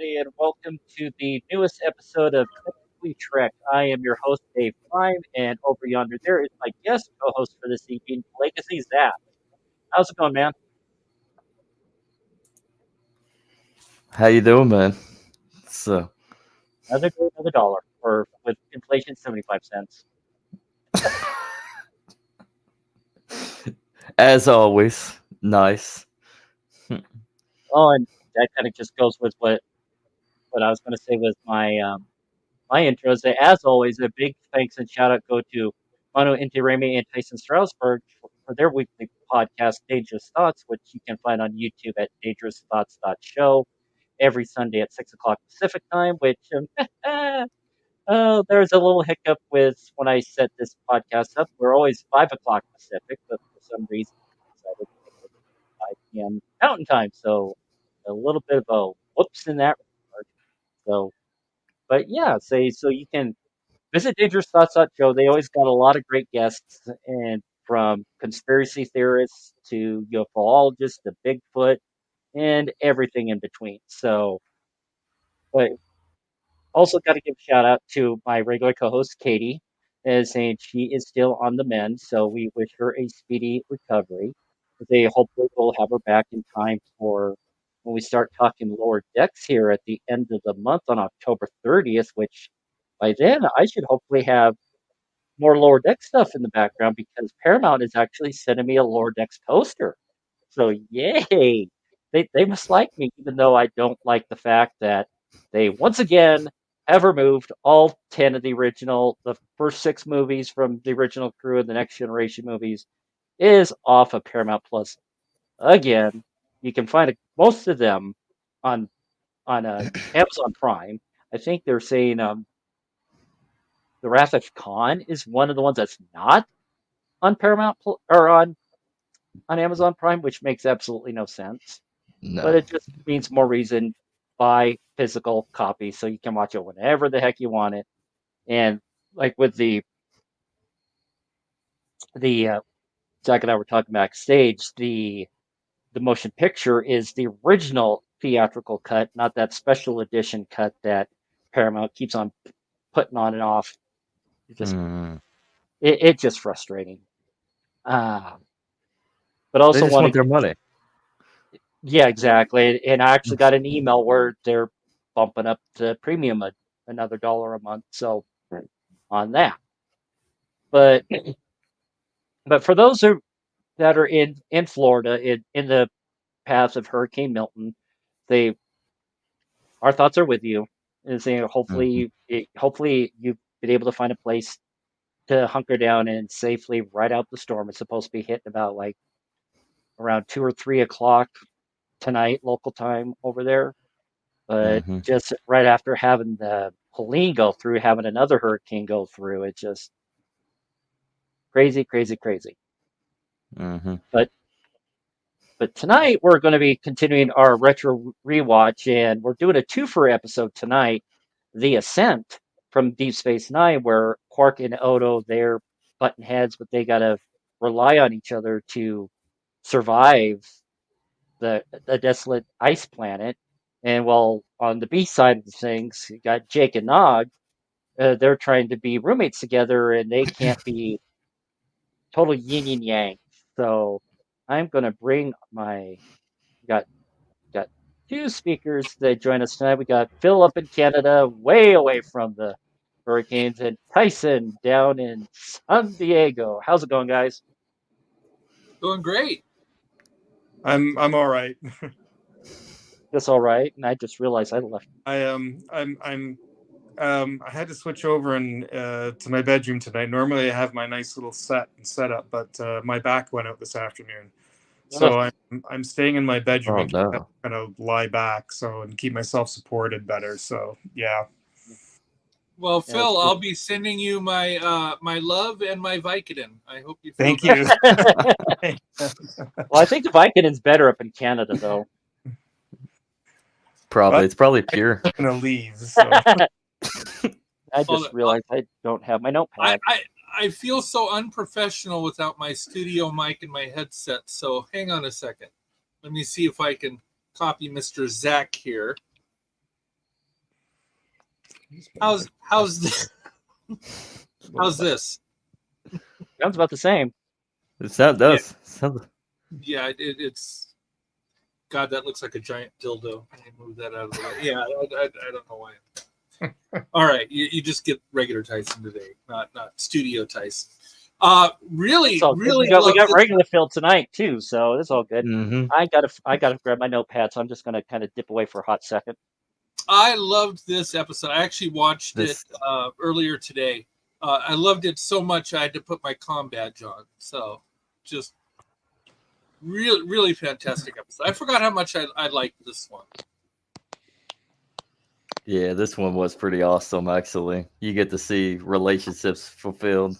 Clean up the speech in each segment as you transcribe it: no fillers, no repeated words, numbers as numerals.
everybody, and welcome to the newest episode of Technically Trek. I am your host, Dave Prime, and over yonder there is my guest co-host for this evening, Legacy Zap. How's it going, man? How you doing, man? So, Another dollar, or with inflation, 75 cents. as always, nice. Oh, and that kind of just goes with what I was going to say with my intros. As always, a big thanks and shout out go to Manu Intiremi and Tyson Strasberg for their weekly podcast, Dangerous Thoughts, which you can find on YouTube at dangerousthoughts.show every Sunday at 6 o'clock Pacific time, which there's a little hiccup with when I set this podcast up. We're always 5 o'clock Pacific, but for some reason I decided to make it 5 p.m. Mountain Time. So a little bit of a whoops in that regard. So, but yeah, so you can visit dangerousthoughts.show. They always got a lot of great guests, and from conspiracy theorists to ufologists to Bigfoot and everything in between. So, but also got to give a shout out to my regular co-host Katie, as saying she is still on the mend. So we wish her a speedy recovery. They hopefully will have her back in time for when we start talking lower decks here at the end of the month on October 30th, which by then I should hopefully have more lower deck stuff in the background because Paramount is actually sending me a lower decks poster. So yay! They must like me, even though I don't like the fact that they once again have removed all 10 of the first six movies from the original crew and the Next Generation movies is off of Paramount Plus again. You can find most of them on Amazon Prime. I think they're saying the Wrath of Khan is one of the ones that's not on or on Amazon Prime, which makes absolutely no sense. But No. it just means more reason buy physical copy so you can watch it whenever the heck you want it. And like with the Zach and I were talking backstage, the motion picture is the original theatrical cut, not that special edition cut that Paramount keeps on putting on and off. It just Mm. it's just frustrating. Uh, but They also just want to want their give money. Yeah, exactly. And I actually got an email where they're bumping up the premium another dollar a month. So on that, but for those that are in Florida in the path of Hurricane Milton, they our thoughts are with you. And saying Hmm. hopefully you've been able to find a place to hunker down and safely ride out the storm. It's supposed to be hitting about like around 2 or 3 o'clock tonight local time over there. But Hmm. just right after having the Helene go through, having another hurricane go through, it's just crazy, crazy, crazy. Hmm. But tonight we're going to be continuing our retro rewatch, and we're doing a two-fer episode tonight, The Ascent from Deep Space Nine, where Quark and Odo they're button heads, but they gotta rely on each other to survive the desolate ice planet. And while on the B side of things, you got Jake and Nog, they're trying to be roommates together and they can't be total yin and yang. So I'm gonna bring my got got two speakers that join us tonight. We got Phil up in Canada, way away from the hurricanes, and Tyson down in San Diego. How's it going, guys? Doing great. I'm all right. That's all right. And I just realized I left. I had to switch over and to my bedroom tonight. Normally I have my nice little setup, but my back went out this afternoon, so I'm staying in my bedroom Oh and no. kind of lie back and keep myself supported better. So yeah. Well, Yeah, Phil, I'll be sending you my love and my Vicodin. I hope you feel Thank you. well, I think the Vicodin's better up in Canada, though. Probably. It's probably pure. I'm gonna leave. So. I just realized I don't have my notepad. I feel so unprofessional without my studio mic and my headset. So hang on a second. Let me see if I can copy Mr. Zach here. How's this? How's this? Sounds about the same. It sound Yeah. does. Sounds, Yeah, it's. God, that looks like a giant dildo. I move that out of the way. Yeah, I don't know why. All right, you just get regular Tyson today, not studio Tyson. Really, So really we got love this. regular Phil tonight too, so it's all good. mm-hmm. I gotta grab my notepad, so I'm just gonna kind of dip away for a hot second. I loved this episode. I actually watched it This earlier today. I loved it so much I had to put my comm badge on. So, just really, really fantastic episode. I forgot how much I liked this one. yeah, this one was pretty awesome actually. You get to see relationships fulfilled.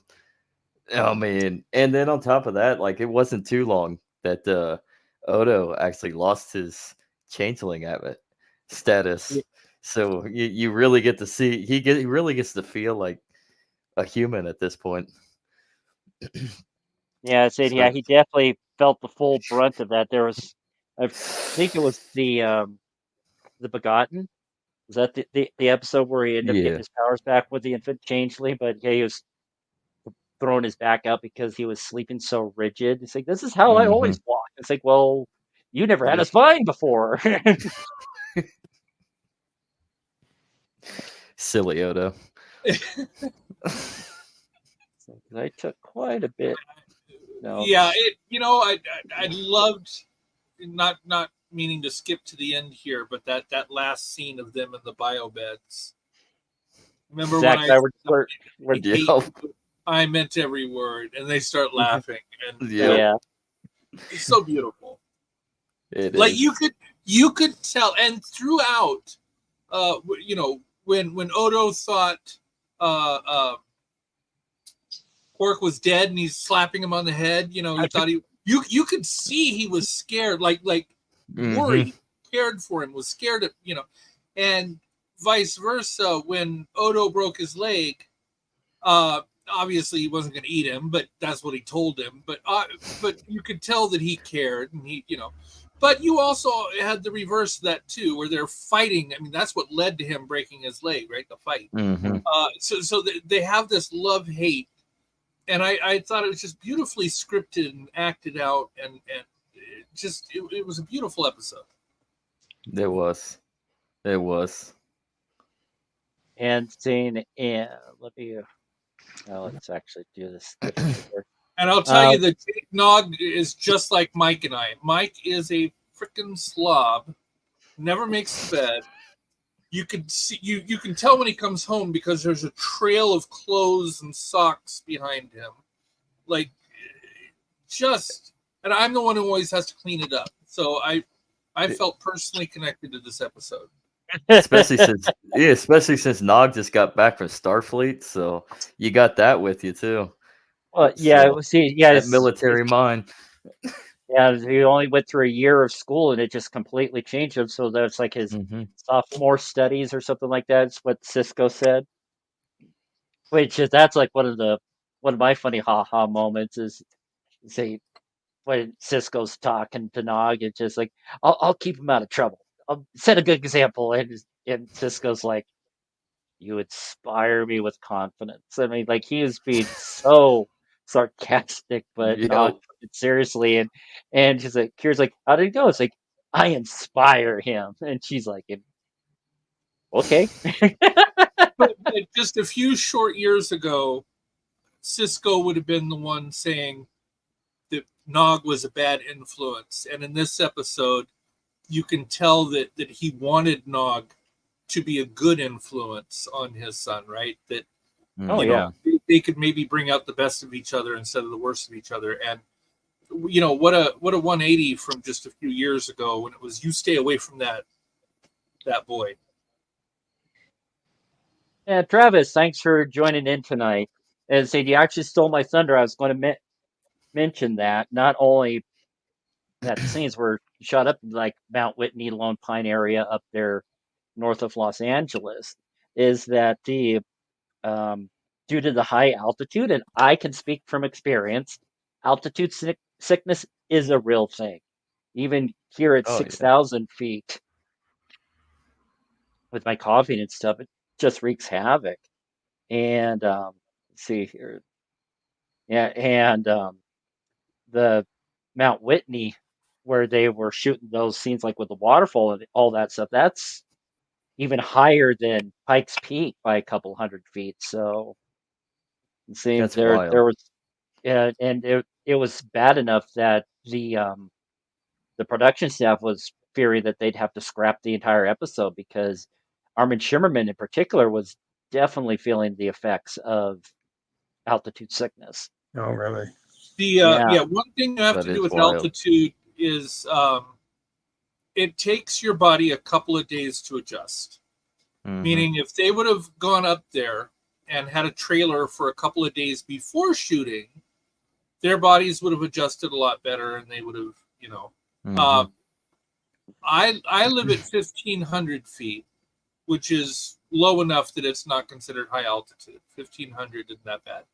Oh man. And then on top of that, like it wasn't too long that Odo actually lost his changeling habit status. So you really get to see he really gets to feel like a human at this point. Yeah, I said, yeah, So he definitely felt the full brunt of that. There was, I think it was the Begotten. Was that the episode where he ended up getting yeah. his powers back with the infant changeling? But yeah, he was throwing his back out because he was sleeping so rigid. It's like, this is how I Mm-hmm. always walk. It's like, well, you never had a Yep. spine before. Silly Odo. So, I took quite a bit. No. Yeah, I loved not meaning to skip to the end here, but that last scene of them in the bio beds. Remember Zach when and I were I Yeah. hate, I meant every word, and they start laughing, and Yeah. it's so beautiful. It Like is. you could tell, and throughout, when Odo thought Quark was dead, and he's slapping him on the head, he thought you could see he was scared, like Mhm. worried, cared for him, was scared of, and vice versa. When Odo broke his leg, obviously he wasn't going to eat him, but that's what he told him. But you could tell that he cared, and But you also had the reverse of that too, where they're fighting. I mean, that's what led to him breaking his leg, right? The fight. Mhm. So they have this love hate, and I thought it was just beautifully scripted and acted out, and it was a beautiful episode. It was. It was. And seeing, let's actually do this differently here. And I'll tell you that Jake Nog is just like Mike and I. Mike is a freaking slob, never makes the bed. You can see you can tell when he comes home because there's a trail of clothes and socks behind him. Like and I'm the one who always has to clean it up. So I felt personally connected to this episode. Especially since Nog just got back from Starfleet, so you got that with you too. Well, yeah, So, that military mind. Yeah, he only went through a year of school, and it just completely changed him. So that's like his Mhm. sophomore studies or something like that. It's what Cisco said. Which is that's like one of my funny ha moments is say when Cisco's talking to Nog, it's just like I'll keep him out of trouble. I'll set a good example, and Cisco's like, you inspire me with confidence. I mean, like he is being so sarcastic, but not Yep. seriously. And she's like, Kira's like, how did it go? It's like, I inspire him, and she's like, okay. But just a few short years ago, Cisco would have been the one saying that Nog was a bad influence. And in this episode, you can tell that he wanted Nog to be a good influence on his son, right? That Oh yeah. they could maybe bring out the best of each other instead of the worst of each other. And what a 180 from just a few years ago when it was you stay away from that boy. Yeah, Travis, thanks for joining in tonight. And said you actually stole my thunder. I was going to mention that not only that the scenes were shot up in like Mount Whitney, Lone Pine area up there north of Los Angeles, is that the due to the high altitude, and I can speak from experience, altitude sickness is a real thing. Even here at Oh yeah. 6,000 feet with my coughing and stuff, just wreaks havoc. And let's see here, yeah, and the Mount Whitney, where they were shooting those scenes like with the waterfall and all that stuff, that's even higher than Pikes Peak by a couple hundred feet. So it seems That's wild. there was, and it was bad enough that the production staff was fearing that they'd have to scrap the entire episode because Armin Shimmerman in particular was definitely feeling the effects of altitude sickness. Oh, really? Yeah, One thing you have That to do is with wild. altitude is it takes your body a couple of days to adjust. Mhm. Meaning, if they would have gone up there and had a trailer for a couple of days before shooting, their bodies would have adjusted a lot better, and they would have, Mhm. I live at 1,500 feet, which is low enough that it's not considered high altitude. 1,500 isn't that bad.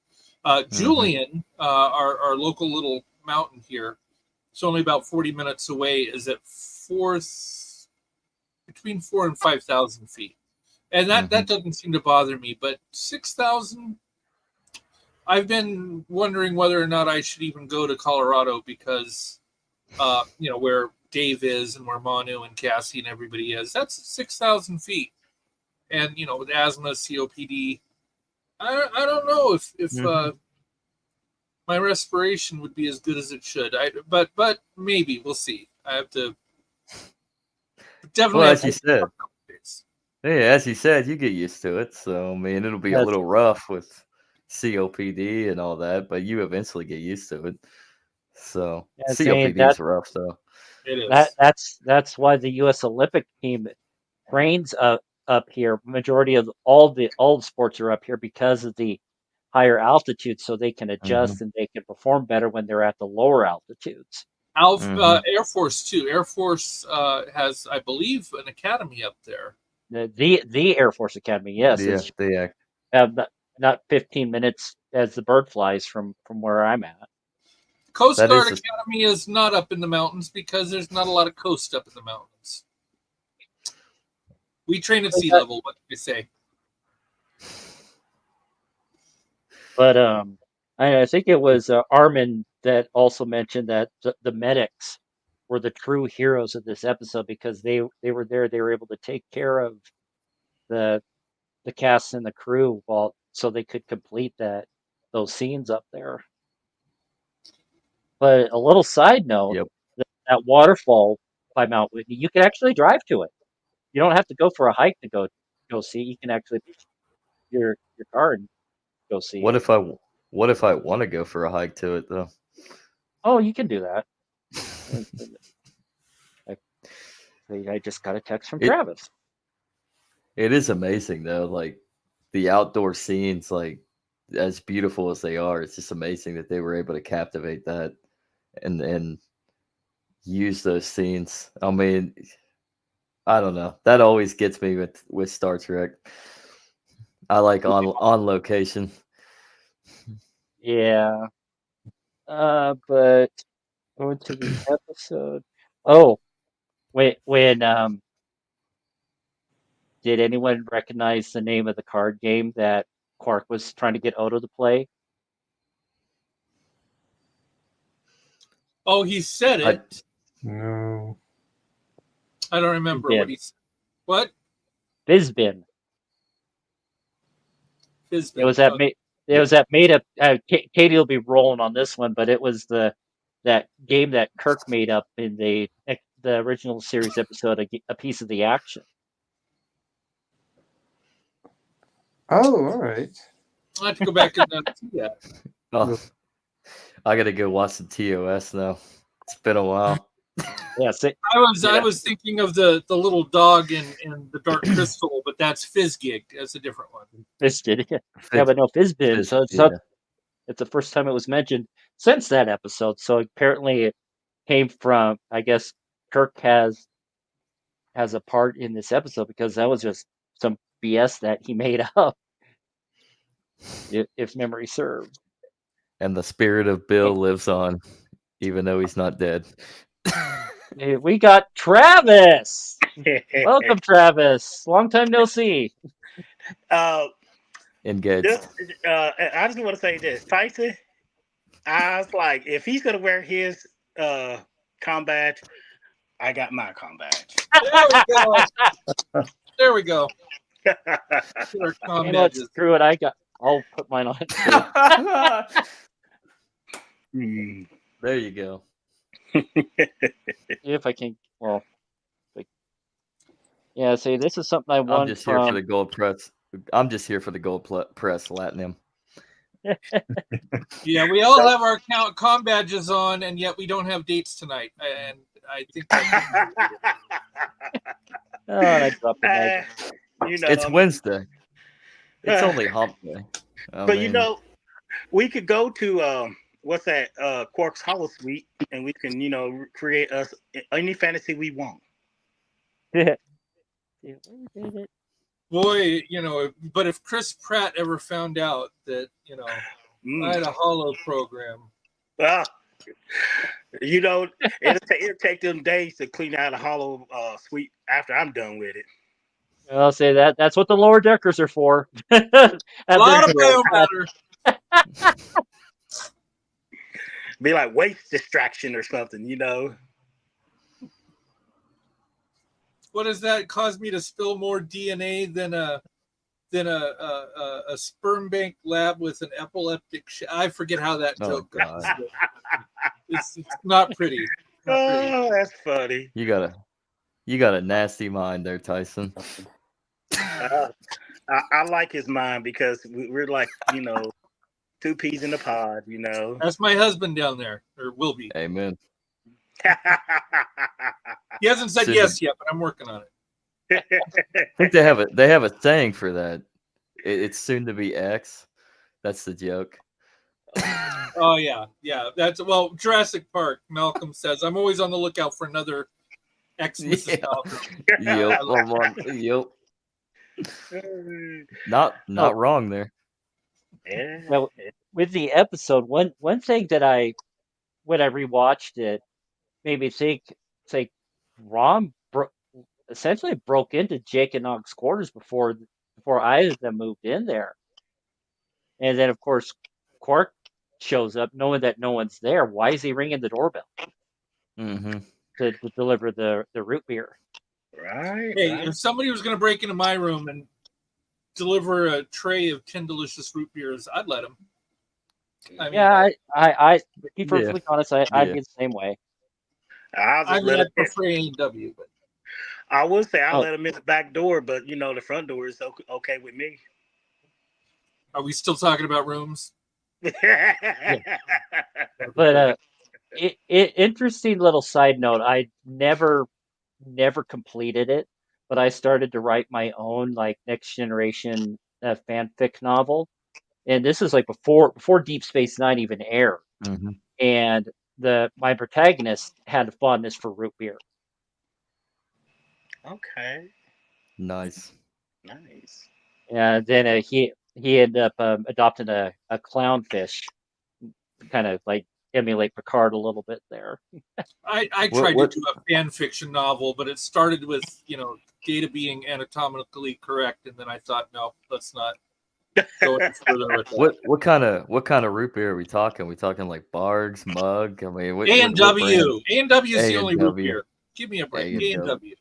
Julian, our local little mountain here, it's only about 40 minutes away, is at between 4,000 and 5,000 feet. And that doesn't seem to bother me, but 6,000, I've been wondering whether or not I should even go to Colorado because, where Dave is and where Manu and Cassie and everybody is, that's 6,000 feet. And, with asthma, COPD, I don't know if my respiration would be as good as it should. But maybe we'll see. I have to definitely. Well, have as you to said, a couple days. yeah, as you said, you get used to it. So, I mean, it'll be a that's little rough with COPD and all that, but you eventually get used to it. So, yeah, saying COPD is rough, so. It is. that's why the U.S. Olympic team trains up here. Majority of all the sports are up here because of the higher altitude, so they can Mhm. adjust and they can perform better when they're at the lower altitudes. Mhm. Air Force too. Air Force has, I believe, an academy up there. The Air Force Academy, yes, Yeah, is they act. not 15 minutes as the bird flies from where I'm at. Coast That Guard is a, Academy is not up in the mountains because there's not a lot of coast up in the mountains. We train at But sea level. What can I say? but I think it was Armin that also mentioned that the medics were the true heroes of this episode because they were there. They were able to take care of the the cast and the crew while so they could complete those scenes up there. But a little side note, yep. that waterfall by Mount Whitney, you can actually drive to it. You don't have to go for a hike to go see. You can actually push your car and go see What it. if what if I want to go for a hike to it though? Oh, you can do that. I, I just got a text from It Travis. it is amazing though, like the outdoor scenes, like as beautiful as they are, it's just amazing that they were able to captivate that and use those scenes. I mean, I don't know. That always gets me with Star Trek. I like on location. Yeah. But going to the episode. Oh, wait, when did anyone recognize the name of the card game that Quark was trying to get Odo to play? Oh, he said I it. No. I don't remember what Fizbin. he said. What? Fizbin. It Fizbin. was that made. It was that made up. Katie will be rolling on this one, but it was that game that Kirk made up in the original series episode, a piece of the action. Oh, all right. I have to go back and see that. oh, I gotta go watch some TOS now. It's been a while. Yeah, I yeah, was thinking of the little dog in the Dark Crystal, but that's Fizzgig. That's a different one. Fizbin. Yeah, Fizz, but no Fizbin. Fizz, So yeah. it's the first time it was mentioned since that episode. So apparently it came from. I guess Kirk has a part in this episode because that was just some BS that he made up, if memory serves. And the spirit of Bill lives on, even though he's not dead. Hey, we got Travis. Welcome, Travis. Long time no see. Uh, Engaged. this, I just want to say this, Tyson. I was like, if he's gonna wear his combat, I got my combat. There we go. There we go. Our You comm know what? badges. Screw it. I'll put mine on too. Hmm. There you go. If I can. Well, like, yeah. See, this is something I I'm won just here for from. the gold press. I'm just here for the gold press Latinum. Yeah, we all have our comm badges on, and yet we don't have dates tonight. And I think Oh, and I dropped the mag. You know, It's Wednesday. It's only hump day. but you know, we could go to what's that? Quark's Hollow Suite, and we can, create us any fantasy we want. Yeah, boy, but if Chris Pratt ever found out that, I had a hollow program. Ah, it'll take them days to clean out a hollow suite after I'm done with it. I'll say that. That's what the lower deckers are for. A lot of biomatter. Be like waste distraction or something, What does that cause me to spill more DNA than a sperm bank lab with an epileptic? I forget how that joke goes. It's not pretty. That's funny. You got a nasty mind there, Tyson. I like his mind because we're like, two peas in a pod, That's my husband down there, or will be. Amen. He hasn't said yes yet, but I'm working on it. I think they have a saying for that. It's soon to be X. That's the joke. Oh yeah. That's Jurassic Park. Malcolm says I'm always on the lookout for another X. Mrs. Malcolm. Yep. Not wrong there. Well, with the episode, one thing that when I rewatched it, made me think, it's like Ron essentially broke into Jake and Nog's quarters before either of them moved in there, and then of course Quark shows up knowing that no one's there. Why is he ringing the doorbell? Mm-hmm. To deliver the root beer? Right. Hey, right. if somebody was going to break into my room and deliver a tray of 10 delicious root beers, I'd let them. I to be perfectly honest, I'd be the same way. I'd prefer A&W, but I would say I'll let him in the back door, but the front door is okay with me. Are we still talking about rooms? But interesting little side note. I never completed it, but I started to write my own like next generation fanfic novel, and this is like before Deep Space Nine even aired. Mm-hmm. And my protagonist had a fondness for root beer. Okay. Nice. And then he ended up adopting a clownfish, kind of like emulate Picard a little bit there. I tried to do a fan fiction novel, but it started with Data being anatomically correct, and then I thought, no, let's not go any further with that. What kind of root beer are we talking? We talking like Bargs, Mug? I mean, A&W. A&W is the only root beer. Give me a break. A&W.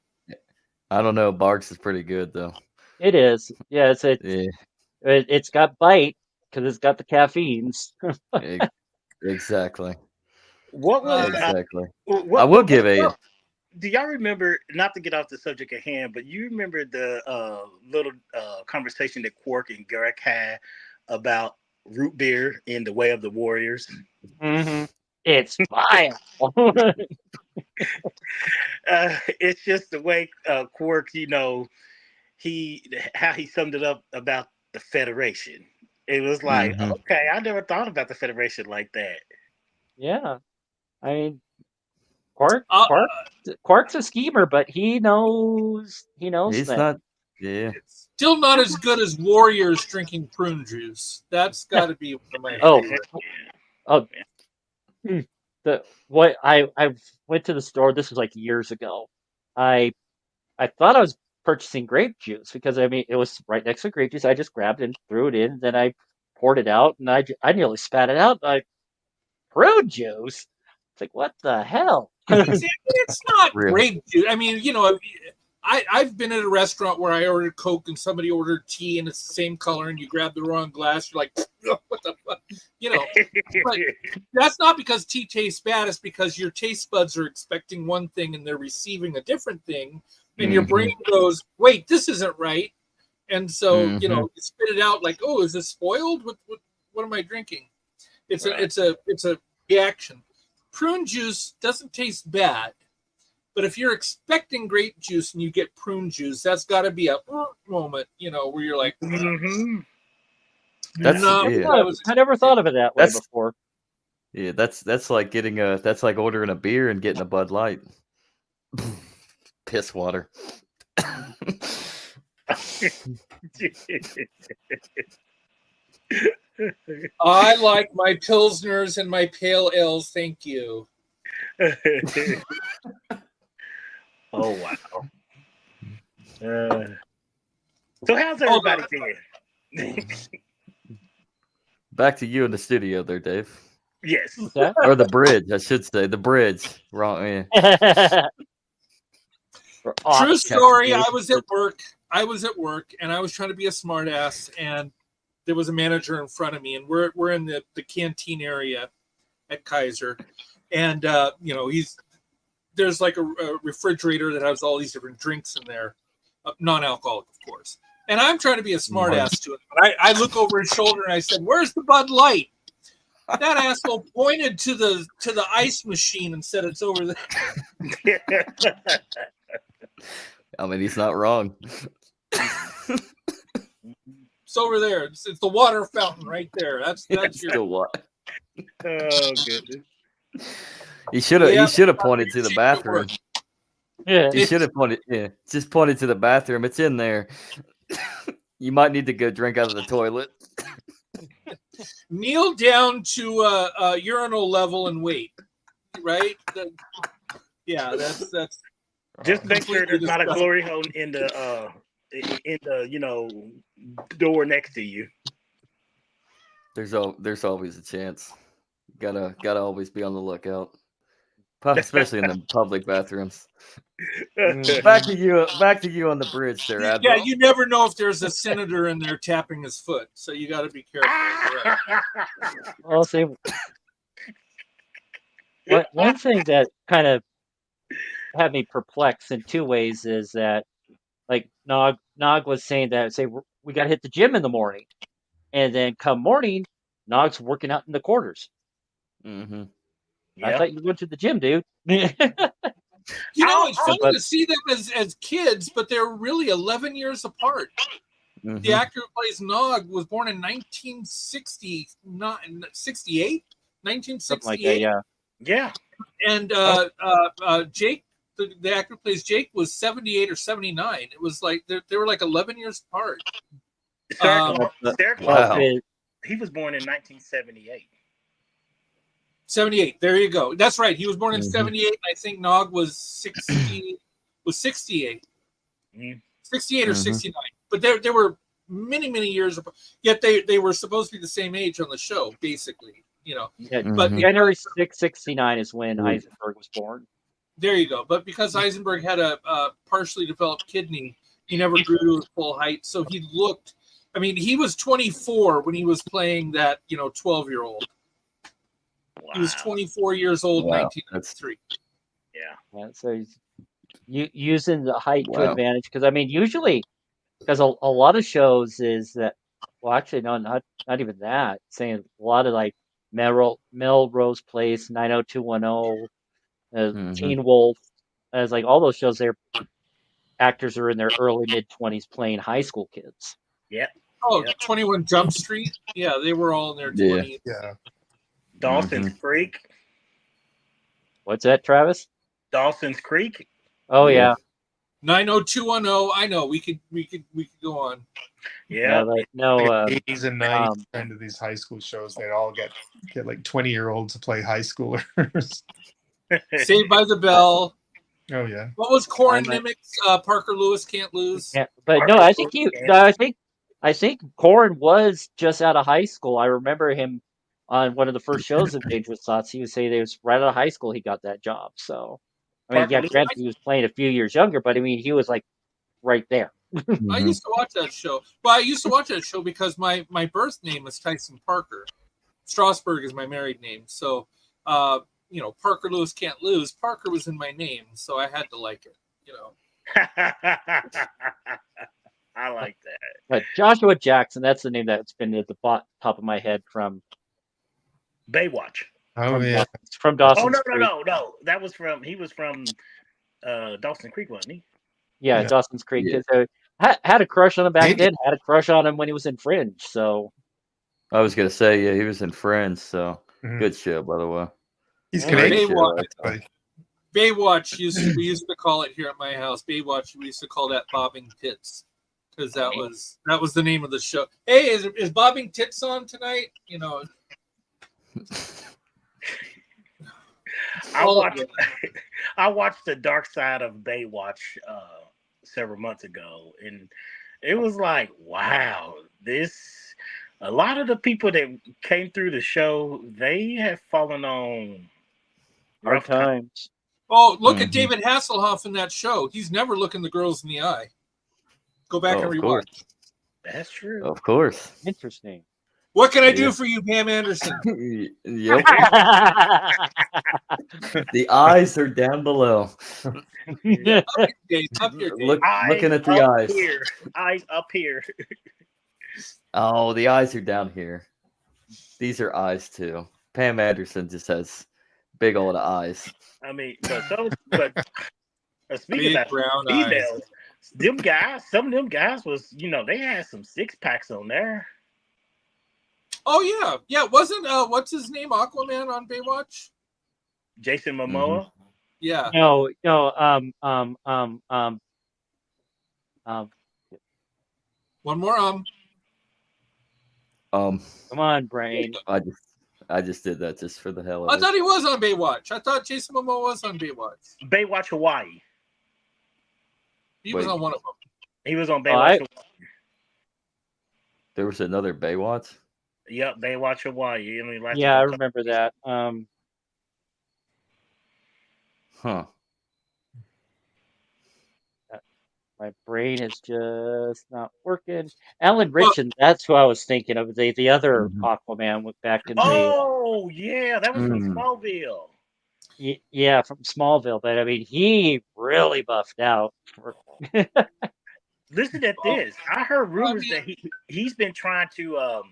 I don't know. Bargs is pretty good though. It is. Yeah, it's got bite because it's got the caffeines. Exactly. What was exactly? I will give a. Do y'all remember, not to get off the subject at hand, but you remember the little conversation that Quark and Garrick had about root beer in The Way of the Warriors? Mm-hmm. It's vile. It's just the way Quark, how he summed it up about the Federation. It was like, okay, I never thought about the Federation like that. Yeah, I mean, Quark's a schemer, but he knows. He's that. not. Yeah. It's still not as good as Warriors drinking prune juice. That's got to be one of my favorites. I went to the store. This was like years ago. I thought I was purchasing grape juice because I mean it was right next to grape juice. I just grabbed it and threw it in. Then I poured it out, and I nearly spat it out. Like prune juice. It's like what the hell? See, it's not Real. grape juice. I mean, you know, I've been at a restaurant where I ordered Coke and somebody ordered tea and it's the same color, and you grab the wrong glass. You're like, what the fuck? You know, but that's not because tea tastes bad. It's because your taste buds are expecting one thing and they're receiving a different thing. And your brain goes, wait, this isn't right. And so, you know, you spit it out like, oh, is this spoiled? What am I drinking? It's a reaction. Prune juice doesn't taste bad. But if you're expecting grape juice and you get prune juice, that's got to be a moment, you know, where you're like, That's no, I never thought of it that way before. Yeah, that's like getting that's like ordering a beer and getting a Bud Light. Piss water. I like my Pilsners and my Pale Ales, thank you. Oh wow! So how's everybody doing? Back to you in the studio there, Dave. Yes. Or the bridge, I should say. The bridge. Wrong. Yeah. True story. I was at work and I was trying to be a smart ass, and there was a manager in front of me, and we're in the canteen area at Kaiser, and you know, there's like a refrigerator that has all these different drinks in there, non-alcoholic, of course. And I'm trying to be a smart ass to it. But I look over his shoulder and I said, "Where's the Bud Light?" That asshole pointed to the ice machine and said, "It's over there." I mean, he's not wrong. It's over there. It's the water fountain right there. That's your what? Oh goodness. He should have pointed to the bathroom. Yeah. He should have pointed. Yeah, just pointed to the bathroom. It's in there. You might need to go drink out of the toilet. Kneel down to a urinal level and wait. Right? That's Just make sure there's not a glory hole in the door next to you. There's always a chance. Gotta always be on the lookout, especially in the public bathrooms. Back to you on the bridge there, Admiral. Yeah, you never know if there's a senator in there tapping his foot, so you got to be careful. I'll say one thing that kind of had me perplexed in two ways is that, like Nog was saying that, we got to hit the gym in the morning, and then come morning, Nog's working out in the quarters. Mm-hmm. I thought you went to the gym, dude. You know, it's funny to see them as kids, but they're really 11 years apart. Mm-hmm. The actor who plays Nog was born in 1968? 1968? Something like that, yeah. Yeah. And Jake, the actor who plays Jake, was 78 or 79. It was like they were like 11 years apart. Wow. He was born in 1978. 78. There you go. That's right. He was born in 78. And I think Nog was 68. 68 or 69. But they were many years apart. Yet they were supposed to be the same age on the show, basically. You know. Yeah, but January 6, 69 is when Eisenberg was born. There you go. But because Eisenberg had a partially developed kidney, he never grew to his full height. So he looked. I mean, he was 24 when he was playing that 12-year-old. Wow. He was 24 years old in 1993. Yeah. So he's using the height to advantage. Because, I mean, usually, because a lot of shows is that, well, actually, no, not even that. Saying a lot of, like, Melrose Place, 90210, Teen Wolf, as like all those shows, their actors are in their early, mid-20s playing high school kids. Yeah. Oh, 21 Jump Street? Yeah, they were all in their 20s. Yeah. Dawson's Creek. What's that, Travis? Dawson's Creek. Oh yeah. 90210. I know. We could go on. Yeah. Like, no. 80s and 90s kind of these high school shows. They'd all get like 20-year-olds to play high schoolers. Saved by the Bell. Oh yeah. What was Corin I'm a- Nimmick's Parker Lewis Can't Lose? Yeah, but no, I think Corin was just out of high school. I remember him on one of the first shows of Dangerous Thoughts. He was saying he was right out of high school he got that job. So, I mean, Parker yeah, Lewis. granted he was playing a few years younger, but I mean, he was like right there. I used to watch that show. Well, I used to watch that show because my birth name is Tyson Parker. Strasburg is my married name. So, Parker Lewis Can't Lose. Parker was in my name, so I had to like it. I like that. But Joshua Jackson, that's the name that's been at the top of my head from Baywatch. Oh yeah. from Oh Dawson's Creek. no. That was he was from Dawson Creek, wasn't he? Yeah, Yeah. Dawson's Creek. Yeah. So, had a crush on him back then. Had a crush on him when he was in Fringe. So I was gonna say, yeah, he was in Friends, so Mhm. good show, by the way. He's Yeah. Canadian. Baywatch. But Baywatch we used to call it here at my house. Baywatch, we used to call that bobbing tits because that was the name of the show. Hey, is bobbing tits on tonight? I watched The Dark Side of Baywatch several months ago, and it was like, wow, a lot of the people that came through the show, they have fallen on hard rough times. times. Oh, look at Mhm. David Hasselhoff in that show. He's never looking the girls in the eye. Go back Oh, and of course. rewatch. That's true. Of course. Interesting. What can I do Yeah. for you, Pam Anderson? Yep. The eyes are down below. Up your game. Looking at the up eyes. here. Eyes up here. Oh, the eyes are down here. These are eyes too. Pam Anderson just has big old eyes. I mean, but speaking Big about brown eyes. females, some of them guys was, they had some 6-packs on there. Oh yeah. Wasn't what's his name, Aquaman on Baywatch? Jason Momoa. Yeah. No. One more. Um, Come on, brain. I just did that just for the hell of I it. thought he was on Baywatch. I thought Jason Momoa was on Baywatch. Baywatch Hawaii. He was Wait. on one of them. He was on Baywatch Hawaii. There was another Baywatch. Yep, Baywatch Hawaii. I mean, Yeah, I remember that. Huh. My brain is just not working. Alan Ritchson, that's who I was thinking of. The other Mhm. Aquaman went back in Oh yeah, that was from Mm. Smallville. yeah, from Smallville. But I mean, he really buffed out. Listen at this. I heard rumors that he's been trying to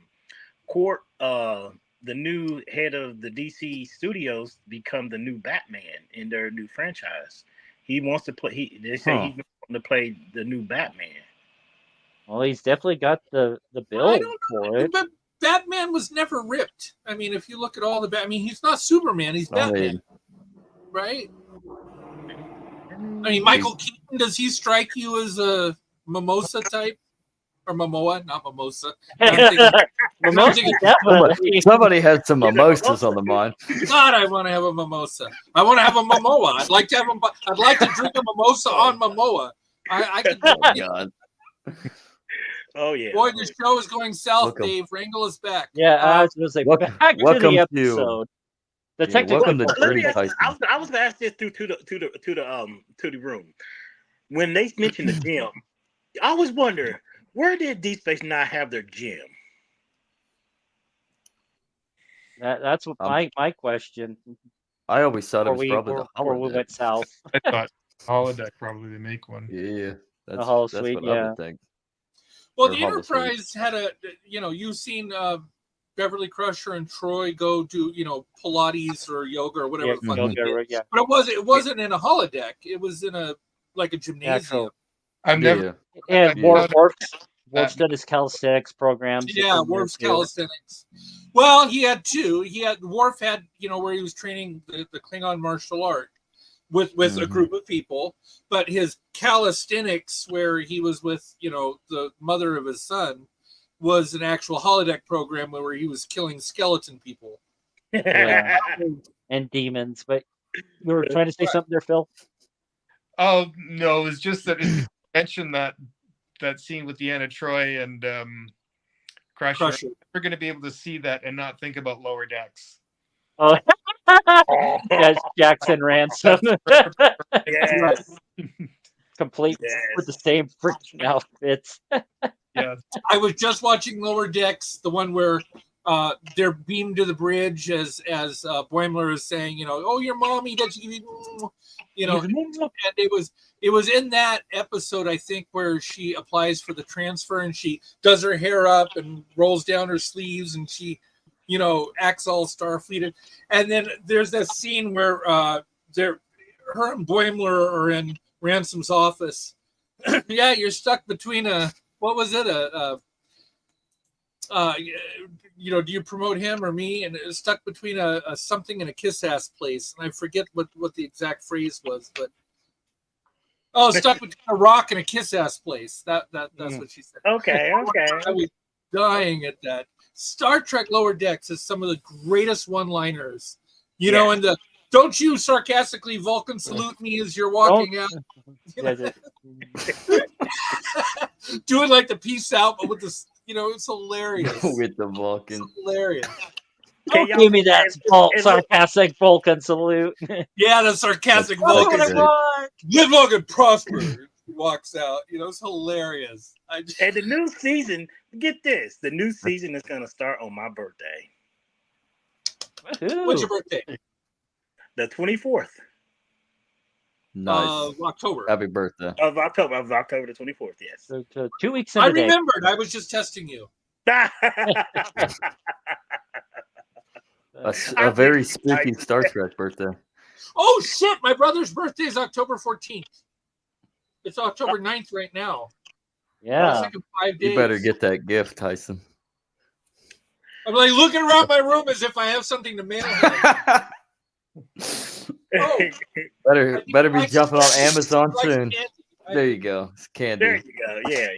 court the new head of the DC studios to become the new Batman in their new franchise. He wants to play. They say he's going to play the new Batman. Well, he's definitely got the I build don't for know, it. but Batman was never ripped. I mean, if you look at all the he's not Superman. He's Batman, right? I mean, Michael Keaton, does he strike you as a mimosa type? Or Momoa, not mimosa. Mimosa, definitely. Somebody had some mimosas on the mind. God, I want to have a mimosa. I want to have a Momoa. I'd like to have I'd like to drink a mimosa on Momoa. I could. Oh God. Oh yeah. Boy, the show is going south, Welcome. Dave. Wrangle us back. Yeah, I was going to say, back to welcome the to- episode. The Yeah, technical welcome to Let me Dirty ask, Tyson. I was gonna ask this to the room. When they mentioned the gym, I always wonder, where did Deep Space Nine have their gym? That's what my question. I always thought it was Before probably the before we holodeck. went south. I thought holodeck probably they make one. Yeah, that's holosuite, what I yeah. would think. Well, Or the Holosuite. Enterprise had you've seen Beverly Crusher and Troy go do, Pilates or yoga or whatever the fuck they did. Yeah. But it wasn't in a holodeck. It was in a gymnasium. Actual. I've never. And Yeah. Worf's done his calisthenics programs. Yeah, Worf's calisthenics. Well, he had two. Worf had, where he was training the Klingon martial art with a group of people, but his calisthenics, where he was with, the mother of his son, was an actual holodeck program where he was killing skeleton people. Yeah. And demons. But you were trying to say something there, Phil? Oh no, it's just that it's mentioned that scene with Deanna Troy and Crusher. We're going to be able to see that and not think about Lower Decks. Oh, yes, Jackson Ransom. Yes. Complete with the same freaking outfits. Yeah. I was just watching Lower Decks, the one where they're beamed to the bridge as Boimler is saying, oh, your mommy doesn't give you, and it was in that episode, I think, where she applies for the transfer and she does her hair up and rolls down her sleeves and she, acts all Starfleeted. And then there's that scene where her and Boimler are in Ransom's office. Yeah, you're stuck between what was it? Do you promote him or me? And it was stuck between a something and a kiss ass place. And I forget what the exact phrase was, but stuck between a rock and a kiss ass place. That's what she said. Okay. I was dying at that. Star Trek Lower Decks is some of the greatest one-liners. And the don't you sarcastically Vulcan salute me as you're walking out. Doing like the peace out, but with this, it's hilarious. With the Vulcan. It's hilarious. Don't give me that sarcastic Vulcan salute. Yeah, the sarcastic Vulcan salute. Live long and prosper. He walks out. It's hilarious. And the new season, get this. The new season is going to start on my birthday. What's your birthday? The 24th. Nice. October. Happy birthday. Of October the 24th, yes. So 2 weeks in I a day. remembered. I was just testing you. A very spooky Star Trek birthday. Oh, shit. My brother's birthday is October 14th. It's October 9th right now. Yeah. Like in 5 days. You better get that gift, Tyson. I'm like looking around my room as if I have something to mail him. Better be jumping on Amazon soon. There you go. It's candy. There you go. Yeah.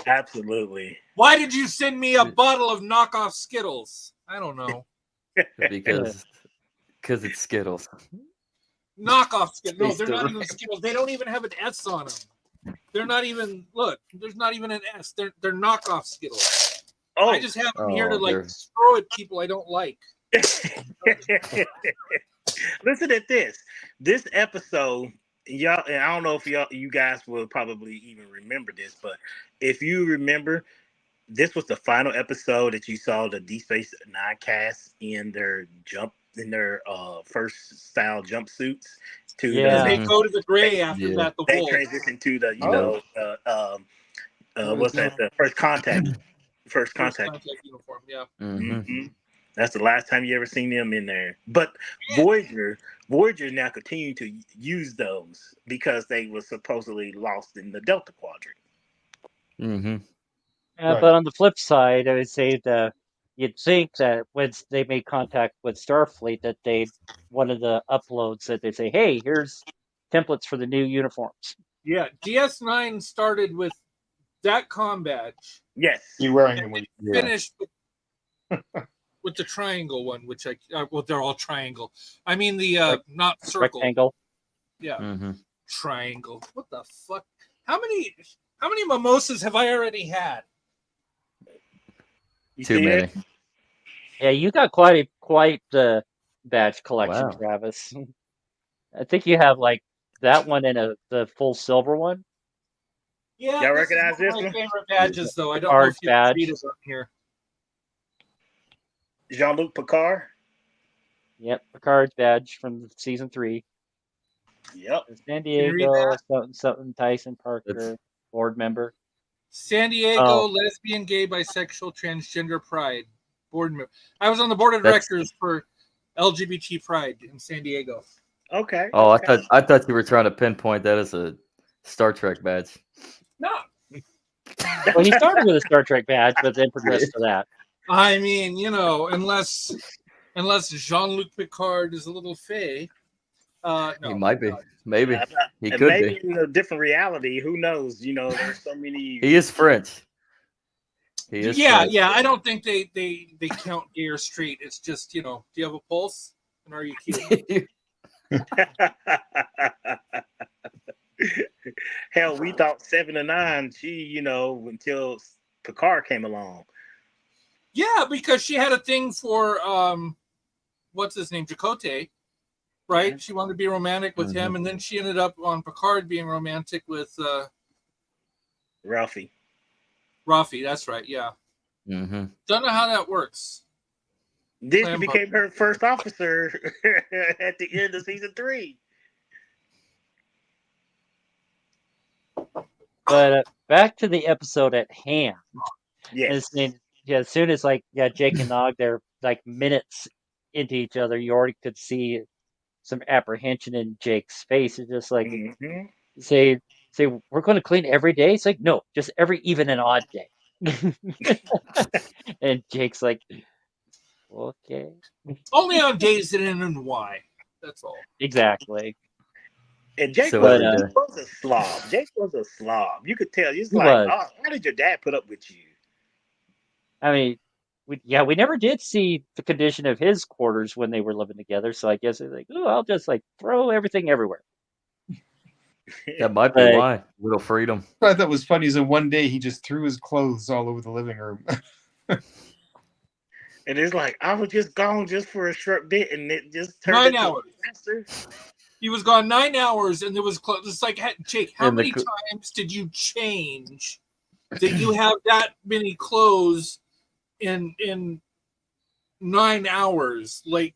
Absolutely. Why did you send me a bottle of knockoff Skittles? I don't know. Because it's Skittles. Knockoff Skittles. No, they're not even Skittles. They don't even have an S on them. They're not even, look, there's not even an S. They're knockoff Skittles. Oh. I just have them here to throw at people I don't like. Listen at this. This episode, y'all, and I don't know if you guys will probably even remember this, but if you remember, this was the final episode that you saw the DS9 cast in their first style jumpsuits. They go to the gray after that. They transition to the what's that? The first contact uniform. Yeah. Mm-hmm. That's the last time you ever seen them in there. But Voyager now continue to use those because they were supposedly lost in the Delta Quadrant. Mm-hmm. Right. But on the flip side, I would say that you'd think that once they made contact with Starfleet, that one of the uploads that they say, "Hey, here's templates for the new uniforms." Yeah, DS9 started with that comm badge. Yes, you wearing them. Finished with the triangle one, which they're all triangle. I mean the not circle. Rectangle. Yeah, mm-hmm. Triangle. What the fuck? How many mimosas have I already had? Too many. Yeah, you got quite the badge collection, Wow. Travis. I think you have like that one and the full silver one. Yeah, y'all recognize this one? My favorite badges, though. I don't know if you can read it up here. Jean-Luc Picard. Yep, Picard's badge from season 3. Yep. San Diego, something Tyson Parker, board member. San Diego, lesbian, gay, bisexual, transgender pride. Board member. I was on the board of directors for LGBT Pride in San Diego. Okay. Oh, okay. I thought you were trying to pinpoint that as a Star Trek badge. No. Well, he started with a Star Trek badge, but then progressed to that. I mean, unless Jean-Luc Picard is a little fey. No, he might be. Maybe. He could maybe be. in a different reality. Who knows? There's so many. He is French. French. Yeah. I don't think they count gay or straight. It's just, do you have a pulse? And are you cute? Hell, we thought 7 or 9. She, until Picard came along. Yeah, because she had a thing for what's his name, Chakotay, right? Yeah. She wanted to be romantic with him, and then she ended up on Picard being romantic with Ralphie. Rafi. That's right. Yeah. Mm-hmm. Don't know how that works. Then she Clam became her first officer at the end of season 3. But back to the episode at hand. Yes. As soon as Jake and Nog, they're like minutes into each other, you already could see some apprehension in Jake's face. It's just like Mhm. say we're going to clean every day. It's like no, just every even and odd day. And Jake's like, okay, Only on days that end in Y. That's all. exactly. And Jake So was, every he day. was a slob. Jake was a slob. You could tell. He's He like, was. oh, how did your dad put up with you? I mean, we never did see the condition of his quarters when they were living together. So I guess they're like, oh, I'll just like throw everything everywhere. That might be But why. Little freedom. What I thought was funny is that one day he just threw his clothes all over the living room. And it's like, I was just gone just for a short bit, and it just turned 9 into hours. a disaster. He was gone 9 hours, and there was clothes. It's like, Jake, how And the many co- times did you change that you have that many clothes in 9 hours? Like,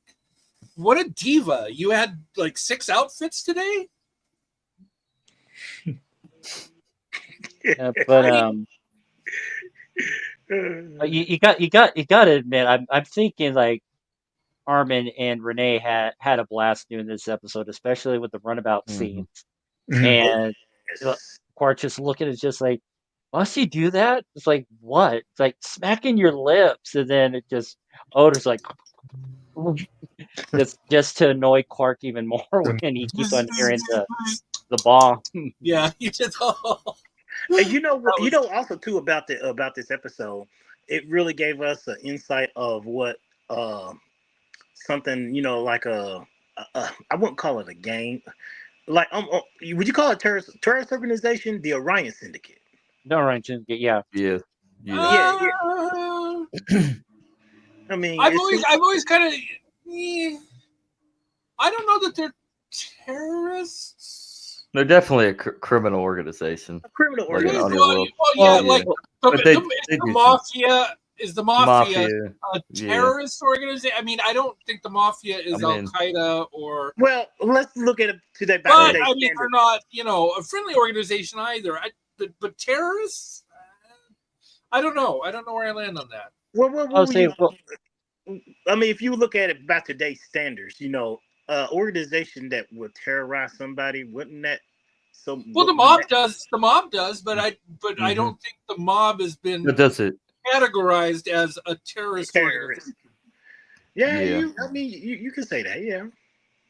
what a diva! You had like 6 outfits today. but you got to admit, I'm thinking like Armin and Renee had a blast doing this episode, especially with the runabout scenes. And Yes. Quark just looking at just like, must you do that? It's like what? It's like smacking your lips, and then it just Odo's like just to annoy Quark even more when he keeps on hearing the bomb. Yeah, he just. And you know what? Also too about this episode, it really gave us an insight of what something like I wouldn't call it a gang. Like would you call it terrorist organization? The Orion Syndicate. No, Ryan, yeah. Yeah. Yeah. I mean, I've always kind of. I don't know that they're terrorists. They're definitely a criminal organization. a criminal Like an organization. underworld. Well, yeah, Yeah. like But they the do mafia. Is the mafia Mafia. a terrorist organization? I mean, I don't think the mafia is I mean- Al Qaeda or. Well, let's look at it to that. But I mean, they're not, a friendly organization either. But terrorists, I don't know. I don't know where I land on that. I mean, if you look at it by today's standards, organization that would terrorize somebody, wouldn't that? So well, the mob does. The mob does, but I don't think the mob has been It does it. categorized as a terrorist organization. Yeah, Yeah. You can say that. Yeah.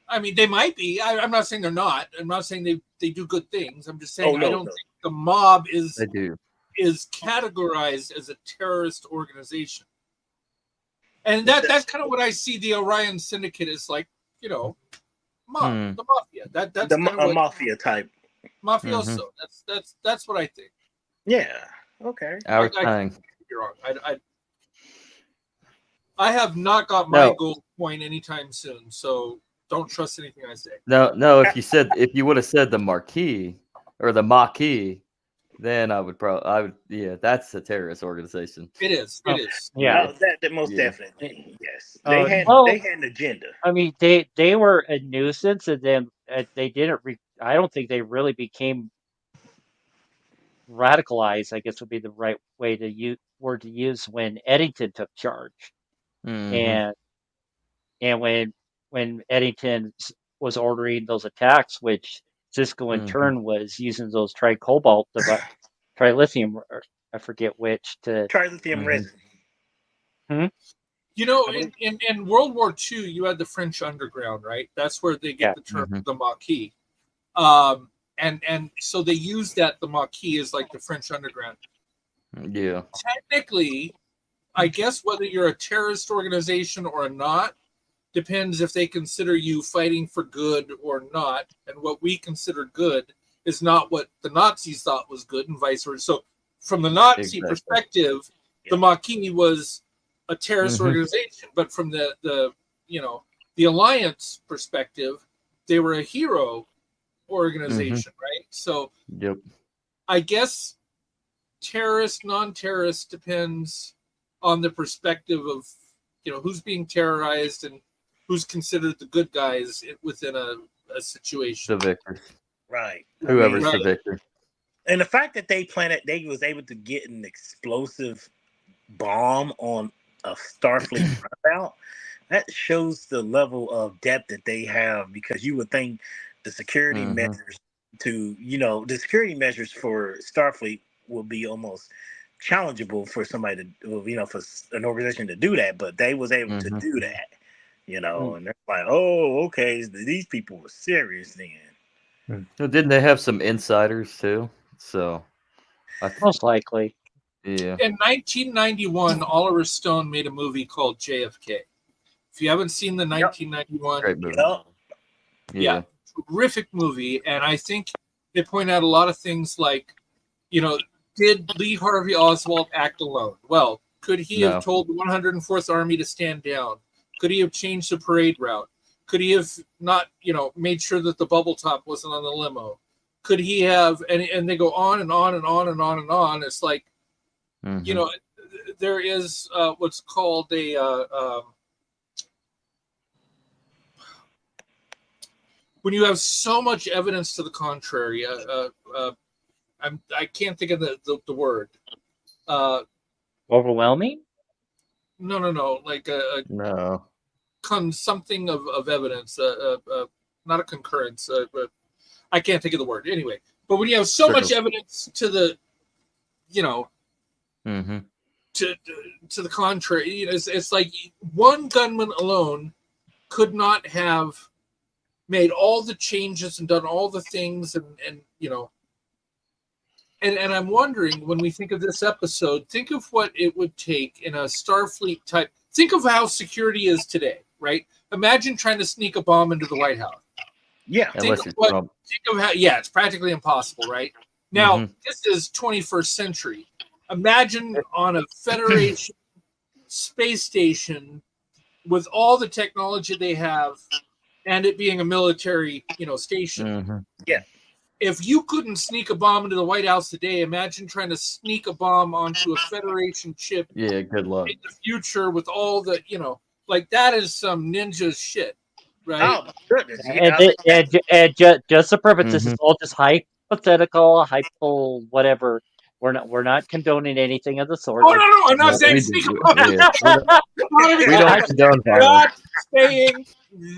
I mean, they might be. I'm not saying they're not. I'm not saying they do good things. I'm just saying I don't think the mob is categorized as a terrorist organization. And that's kind of what I see the Orion Syndicate is like, the mafia. That's the mafia type. Mafioso. That's what I think. Yeah. Okay. Our thing. You're wrong. I have not got my gold point anytime soon, so don't trust anything I say. No. If you would have said the Marquis or the Maquis, then I would. Yeah, that's a terrorist organization. It is. Yeah. That most definitely. Yes. They had an agenda. I mean, they were a nuisance, and then they didn't. I don't think they really became radicalized, I guess would be the right way to use when Eddington took charge. And when Eddington was ordering those attacks, which Cisco in turn was using those trilithium, or I forget which, to trilithium resin. In World War II, you had the French underground, right? That's where they get the term the Maquis. And so they use that the Maquis is like the French underground. Yeah. Technically, I guess whether you're a terrorist organization or not depends if they consider you fighting for good or not. And what we consider good is not what the Nazis thought was good, and vice versa. So, from the Nazi Exactly. perspective, the Maquis was a terrorist Mhm. organization, but from the Alliance perspective, they were a hero organization, right? So, Yep. I guess terrorist, non-terrorist depends on the perspective of who's being terrorized and who's considered the good guys within a situation. The victor. Right. I Whoever's mean, the victor. and the fact that they was able to get an explosive bomb on a Starfleet runabout, that shows the level of depth that they have, because you would think the security Mhm. measures the security measures for Starfleet will be almost challengeable for somebody to for an organization to do that, but they was able to Mhm. do that, and they're like, oh, okay, these people were serious then. Well, didn't they have some insiders too? So, Most likely. yeah. In 1991, Oliver Stone made a movie called JFK. If you haven't seen the 1991, Great movie. Yep. yeah, terrific movie, and I think they point out a lot of things like, did Lee Harvey Oswald act alone? Well, could he No. have told the 104th Army to stand down? Could he have changed the parade route? Could he have not, made sure that the bubble top wasn't on the limo? Could he have, and they go on and on and on and on and on. It's like, Mhm. there is what's called a when you have so much evidence to the contrary. I can't think of the word. Overwhelming? No. Like No. something of evidence. Not a concurrence. But I can't think of the word. Anyway, but when you have so much evidence to the, Mhm. to the contrary, it's like one gunman alone could not have made all the changes and done all the things, and I'm wondering, when we think of this episode, think of what it would take in a Starfleet type. Think of how security is today, right? Imagine trying to sneak a bomb into the White House. Yeah. Unless you're Trump. Think of how, it's practically impossible, right? Now, this is 21st century. Imagine on a Federation space station with all the technology they have, and it being a military, station. Mhm. Yeah. If you couldn't sneak a bomb into the White House today, imagine trying to sneak a bomb onto a Federation ship Yeah, good luck. in the future with all the, like, that is some ninja shit, right? Oh my goodness. And just for purpose, this is Mhm. all just hypothetical, whatever. We're not condoning anything of the sort. Oh, no, I'm not saying We sneak a do. bomb. Yeah. We don't condone I'm violence. not saying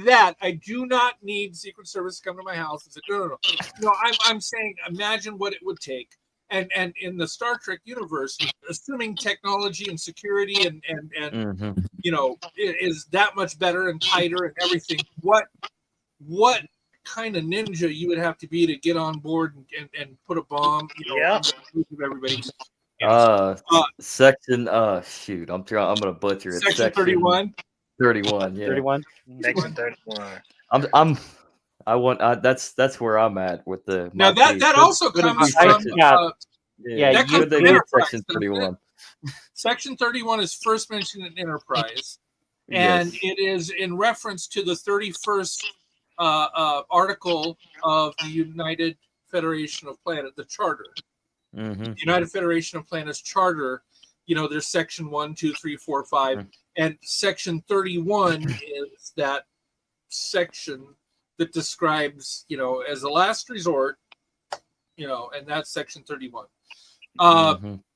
that. I do not need Secret Service to come to my house and say, no. No, I'm saying, imagine what it would take. And in the Star Trek universe, assuming technology and security and Mhm. is that much better and tighter and everything, what kind of ninja you would have to be to get on board and put a bomb, Yeah. in the everybody. Section. Shoot. I'm gonna butcher it. Section 31. 31. Yeah. 31. Section 31. That's where I'm at with the. Now that also comes from Yeah, that comes they from get Enterprise. Section 31. Section 31 is first mentioned in Enterprise, and Yes. it is in reference to the 31st article of the United Federation of Planets, the Charter. Mhm. The United Federation of Planets Charter. There's Section 1, 2, 3, 4, 5, and Section 31 is that section that describes, as a last resort, and that's Section 31.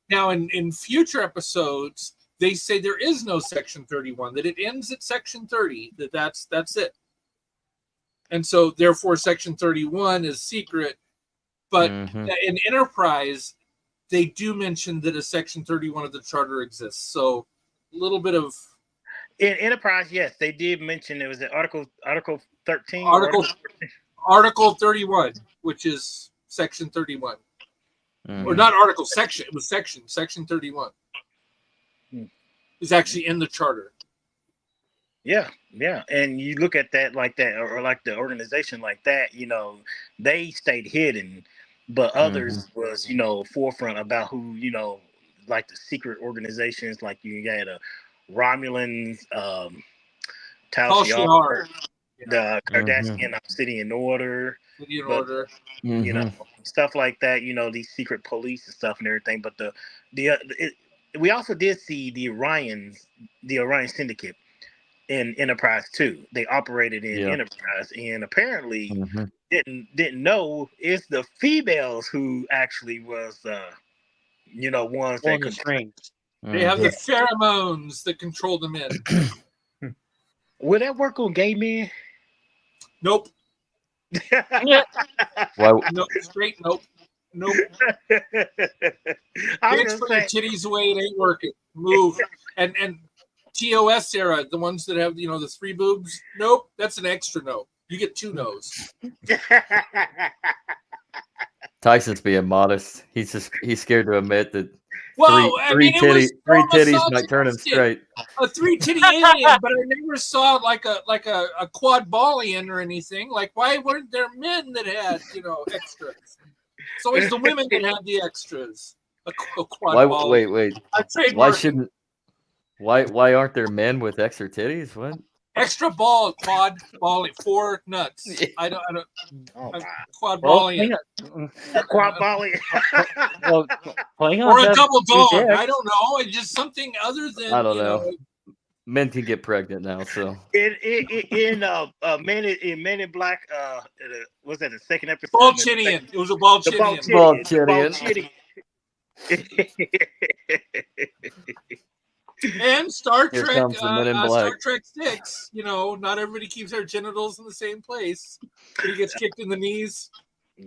Now, in future episodes, they say there is no Section 31, that it ends at Section 30, that's it. And so, therefore, Section 31 is secret. But in Enterprise, they do mention that a Section 31 of the Charter exists. So, a little bit of... In Enterprise, yes, they did mention it was Article 13. Article 31, which is Section 31. Or not article, section. It was Section 31. Is actually in the Charter. Yeah. And you look at that like that, or like the organization like that, they stayed hidden but Mm-hmm. others was forefront about who like the secret organizations, like you had a Romulans, Tal Tal Shiar, Shiar. the Mm-hmm. Kardashian Obsidian Order, City in but order. Mm-hmm. stuff like that. These secret police and stuff and everything. But we also did see the Orion Syndicate in Enterprise too. They operated in Yeah. Enterprise, and apparently Mm-hmm. didn't know it's the females who actually was ones that Pulling the could. strings. They have Mm-hmm. the pheromones that control the men. Will that work on gay men? Nope. Yeah. Why? Nope. Straight. Nope. Nope. I'm Bitch, just put your saying. titties away. It ain't working. Move. And TOS era, the ones that have the 3 boobs. Nope. That's an extra no. You get 2 no's. Tyson's being modest. He's scared to admit that Well, I mean, it was three so titties might turn him misogynistic. straight. A 3-titty alien, but I never saw like a quad ballian or anything. Like, why weren't there men that had extras? It's always the women that had the extras. A quad Why? ballian. Wait. I Why trademark shouldn't? Why aren't there men with extra titties? What? extra ball quad ballian 4 nuts. I don't Oh my. quad Well, ballian. Quad volley. well, Klingons Or a have double 2 dog. dicks. I don't know. It's just something other than I don't know. Men can get pregnant now, so in Men in Black, was that the second episode? Balchinian. It was a The Balchinian. Balchinian. And Star Here Trek, comes the Men in Black. Star Trek 6. Not everybody keeps their genitals in the same place. But he gets kicked in the knees.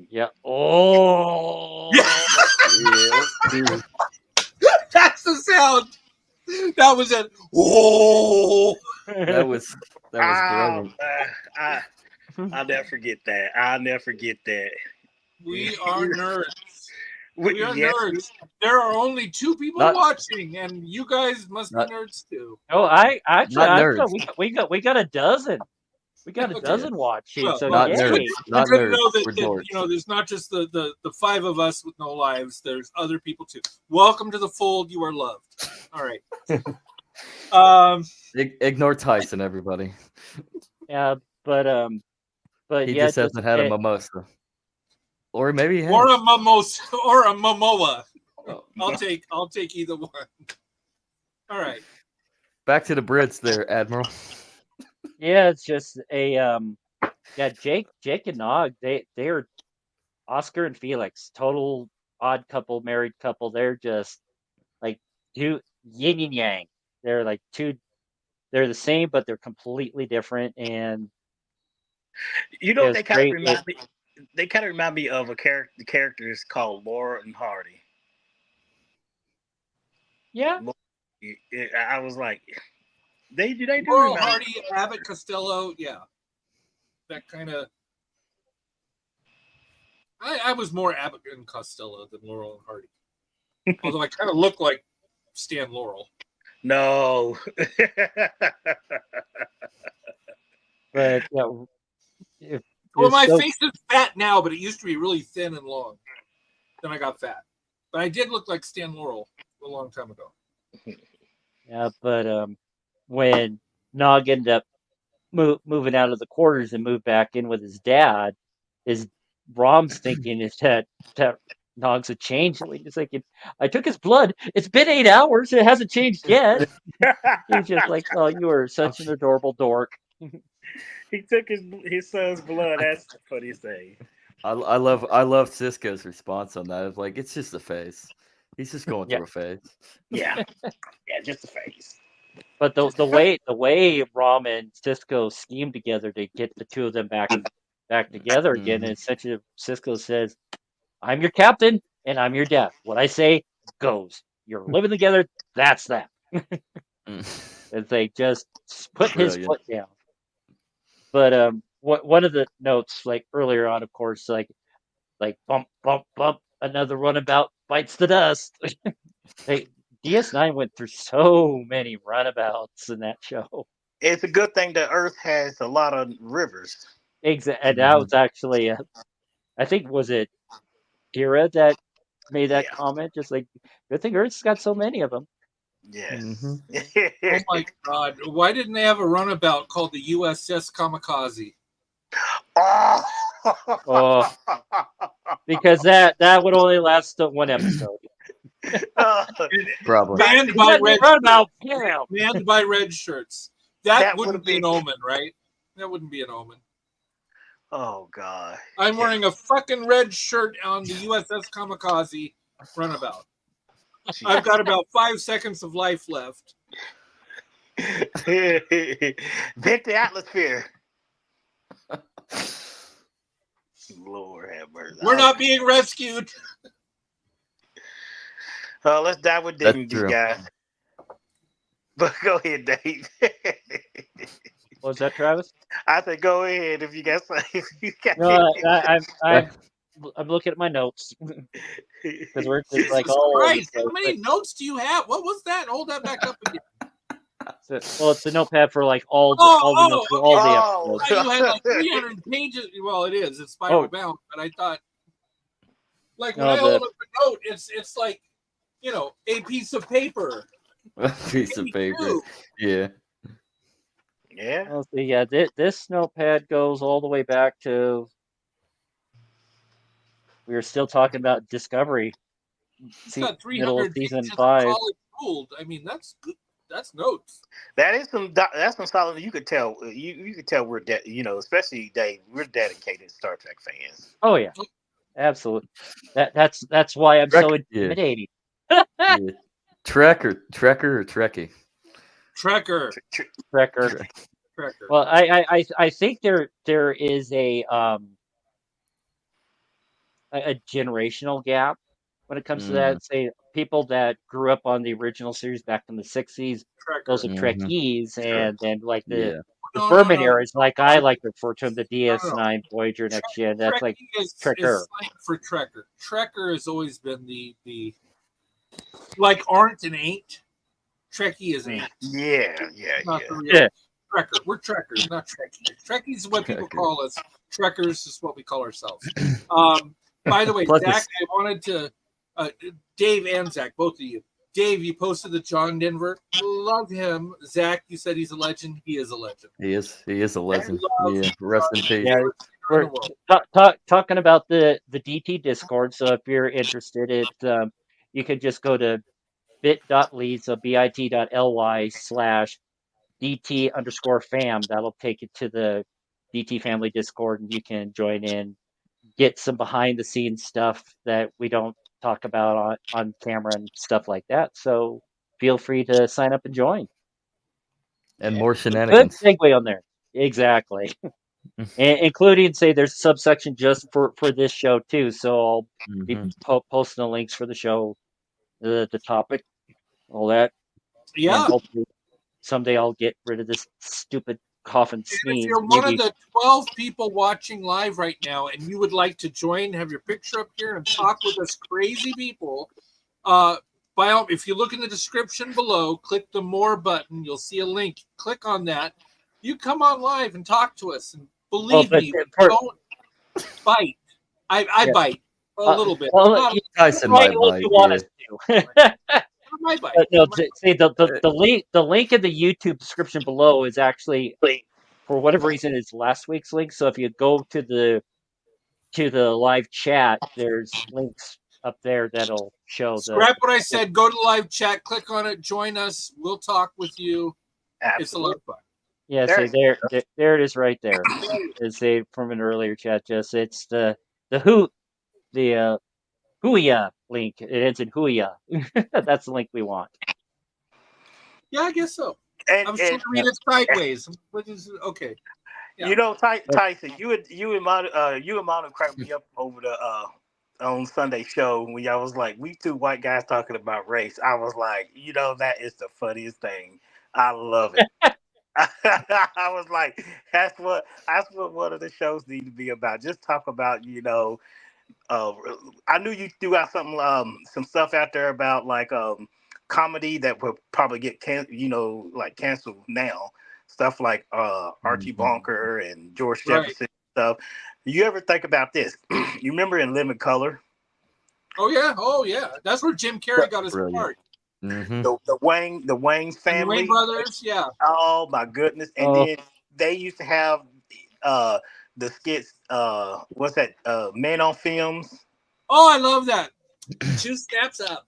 Yeah. Oh. Yeah. That's the sound. That was it. Oh. That was brilliant. I'll never forget that. I'll never forget that. We are nerds. We are Yes, nerds. There are only 2 people Not- watching, and you guys must Not- be nerds too. Oh, I actually, Not I nerds. thought we got a dozen. We got a Okay. dozen watching. Well, So Not it's yay. good, nerds. it's Not good to nerds. know We're that dorks. there's not just the 5 of us with no lives. There's other people too. Welcome to the fold. You are loved. All right. Ignore Tyson, everybody. Yeah, but He yeah, just hasn't had a mimosa, or maybe he has. Or a mimosa or a momoa. Oh. I'll take either one. All right. Back to the Brits, there, Admiral. yeah, it's just a yeah, Jake and Nog, they're Oscar and Felix, total odd couple, married couple. They're just like two yin and yang. They're like they're the same, but they're completely different. And it was they kind of great. remind me. They kind of remind me of the characters called Laura and Hardy. Yeah, I was like, they do Laurel remind Hardy, Abbott Costello, yeah. That kind of. I was more Abbott and Costello than Laurel and Hardy. Although I kind of look like Stan Laurel. No. but yeah, Well, my face is fat now, but it used to be really thin and long. Then I got fat. But I did look like Stan Laurel a long time ago. yeah, but when Nog ended up moving out of the quarters and moved back in with his dad, his Rom's thinking is that Nog's a changeling. He's thinking, I took his blood. It's been 8 hours. It hasn't changed yet. He's just like, oh, you are such an adorable dork. He took his son's blood. That's the funniest thing. I love Cisco's response on that. It's like, it's just a phase. He's just going through a phase. Yeah, just the face. But the way Rom and Cisco schemed together to get the 2 of them back together again, Mhm. is such a Cisco says, I'm your captain and I'm your dad. What I say goes. You're living together. That's that. It's like just put his Brilliant. foot down. But one of the notes like earlier on, of course, like bump bump bump, another runabout bites the dust. Hey, DS9 went through so many runabouts in that show. It's a good thing that Earth has a lot of rivers. And that was actually, I think, was it Kira that made that Yeah. comment. Just like, good thing Earth's got so many of them. Yes. Oh my God! Why didn't they have a runabout called the USS Kamikaze? Oh. Oh, because that would only last one episode. Probably. Manned Is by that red, run about? Yeah. manned by red shirts. That That wouldn't would've be an been- omen, right? That wouldn't be an omen. Oh God. I'm wearing a fucking red shirt on the USS Kamikaze runabout. I've got about 5 seconds of life left. Vent the atmosphere. Lord have mercy. We're not being rescued. Let's dive with That's dignity, true. guys. But go ahead, Dave. What was that, Travis? I said, go ahead if you got something. If you got No, I'm looking at my notes because we're just like Jesus all over the Christ! How place. many notes do you have? What was that? Hold that back up again. Well, it's a notepad for like all the notes for all the Oh. episodes. I thought you had like 300 pages. Well, it is. It's spiral bound, but I thought, like when No, I hold up a note, it's like, a piece of paper. A piece of Maybe paper. two. Yeah. Yeah. Let's see, yeah, this notepad goes all the way back to we were still talking about Discovery, It's got middle of 300 season pages of 5. college ruled. I mean, that's good. That's notes. That's some solid. You could tell. You could tell we're especially Dave. We're dedicated Star Trek fans. Oh yeah, absolutely. That's why I'm so intimidating. Yeah. Trek or Trekkie? Trekker. Trekker. Trekker. Well, I think there is a generational gap when it comes to that. Say people that grew up on the original series back in the 60s, those are Trekkies, and then like the Furman eras, like I like to refer to them, the DS9, Voyager, Next Gen. That's like Trekker. Is slang for Trekker. Trekker has always been the like aren't and ain't. Trekkie is ain't. Yeah. Not the real Trekker. We're Trekkers, not Trekkies. Trekkies is what people call us. Trekkers is what we call ourselves. By the way, Zach, I wanted to Dave and Zach, both of you. Dave, you posted the John Denver. Love him. Zach, you said he's a legend. He is a legend. He is a legend. Yeah. Rest in peace. Yeah, we're talking about the DT Discord. So if you're interested, you can just go to bit.ly, so bit.ly/DT_fam. That'll take you to the DT family Discord, and you can join in, get some behind the scenes stuff that we don't talk about on camera and stuff like that. So feel free to sign up and join. And more Good shenanigans. segue on there. Exactly. Including, say, there's a subsection just for this show too. So I'll be posting the links for the show, the topic, all that. Yeah. And hopefully someday I'll get rid of this stupid cough and sneeze. If you're one of the 12 people watching live right now and you would like to join, have your picture up here and talk with us crazy people, if you look in the description below, click the more button, you'll see a link. Click on that. You come on live and talk to us. And believe me, don't bite. I bite a little bit. Tyson might bite. You want us to. No, see the link in the YouTube description below is actually, for whatever reason, is last week's link. So if you go to the live chat, there's links up there that'll show. Scrap what I said. Go to live chat. Click on it. Join us. We'll talk with you. Absolutely. It's a lot of fun. Yeah, so there it is right there. It's from an earlier chat. It's the Huya link. It ends in Huya. That's the link we want. Yeah, I guess so. And, I'm still reading it sideways. Which is okay. Yeah. Tyson, you and Mono cracked me up over the on Sunday show when y'all was like, we two white guys talking about race. I was like, that is the funniest thing. I love it. I was like, that's what one of the shows need to be about. Just talk about, I knew you threw out some stuff out there about like comedy that will probably get canceled now. Stuff like Archie Bunker and George Jefferson stuff. You ever think about this? You remember in Living Color Oh yeah. That's where Jim Carrey got his Brilliant. part. Mm-hmm. The Wayne's And family. Wayne Brothers, yeah. Oh my goodness! And Oh. then they used to have the skits. What's that? Men on Films. Oh, I love that. 2 steps up.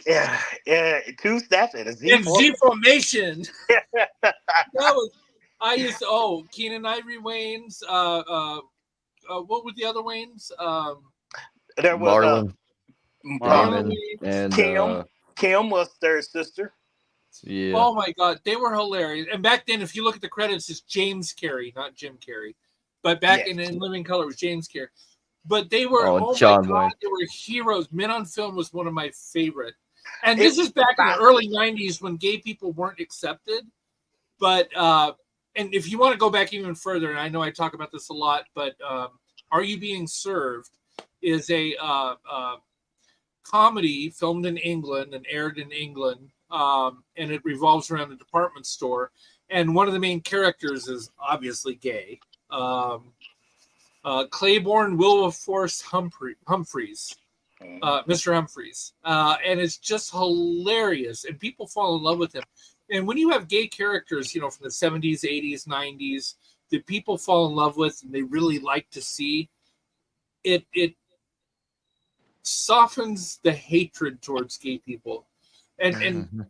Yeah, yeah. 2 steps and a Z In form. Z formation. That was. I used to. Keenan Ivory Wayne's. What were the other Waynes? There was Marlon, Marlon Damon, Wayans. and Kim was their sister. yeah. Oh my God, they were hilarious. And back then, if you look at the credits, it's James Carey, not Jim Carey. But back Yes. in Living Color, it was James Carey. But they were, Oh, oh John my God, Wayne. they were heroes. Men on Film was one of my favorite. And It this is was back in the about- early 90s when gay people weren't accepted. But, and if you want to go back even further, and I know I talk about this a lot, but Are You Being Served is a comedy filmed in England and aired in England. And it revolves around a department store. And one of the main characters is obviously gay. Claiborne Wilberforce Humphreys, Mr. Humphreys. And it's just hilarious. And people fall in love with him. And when you have gay characters, from the 70s, 80s, 90s, that people fall in love with and they really like to see, it softens the hatred towards gay people. And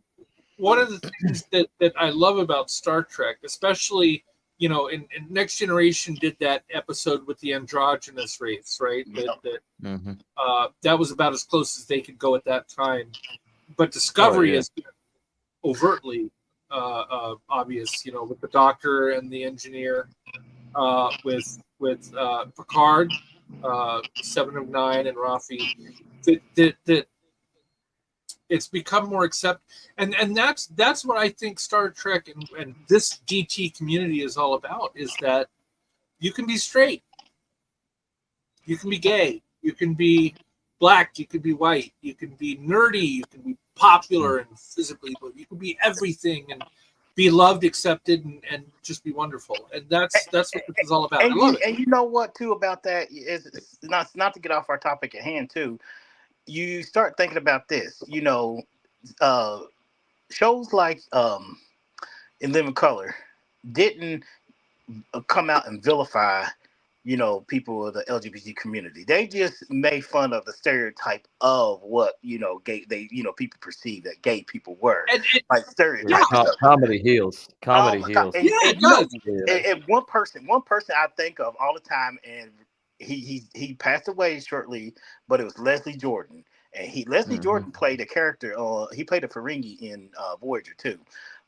one of the things that I love about Star Trek, especially, in Next Generation did that episode with the androgynous race, right? That was about as close as they could go at that time. But Discovery is overtly obvious, with the Doctor and the engineer, with Picard, 7 of 9, and Rafi. That it's become more accepted, and that's what I think Star Trek and this DT community is all about, is that you can be straight, you can be gay, you can be black, you can be white, you can be nerdy, you can be popular and physically, but you can be everything and be loved, accepted, and just be wonderful. And that's what this is all about. I love it. And you know what too about that is not to get off our topic at hand too. You start thinking about this, shows like In Living Color didn't come out and vilify, people of the LGBT community. They just made fun of the stereotype of what, gay, people perceive that gay people were. Like stereotypes. Comedy heals. Comedy heals. It does. And one person I think of all the time, and he passed away shortly, but it was Leslie Jordan. And Leslie Jordan played a character, he played a Ferengi in Voyager 2.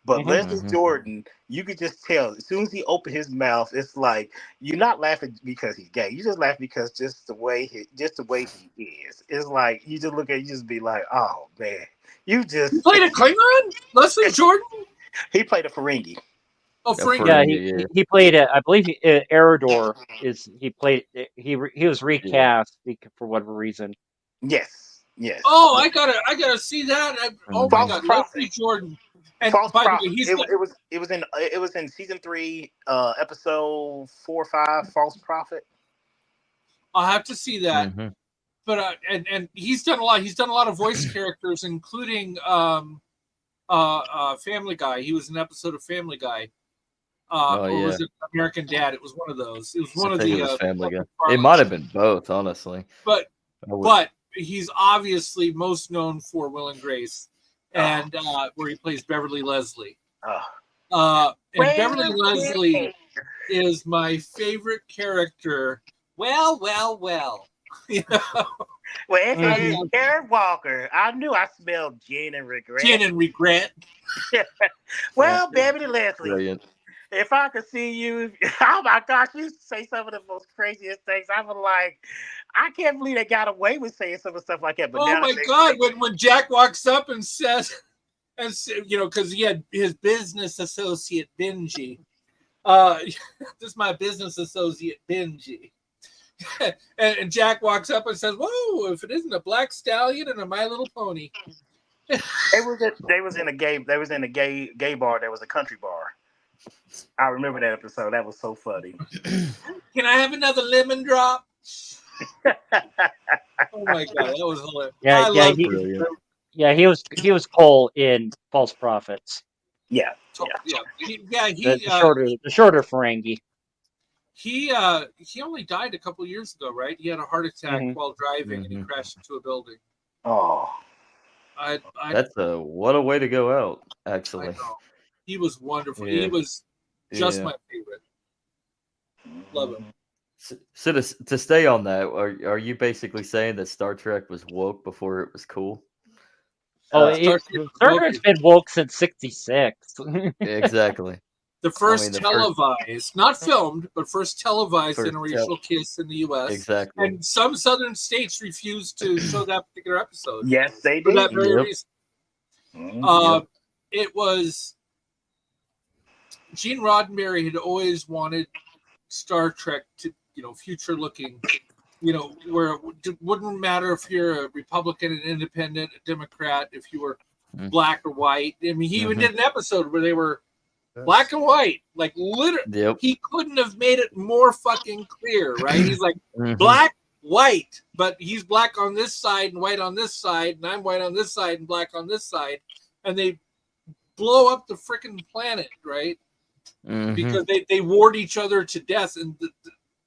But Leslie Jordan, you could just tell as soon as he opened his mouth, it's like you're not laughing because he's gay. You just laugh because just the way he is. It's like you just look at, you just be like, oh man, you played a Klingon, Leslie Jordan. He played a Ferengi. Oh, Ferengi. Yeah, he played it. I believe Eridor he was recast for whatever reason. Yes. Oh, I gotta see that. Oh my God, Leslie Jordan. And False by Prophet. the way, It was in season 3, episode 4 or 5. False Prophet. I'll have to see that. But and he's done a lot. He's done a lot of voice characters, including Family Guy. He was in an episode of Family Guy. Or was it American Dad? It was one of those. It was one of the Family Guy. It might have been both, honestly. But he's obviously most known for Will and Grace, and where he plays Beverly Leslie. And Beverly Leslie is my favorite character. Well. Well, it's Eric Walker. I knew I smelled gin and regret. Well, Beverly Leslie. Brilliant. If I could see you, oh my gosh, you say some of the most craziest things. I was like, I can't believe they got away with saying some of the stuff like that. But oh my God, when Jack walks up and says, because he had his business associate Benji. This is my business associate Benji. and Jack walks up and says, "Whoa! If it isn't a black stallion and a My Little Pony." They was in a gay bar. There was a country bar. I remember that episode. That was so funny. Can I have another lemon drop? Oh my god, that was hilarious. Yeah, I yeah, love Brilliant. yeah. He was Cole in False Prophets. Yeah, The shorter Ferengi. He only died a couple years ago, right? He had a heart attack Mhm. while driving and he crashed into a building. Oh, I That's what a way to go out, I actually. know. He was wonderful. Yeah. He was just Yeah. my favorite. Love him. So to stay on that, are you basically saying that Star Trek was woke before it was cool? Oh, Star Trek Star was Trek's woke. been woke since '66. Exactly. The I first mean, the first televised, not filmed, but first televised first interracial kiss in the U.S. exactly. And some southern states refused to show that particular episode yes, they for that did. very Yep. reason. Mhm. It was Gene Roddenberry had always wanted Star Trek to, future looking, where it wouldn't matter if you're a Republican, an independent, a Democrat, if you were Mm. black or white. I mean, he even Mhm. did an episode where they were black and white. Like, literally, Yep. he couldn't have made it more fucking clear, right? He's like, Mhm. black, white, but he's black on this side and white on this side, and I'm white on this side and black on this side. And they blow up the freaking planet, right? Mhm. Because they warred each other to death and the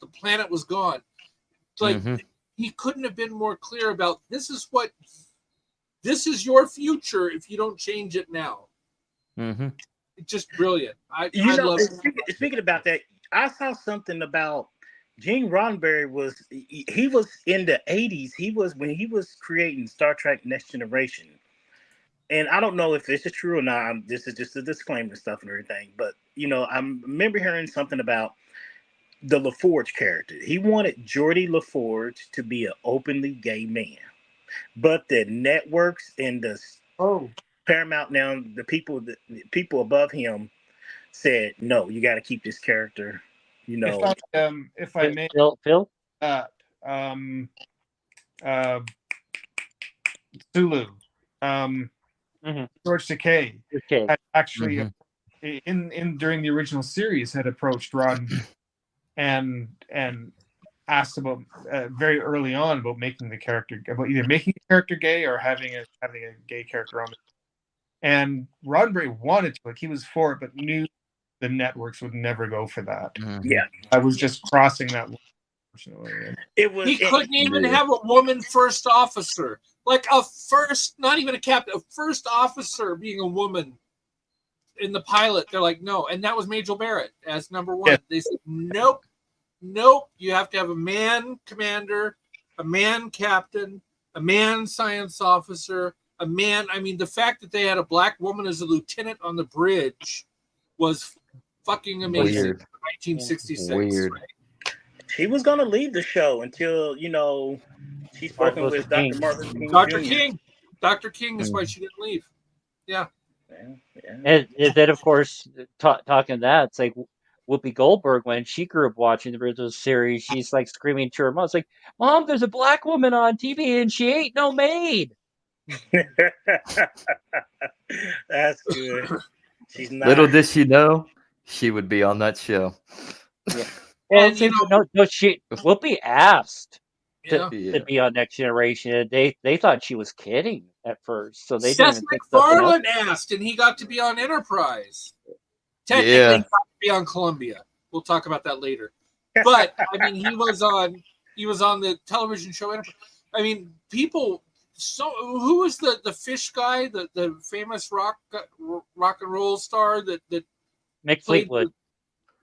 planet was gone. It's like, Mhm. he couldn't have been more clear about this is your future if you don't change it now. Mhm. It's just brilliant. I love it. Speaking about that, I saw something about Gene Roddenberry he was in the 80s. He was when he was creating Star Trek Next Generation. And I don't know if this is true or not. This is just a disclaimer stuff and everything. But I remember hearing something about the LaForge character. He wanted Geordie LaForge to be an openly gay man, but the networks and the Paramount now, the people above him said, no, you got to keep this character. If I may, Phil? um, uh, Sulu, Mhm. George Takei Okay. had actually Mhm. in during the original series had approached Rod and asked about very early on about making the character, about either making the character gay or having a gay character on it. And Roddenberry wanted to, like, he was for it, but knew the networks would never go for that. Mhm. Yeah, I was just crossing that line, unfortunately. He couldn't even have a woman first officer. Like not even a captain, a first officer being a woman in the pilot. They're like, no. And that was Majel Barrett as number one. Yeah. They said, nope. You have to have a man commander, a man captain, a man science officer, a man. I mean, the fact that they had a black woman as a lieutenant on the bridge was fucking amazing. Weird. 1966. Weird. Right? she was gonna leave the show until she's spoken with Dr. Martin King Dr. Jr. King. Dr. King is why she didn't leave. Yeah. And then, of course, talking that, it's like Whoopi Goldberg, when she grew up watching the original series, she's like screaming to her mom, it's like, Mom, there's a black woman on TV and she ain't no maid. That's good. She's not. Little did she know, she would be on that show. Yeah. Well, And, see, no, Whoopi asked Yeah. to be on Next Generation. They thought she was kidding at first, so they didn't Seth even think something else. MacFarlane asked, and he got to be on Enterprise. Technically, he got to be on Columbia. We'll talk about that later. But I mean, he was on the television show Enterprise. I mean, people. So who was the fish guy, the famous rock and roll star that Mick Fleetwood.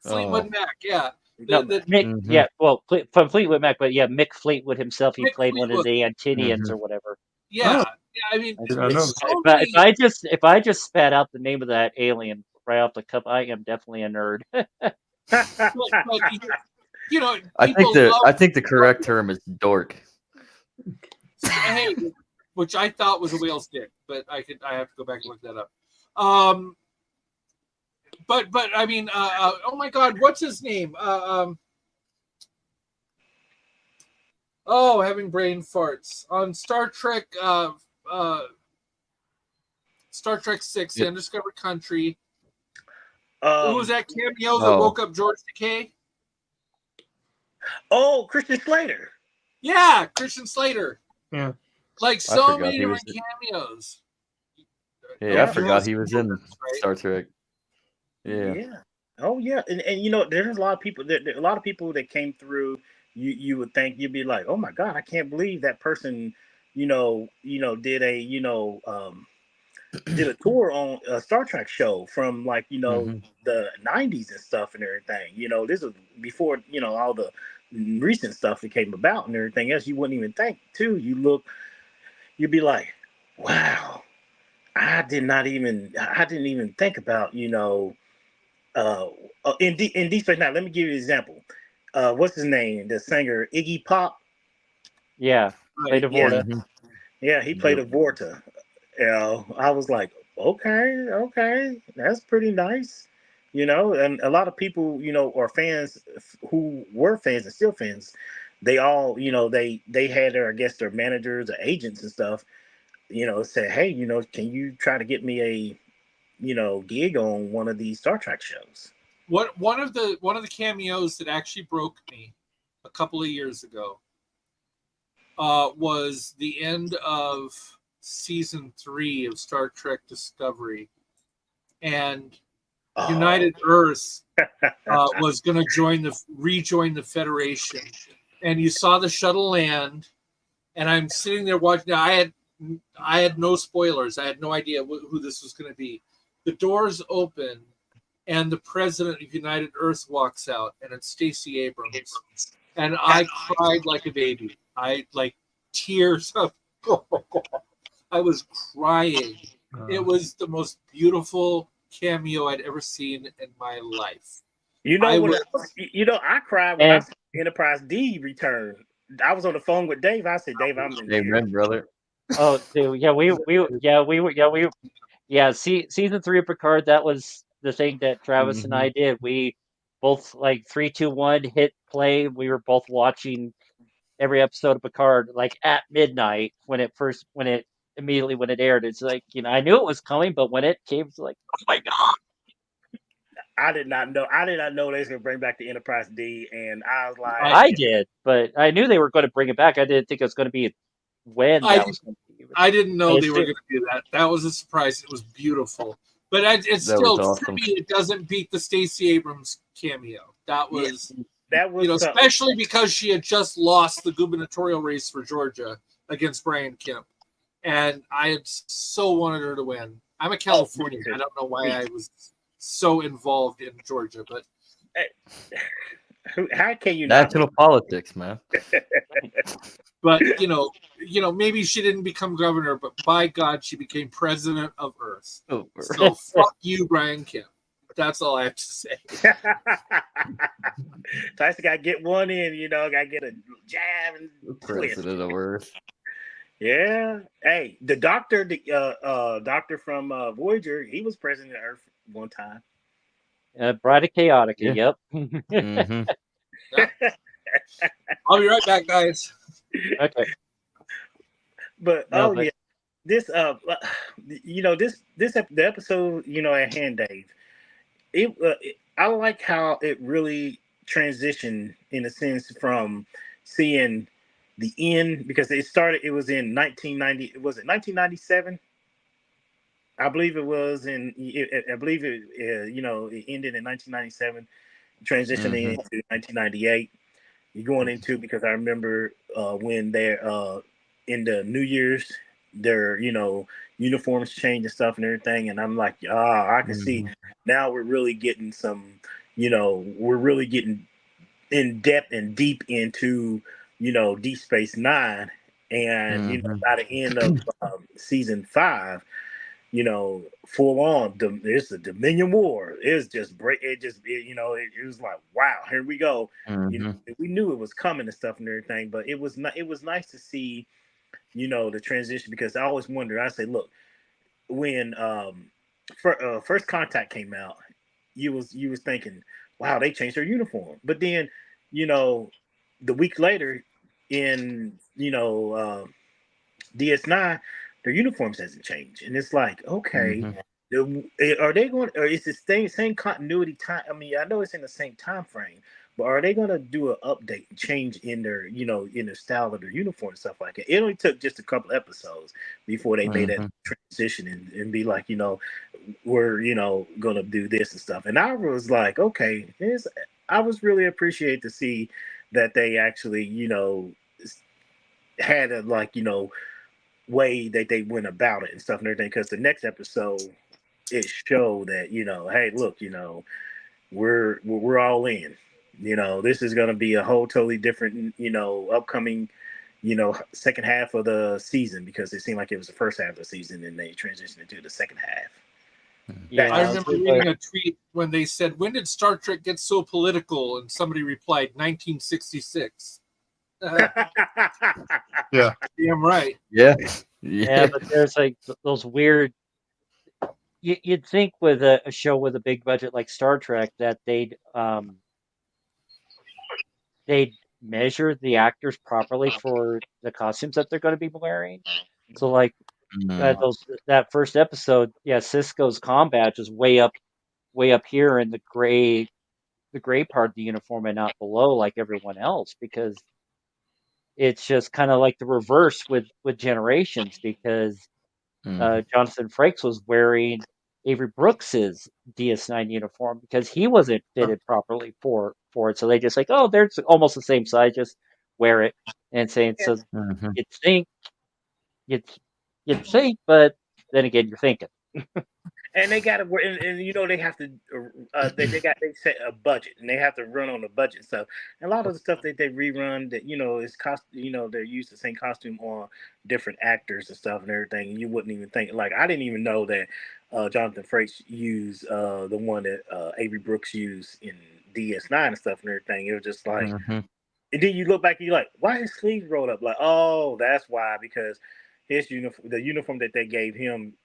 Fleetwood Mac, yeah. No, Mick, yeah, well, from Fleetwood Mac, but yeah, Mick Fleetwood himself. He played one of the Antinians or whatever. Yeah, I mean, if I just spat out the name of that alien right off the cup, I am definitely a nerd. I think the correct term is dork. Hey, which I thought was a whale's dick, but I have to go back and look that up. But I mean, oh my God, what's his name? Having brain farts on Star Trek. Star Trek 6, The Undiscovered Country. Who was that cameo that woke up George Takei? Oh, Christian Slater. Yeah, Christian Slater. Yeah. Like so forgot many he was different cameos. Yeah, I You forgot have he was in right? Star Trek. Yeah. Yeah. Oh yeah, and you know, there's a lot of people. A lot of people that came through. You would think you'd be like, oh my god, I can't believe that person. Did a did a tour on a Star Trek show from like hmm the '90s and stuff and everything. This was before all the recent stuff that came about and everything else. You wouldn't even think too. You'd be like, wow, I didn't even think about uh, in Deep Space Nine. Let me give you an example. What's his name? The singer Iggy Pop. Yeah, played Right. a Yeah, Vorta. yeah, he played Yep. a Vorta. I was like, okay, okay, that's pretty nice. And a lot of people, are fans who were fans and still fans. They all, they had their, I guess, their managers or agents and stuff, say, hey, can you try to get me a, gig on one of these Star Trek shows? What one of the cameos that actually broke me a couple of years ago was the end of season 3 of Star Trek Discovery, and Oh, United Earth was going to rejoin the Federation, and you saw the shuttle land, and I'm sitting there watching. Now, I had no spoilers. I had no idea who this was going to be. The doors open, and the president of United Earth walks out, and it's Stacey Abrams, and I cried like a baby. I like tears of. I was crying. It was the most beautiful cameo I'd ever seen in my life. I when was. I cried when I And saw Enterprise D return. I was on the phone with Dave. I said, Dave, I'm in tears. Amen, brother. oh, dude, yeah. Season 3 of Picard. That was the thing that Travis and hmm I did. We both like 3, 2, 1 hit play. We were both watching every episode of Picard like at midnight immediately when it aired. It's like I knew it was coming, but when it came, it's like, oh my god. I did not know. I did not know they was gonna bring back the Enterprise D, and I was like, I I did, but I knew they were going to bring it back. I didn't think it was going to be when I that was going to be. I didn't I know they were assume, going to do that. That was a surprise. It was beautiful, but it's That was still for awesome. me. It doesn't beat the Stacey Abrams cameo. That yeah, was that was something. especially because she had just lost the gubernatorial race for Georgia against Brian Kemp, and I had so wanted her to win. I'm a Oh, me Californian. too. I don't know why Me I too. was so involved in Georgia, but Hey, how can you not? National politics, man. maybe she didn't become governor, but by God, she became president of Earth. Oh, So fuck you, Brian Kemp. That's all I have to say. Tyson got to get one in, got to get a jab and twist. President of Earth. Yeah. Hey, the doctor from Voyager, he was president of Earth one time. Bride of Chaotica. Yeah. Yep. hmm I'll be right back, guys. Okay. But No, but yeah, this the episode at hand, Dave. I like how it really transitioned in a sense from seeing the end, because it was in 1990. Was it 1997? I believe it was I believe it ended in 1997, transitioning hmm into 1998. You're going into, because I remember when they're in the New Year's, their uniforms change and stuff and everything, and I'm like, I can see now we're really getting we're really getting in depth and deep into Deep Space Nine, and by the end of season 5, full on. It's a Dominion War. It's just break. It was like, wow, here we go. We knew it was coming and stuff and everything, but it was not. It was nice to see, the transition, because I always wondered. I say, look, when First Contact came out, you was thinking, wow, they changed their uniform, but then, the week later in DS9, their uniforms hasn't changed, and it's like, okay, are they going? Or is the same continuity time? I mean, I know it's in the same time frame, but are they gonna do an update and change in their, in the style of their uniform and stuff like that? It only took just a couple episodes before they made that Mhm. transition and be like, we're gonna do this and stuff. And I was like, okay, I was really appreciate to see that they actually, had a like, way that they went about it and stuff and everything. Because the next episode, it showed that, hey, look, we're all in. This is gonna be a whole totally different, upcoming, second half of the season, because it seemed like it was the first half of the season and they transitioned into the second half. Back I Yeah, remember reading a tweet when they said, "When did Star Trek get so political?" And somebody replied, "1966." Yeah. Damn right. Yeah. yeah, Yeah. but there's like those weird. You'd think with a show with a big budget like Star Trek that they'd measure the actors properly for the costumes that they're going to be wearing. So like Mm. that first episode, yeah, Cisco's comm badge is way up here in the gray part of the uniform and not below like everyone else, because it's just kind of like the reverse with Generations, because Mhm. Jonathan Frakes was wearing Avery Brooks's DS9 uniform because he wasn't fitted properly for it. So they just like, oh, they're almost the same size, just wear it. And saying so, Mhm. you'd think you'd you'd think, but then again, you're thinking. And they got to, and they have to, they set a budget and they have to run on a budget. So a lot of the stuff that they rerun that is they're used the same costume on different actors and stuff and everything. And you wouldn't even think, like, I didn't even know that Jonathan Frakes used the one that Avery Brooks used in DS9 and stuff and everything. It was just like, Mhm. and then you look back and you're like, why his sleeves rolled up? Like, oh, that's why, because his uniform, the uniform that they gave him,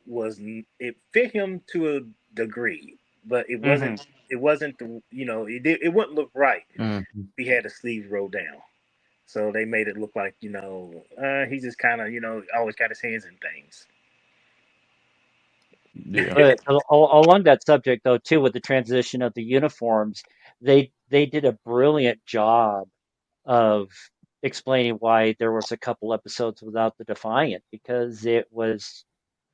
was, it fit him to a degree, but it Hmm. wasn't. It wasn't the it wouldn't look right Mhm. if he had the sleeves rolled down. So they made it look like he just kind of always got his hands in things. Yeah. But along that subject, though, too, with the transition of the uniforms, they did a brilliant job of explaining why there was a couple episodes without the Defiant, because it was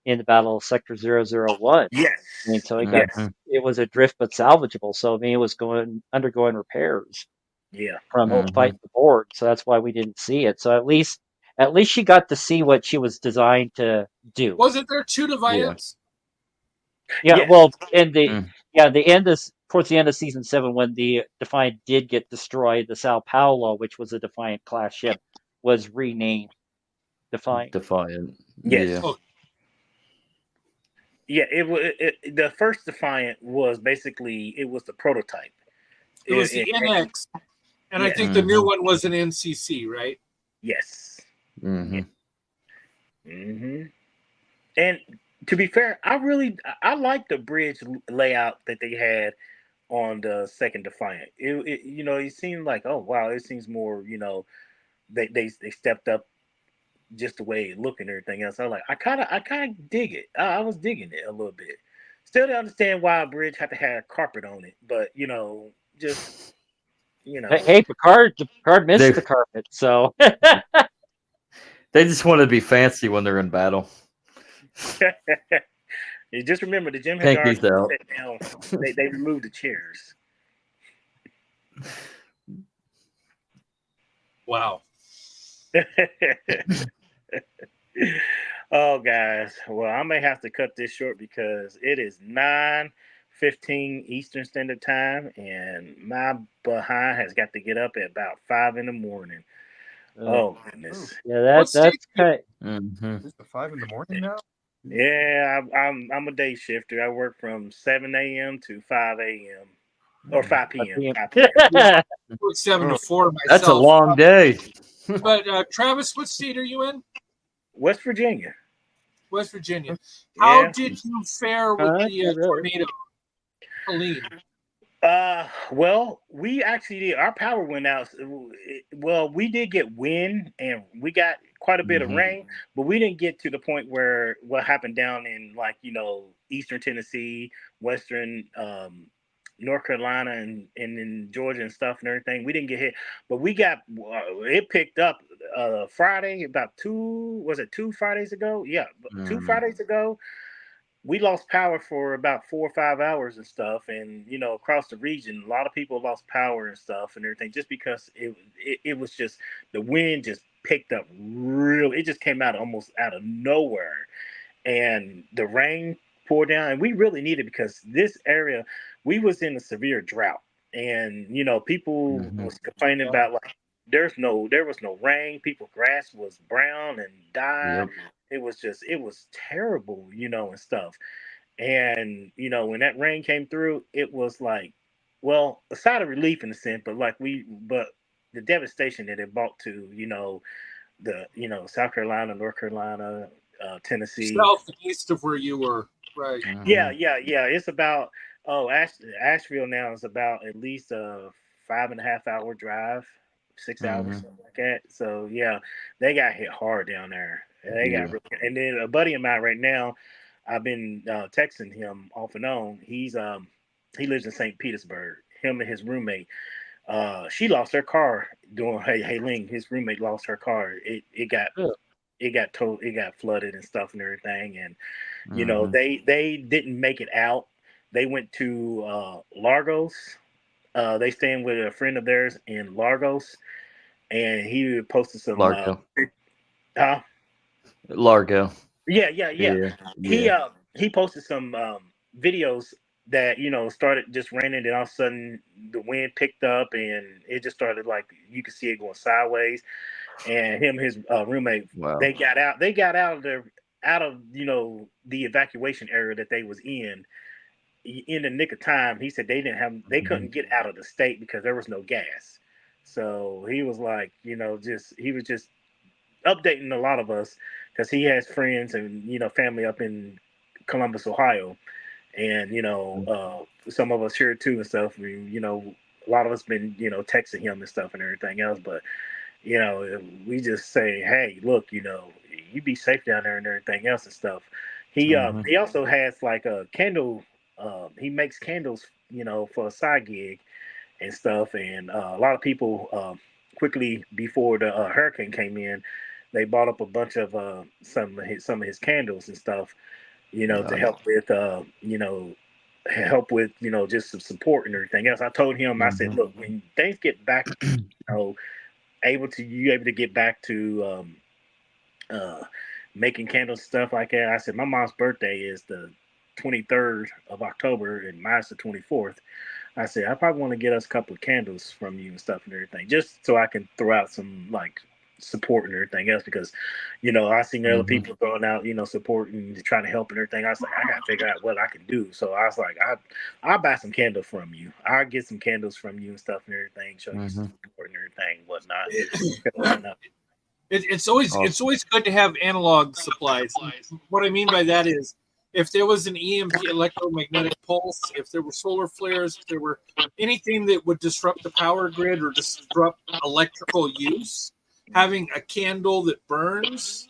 in the Battle of Sector 001. I mean, Yes, so yes, Mhm. it was adrift but salvageable. So I mean, it was undergoing repairs yeah. from Oh, Mhm. fighting the Borg. So that's why we didn't see it. So at least she got to see what she was designed to do. Wasn't there two Yeah. Deviants? Yeah, yes, well, in the Mm. yeah, the end is towards the end of season 7, when the Defiant did get destroyed, the Sao Paulo, which was a Defiant class ship, was renamed Defiant. Defiant. yes. Yeah. Oh, Yeah, it was the first Defiant was basically, it was the prototype. it was the It NX, and I yes, think the new Mhm. one was an NCC, right? yes. Yeah. Mhm. Hmm. And to be fair, I like the bridge layout that they had on the second Defiant. It seemed like, oh wow, it seems more, they stepped up just the way it looked and everything else. I kind of dig it. I was digging it a little bit. Still don't understand why a bridge had to have carpet on it, but just you know, Hey, Picard They missed the carpet, so they just want to be fancy when they're in battle. you just remember the gym had already Pinkies been out. set down. They removed the chairs. Wow. Oh, guys. Well, I may have to cut this short because it is 9:15 Eastern Standard Time, and my behind has got to get up at about 5 in the morning. uh, Oh Oh, goodness. yeah, What that's state? kind. Mhm. it's the 5 in the morning now. Yeah, I'm a day shifter. I work from 7 a.m. to 5 a.m. or 5 p.m. 5 p.m. Yeah, Of, 7 to 4 That's a myself. long day. But Travis, what state are you in? West Virginia. West Virginia. How Yeah. did you fare with the really? tornado, Helene? Well, we actually did. Our power went out. Well, we did get wind and we got quite a bit of Mhm. rain, but we didn't get to the point where what happened down in, like, Eastern Tennessee, Western North Carolina and in Georgia and stuff and everything. We didn't get hit, but we got it picked up Friday about 2 Fridays ago? Yeah, 2 Fridays ago. We lost power for about 4 or 5 hours and stuff, and across the region, a lot of people lost power and stuff and everything, just because it was just the wind just picked up real. It just came out almost out of nowhere, and the rain poured down, and we really needed, because this area, we was in a severe drought, and people was complaining about, like, there was no rain. People grass was brown and died. Yep. It was terrible, and stuff. And when that rain came through, it was like, well, a sigh of relief in a sense, but but the devastation that it brought to the South Carolina, North Carolina, Tennessee. South and east of where you were, right? Yeah, yeah, yeah. It's about Asheville now is about at least a 5.5 hour drive, 6 hours, something like that. So yeah, they got hit hard down there. They got Yeah. and then a buddy of mine right now, I've been texting him off and on. He lives in St. Petersburg. Him and his roommate. She lost her car doing Hey Ling. His roommate lost her car. It got flooded and stuff and everything, and they didn't make it out. They went to Largos. They staying with a friend of theirs in Largos, and he posted some Largo. huh? Largo. Yeah, yeah, yeah. Yeah. he Yeah. uh he posted some videos that started just raining, and all of a sudden the wind picked up, and it just started, like, you could see it going sideways. And him and his roommate, Wow. they got out of there, out of the evacuation area that they was in the nick of time. He said they couldn't get out of the state because there was no gas. So he was like, he was just updating a lot of us, because he has friends and family up in Columbus, Ohio, and some of us here too and stuff. A lot of us been texting him and stuff and everything else, but we just say, hey, look, you be safe down there and everything else and stuff. He also has like a candle. He makes candles, for a side gig and stuff. And a lot of people, quickly before the hurricane came in, they bought up a bunch of some of his candles and stuff, to Wow. help with just some support and everything else. I told him, I said, look, when things get back, know able to get back to uh, making candles, stuff like that. I said my mom's birthday is the 23rd of October, and mine's the 24th. I said I probably want to get us a couple of candles from you and stuff and everything, just so I can throw out some, like, support and everything else, because I seen other people throwing out support and trying to help and everything. I was like, I gotta figure out what I can do. So I was like, I'll buy some candles from you. I'll get some candles from you and stuff and everything, show you some support and everything, whatnot. It's always Awesome. it's always good to have analog supplies. What I mean by that is, if there was an EMP, electromagnetic pulse, if there were solar flares, if there were anything that would disrupt the power grid or disrupt electrical use, having a candle that burns,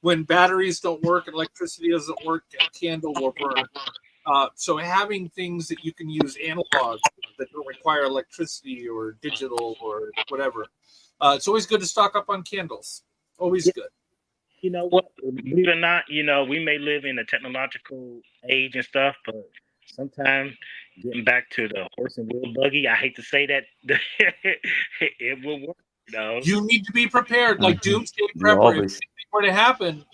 when batteries don't work and electricity doesn't work, a candle will burn. So having things that you can use analog that don't require electricity or digital or whatever. It's always good to stock up on candles. Always good. You know what? Believe it or not, we may live in a technological age and stuff, but sometimes getting back to the horse and wheel buggy, I hate to say that, it will work. You need to be prepared, like doomsday You prepper. If always. anything were to happen,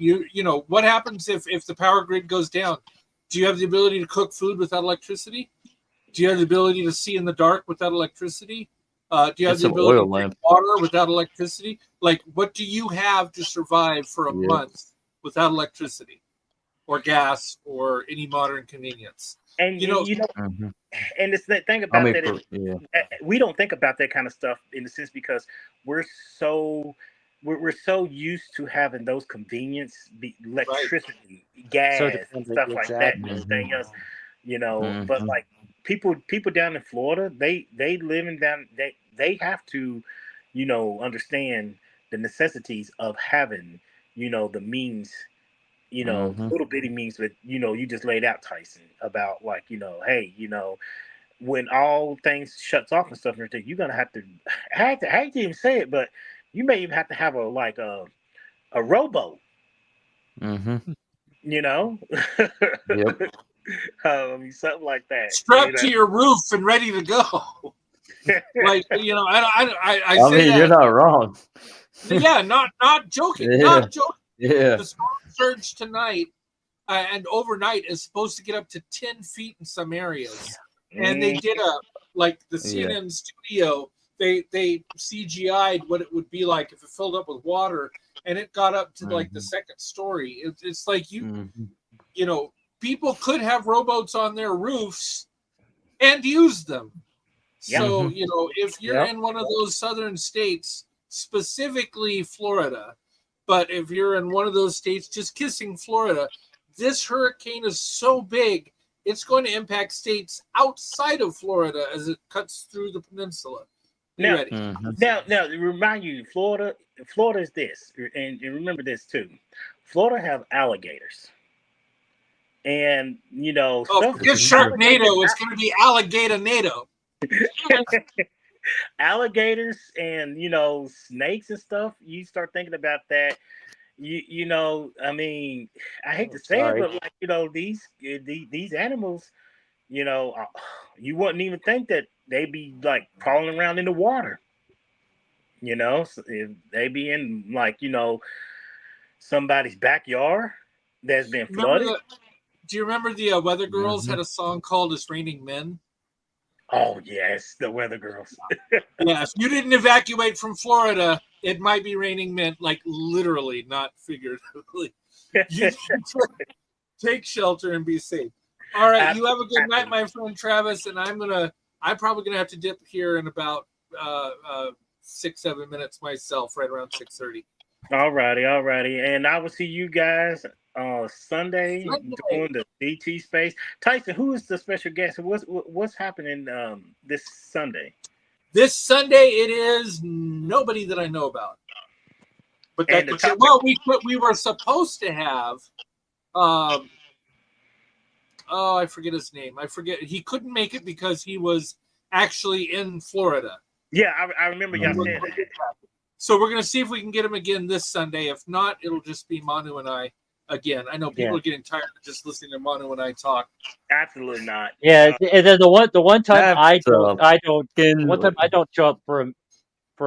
what happens if the power grid goes down? Do you have the ability to cook food without electricity? Do you have the ability to see in the dark without electricity? Do you have Get the some ability oil to drink lamp. water without electricity? Like, what do you have to survive for a Yeah. month without electricity or gas or any modern convenience? And Mhm. and it's the thing I about mean, that is, yeah. we don't think about that kind of stuff in the sense, because we're so we're so used to having those convenience, Right. electricity, So gas, dependent, stuff like that, and exactly. everything else. But Mhm. like people down in Florida, they live in down they have to, understand the necessities of having, the means, Mhm. little bitty means that you just laid out, Tyson, about, like, hey, when all things shuts off and stuff and everything, you're gonna have to. I hate to even say it, but you may even have to have a rowboat. Mm-hmm. You know, Yep. something like that. You Strapped to your roof and ready to go. know? Like, you know, I I say mean, you're that. not wrong. Yeah, not joking. Yeah. Not joking. Yeah. The storm surge tonight and overnight is supposed to get up to 10 feet in some areas. And they did like the Yeah. CNN studio, they CGI'd what it would be like if it filled up with water, and it got up to like the second story. It's like you know, people could have rowboats on their roofs and use them. Yep. So, you know, if you're Yep. in one of those southern states, specifically Florida, but if you're in one of those states just kissing Florida, this hurricane is so big, it's going to impact states outside of Florida as it cuts through the peninsula. Be Now, ready. now, to remind you, Florida is this, and remember this too. Florida have alligators, and you know Oh, stuff. forget Sharknado. It's going to be Alligator NATO. Alligators and you know snakes and stuff. You start thinking about that. You know, I mean, I hate to say it, Sorry. but like you know these animals, you know, you wouldn't even think that they'd be like crawling around in the water. You know, so if they be in like you know somebody's backyard that's been Remember flooded. do you remember the Weather Girls had a song called "It's Raining Men"? Oh yes, the weather girls. Yeah, if you didn't evacuate from Florida, it might be raining men, like literally, not figuratively. You take shelter and be safe. All right, you have a good night, my friend Travis, and I'm probably gonna have to dip here in about 6-7 minutes myself, right around 6:30. Alrighty, and I will see you guys Sunday doing the DT space. Tyson, who is the special guest? What's happening this Sunday? This Sunday it is nobody that I know about. But And that well, we were supposed to have oh, I forget his name. I forget he couldn't make it because he was actually in Florida. Yeah, I remember y'all said that. So we're gonna see if we can get him again this Sunday. If not, it'll just be Manu and I again. I know people are getting tired of just listening to Manu and I talk. Absolutely not. Yeah, and then the one time That's, I don't one time Kinley. I don't show up for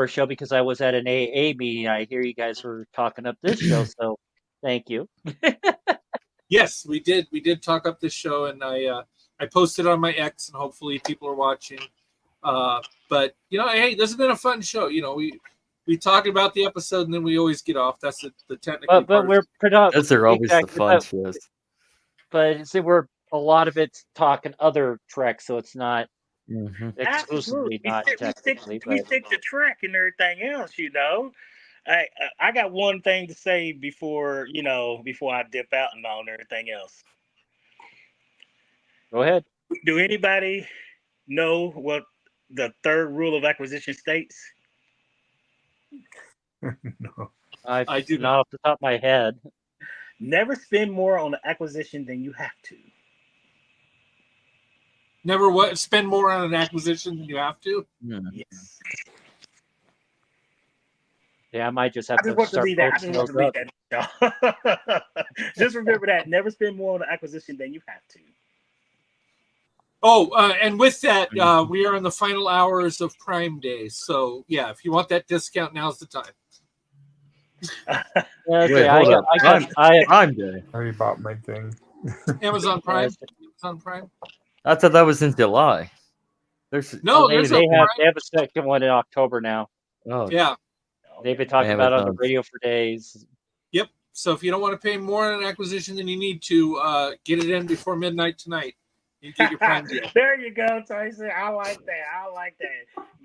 a show because I was at an AA meeting. I hear you guys were talking up this show, so thank you. Yes, we did. We did talk up this show, and I posted on my X, and hopefully people are watching. But you know, hey, this has been a fun show. You know, we talk about the episode, and then we always get off. That's the technical. But we're predominantly Those are always the fun shows. But see, we're a lot of it's talking other Trek, so it's not exclusively Absolutely. not technically. We But stick to Trek and everything else, you know. I got one thing to say before I dip out and all and everything else. go ahead. Do anybody know what the third rule of acquisition states? No. I do not off the top of my head. Never spend more on an acquisition than you have to. Never spend more on an acquisition than you have to. Yes. Yeah, I might just I have just to want to start leave that. I posting just want those to leave up. that. Y'all. Just remember that. Never spend more on an acquisition than you have to. Oh, and with that, we are in the final hours of Prime Day. So yeah, if you want that discount, now's the time. Okay, Wait, hold up. Prime Day. I already bought my thing. Amazon Prime. Yes. Amazon Prime. I thought that was in July. There's No, they there's they a have they have a second one in October now. oh yeah. They've been talking about it on the Amazon. radio for days. Yep. So if you don't want to pay more on an acquisition than you need to, get it in before midnight tonight. You get your Prime deal. There you go, Tyson. I like that.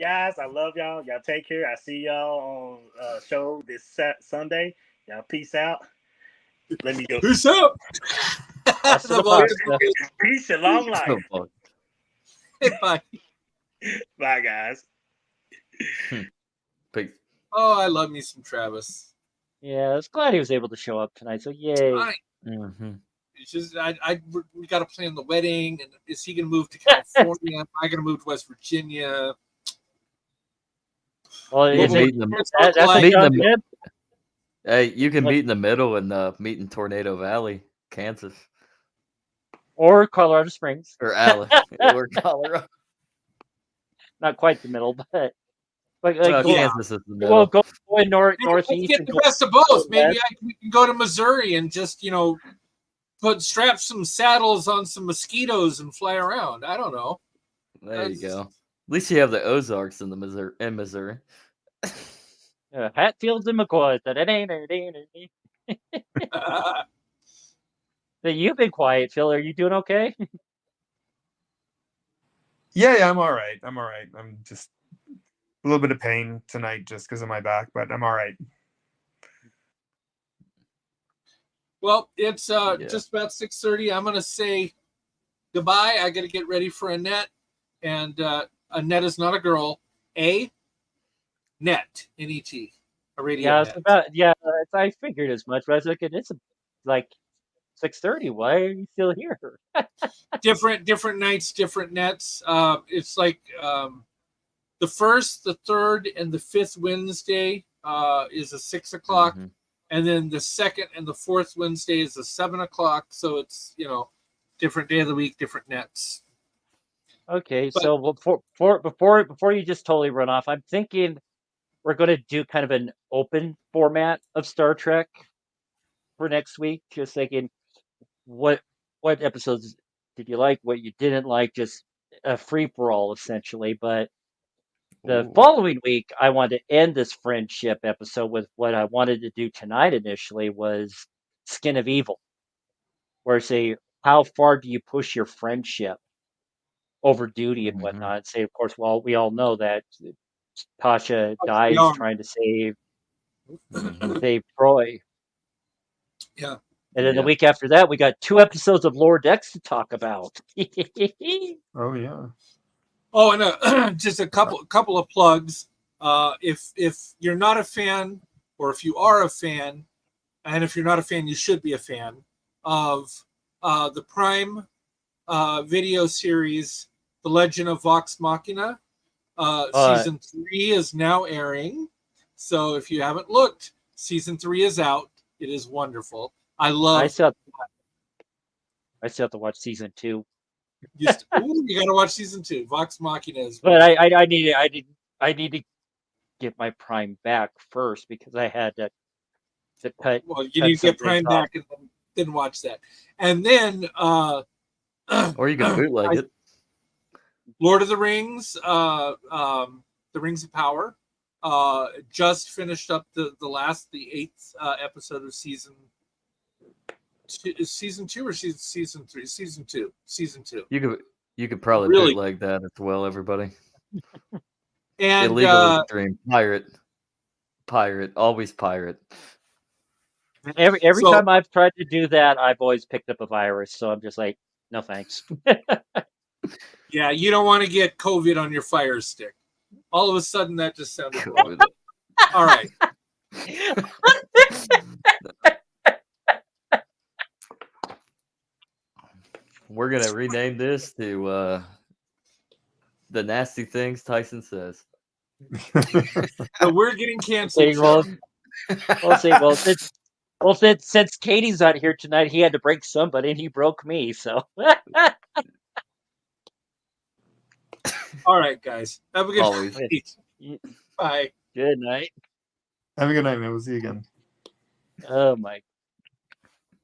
Guys, I love y'all. Y'all take care. I see y'all on show this Sunday. Y'all peace out. Let me go. Peace out. That's the box. Peace and long life. Bye. Bye, guys. Peace. Oh, I love me some Travis. Yeah, I was glad he was able to show up tonight. So yay. Bye. Mm-hmm. It's just we got to plan the wedding, and is he going to move to California? Am I going to move to West Virginia? Well, You is can it, meet in the that's a meet in young the man. hey, you can Like- meet in the middle and meet in Tornado Valley, Kansas, or Colorado Springs. or Allen, or Colorado. Not quite the middle, but like Well, Yeah. Kansas is the well, middle. go north, Maybe let's northeast, get and the go best of both. Maybe west. we can go to Missouri and just strap some saddles on some mosquitoes and fly around. I don't know. There you go. At least you have the Ozarks in Missouri. Hatfields and McCoys. You've been quiet, Phil. Are you doing okay? Yeah, I'm all right. I'm just a little bit of pain tonight just because of my back, but I'm all right. Well, it's Yeah. just about 6:30. I'm gonna say goodbye. I got to get ready for Annette, and Annette is not a girl. Net, N-E-T, a radio Yeah, net. it's about I figured as much, but I was like, it's like 6:30. Why are you still here? different nights, different nets. It's like the first, the third, and the fifth Wednesday is a 6 o'clock, Mhm. and then the second and the fourth Wednesday is a 7 o'clock. So it's different day of the week, different nets. Okay, But- so before you just totally run off, I'm thinking we're going to do kind of an open format of Star Trek for next week. Just thinking, what episodes did you like? What you didn't like? Just a free for all, essentially. But the Ooh. following week, I wanted to end this friendship episode with what I wanted to do tonight. Initially, was Skin of Evil, where I say, how far do you push your friendship over duty and Mhm. whatnot? Say, of course, well, we all know that Tasha we dies are. trying to save Mhm. Troy. Yeah. And then the Yeah. week after that, we got 2 episodes of Lower Decks to talk about. Oh yeah. Oh, and just a couple of plugs. If you're not a fan, or if you are a fan, and if you're not a fan, you should be a fan of the Prime video series, The Legend of Vox Machina. Season 3 is now airing. So if you haven't looked, season 3 is out. It is wonderful. I still have to watch season 2, you got to watch season 2. Vox Machina is. but I need to get my Prime back first because I had to cut. Well, you cut need to some get Prime things off. back and then watch that. And then Or you can bootleg it. Lord of the Rings, The Rings of Power, just finished up the 8th episode of season 2. Is season 2 or season 3? Season 2. You could probably Really? bootleg that as well, everybody. And Illegally stream. Pirate. Always pirate. Every So- time I've tried to do that, I've always picked up a virus. So I'm just like, no thanks. yeah, you don't want to get COVID on your Fire Stick. All of a sudden, that just sounded wrong. COVID. All right. We're gonna rename this to the nasty things Tyson says. So we're getting canceled. Saying, we'll see. Since Katie's not here tonight, he had to break somebody, and he broke me. So All right, guys. Have a good Always. night. Bye. good night. Have a good night, man. We'll see you again. Oh my.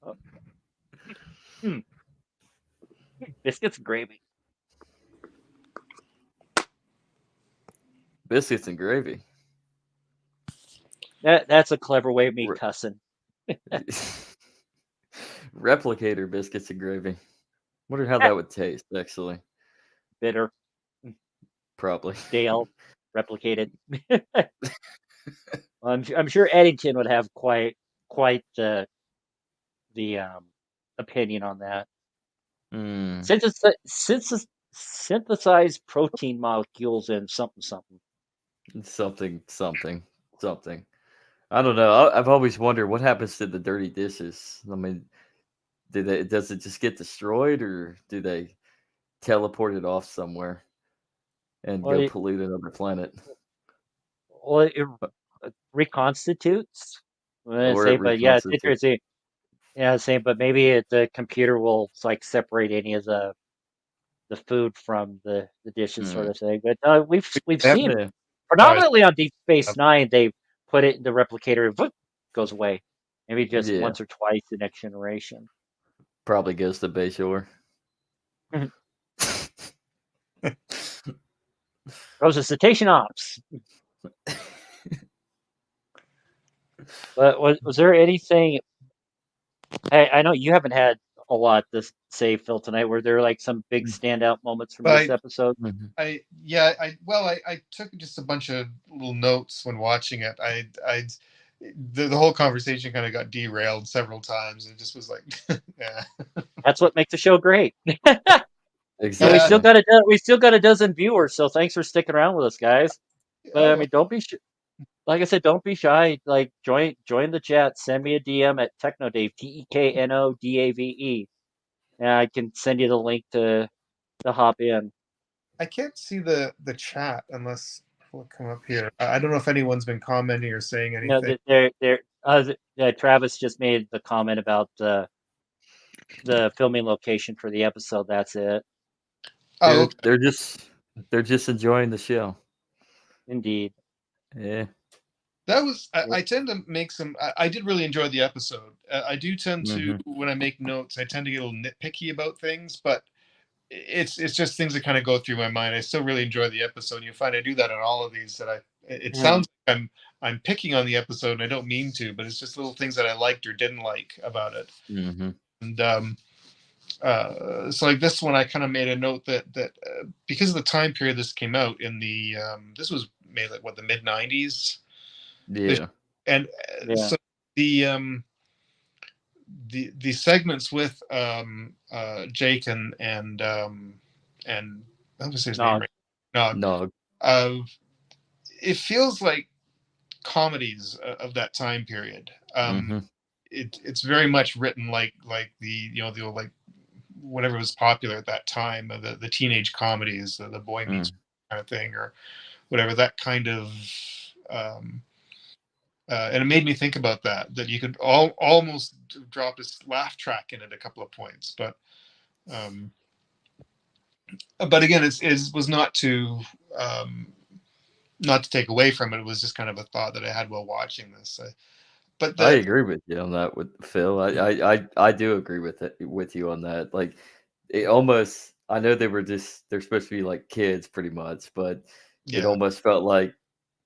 Oh. Biscuits and gravy. Biscuits and gravy. That's a clever way of me cussing. Replicator biscuits and gravy. Wonder how that would taste, actually. Bitter, Probably. stale, replicated. I'm sure Eddington would have quite the opinion on that. Mm. Synthesized protein molecules and something. Something. I don't know. I've always wondered what happens to the dirty dishes. I mean, Does it just get destroyed, or do they teleport it off somewhere and Well, go pollute another planet, it reconstitutes. I'm gonna or it say, but yeah, it's reconstitutes? interesting. Yeah, same, but maybe the computer will like separate any of the food from the dishes, sort Mm. of thing. But we've That, seen Yeah, predominantly on Deep Space Nine, they put it in the replicator, and whoop, goes away. Maybe just yeah. once or twice the next generation. Probably goes to Bayshore. Goes to cetacean ops. But was there anything? I know you haven't had a lot to say, Phil, tonight. Were there like some big standout moments from this but episode? Mhm. I took just a bunch of little notes when watching it. The whole conversation kind of got derailed several times. It just was like, yeah, That's what makes the show great. And yeah. Exactly. we still got a dozen viewers, so thanks for sticking around with us, guys. But I Oh, mean, don't be like I said, don't be shy. Like join the chat. Send me a DM at Technodave, TEKNODAVE, and I can send you the link to hop in. I can't see the chat unless it'll come up here. I don't know if anyone's been commenting or saying No, anything. Travis just made the comment about the filming location for the episode. That's it. Oh, okay. They're just enjoying the show. Indeed. Yeah. That was. I tend to make some. I did really enjoy the episode. I do tend to, Hmm. when I make notes, I tend to get a little nitpicky about things, but it's just things that kind of go through my mind. I still really enjoy the episode. And you find I do that on all of these. That it Mhm. sounds like I'm picking on the episode, and I don't mean to, but it's just little things that I liked or didn't like about it. Hmm. And so like this one, I kind of made a note that because of the time period this came out in the this was made like what, the mid '90s, Yeah. and Yeah. so the the segments with Jake and what was his name, No. right? No, No. uh, it feels like comedies of that time period. Hmm. It's very much written like the the old, like, whatever was popular at that time, the teenage comedies, the boy meets Mm. kind of thing, or whatever, that kind of. Um, and it made me think about that you could almost drop this laugh track in it a couple of points, um, but again, it was um, not to take away from it. It was just kind of a thought that I had while watching this. But I that, agree with you on that with Phil. I do agree with you on that. Like it almost, I know they're supposed to be like kids pretty much, but it yeah, almost felt like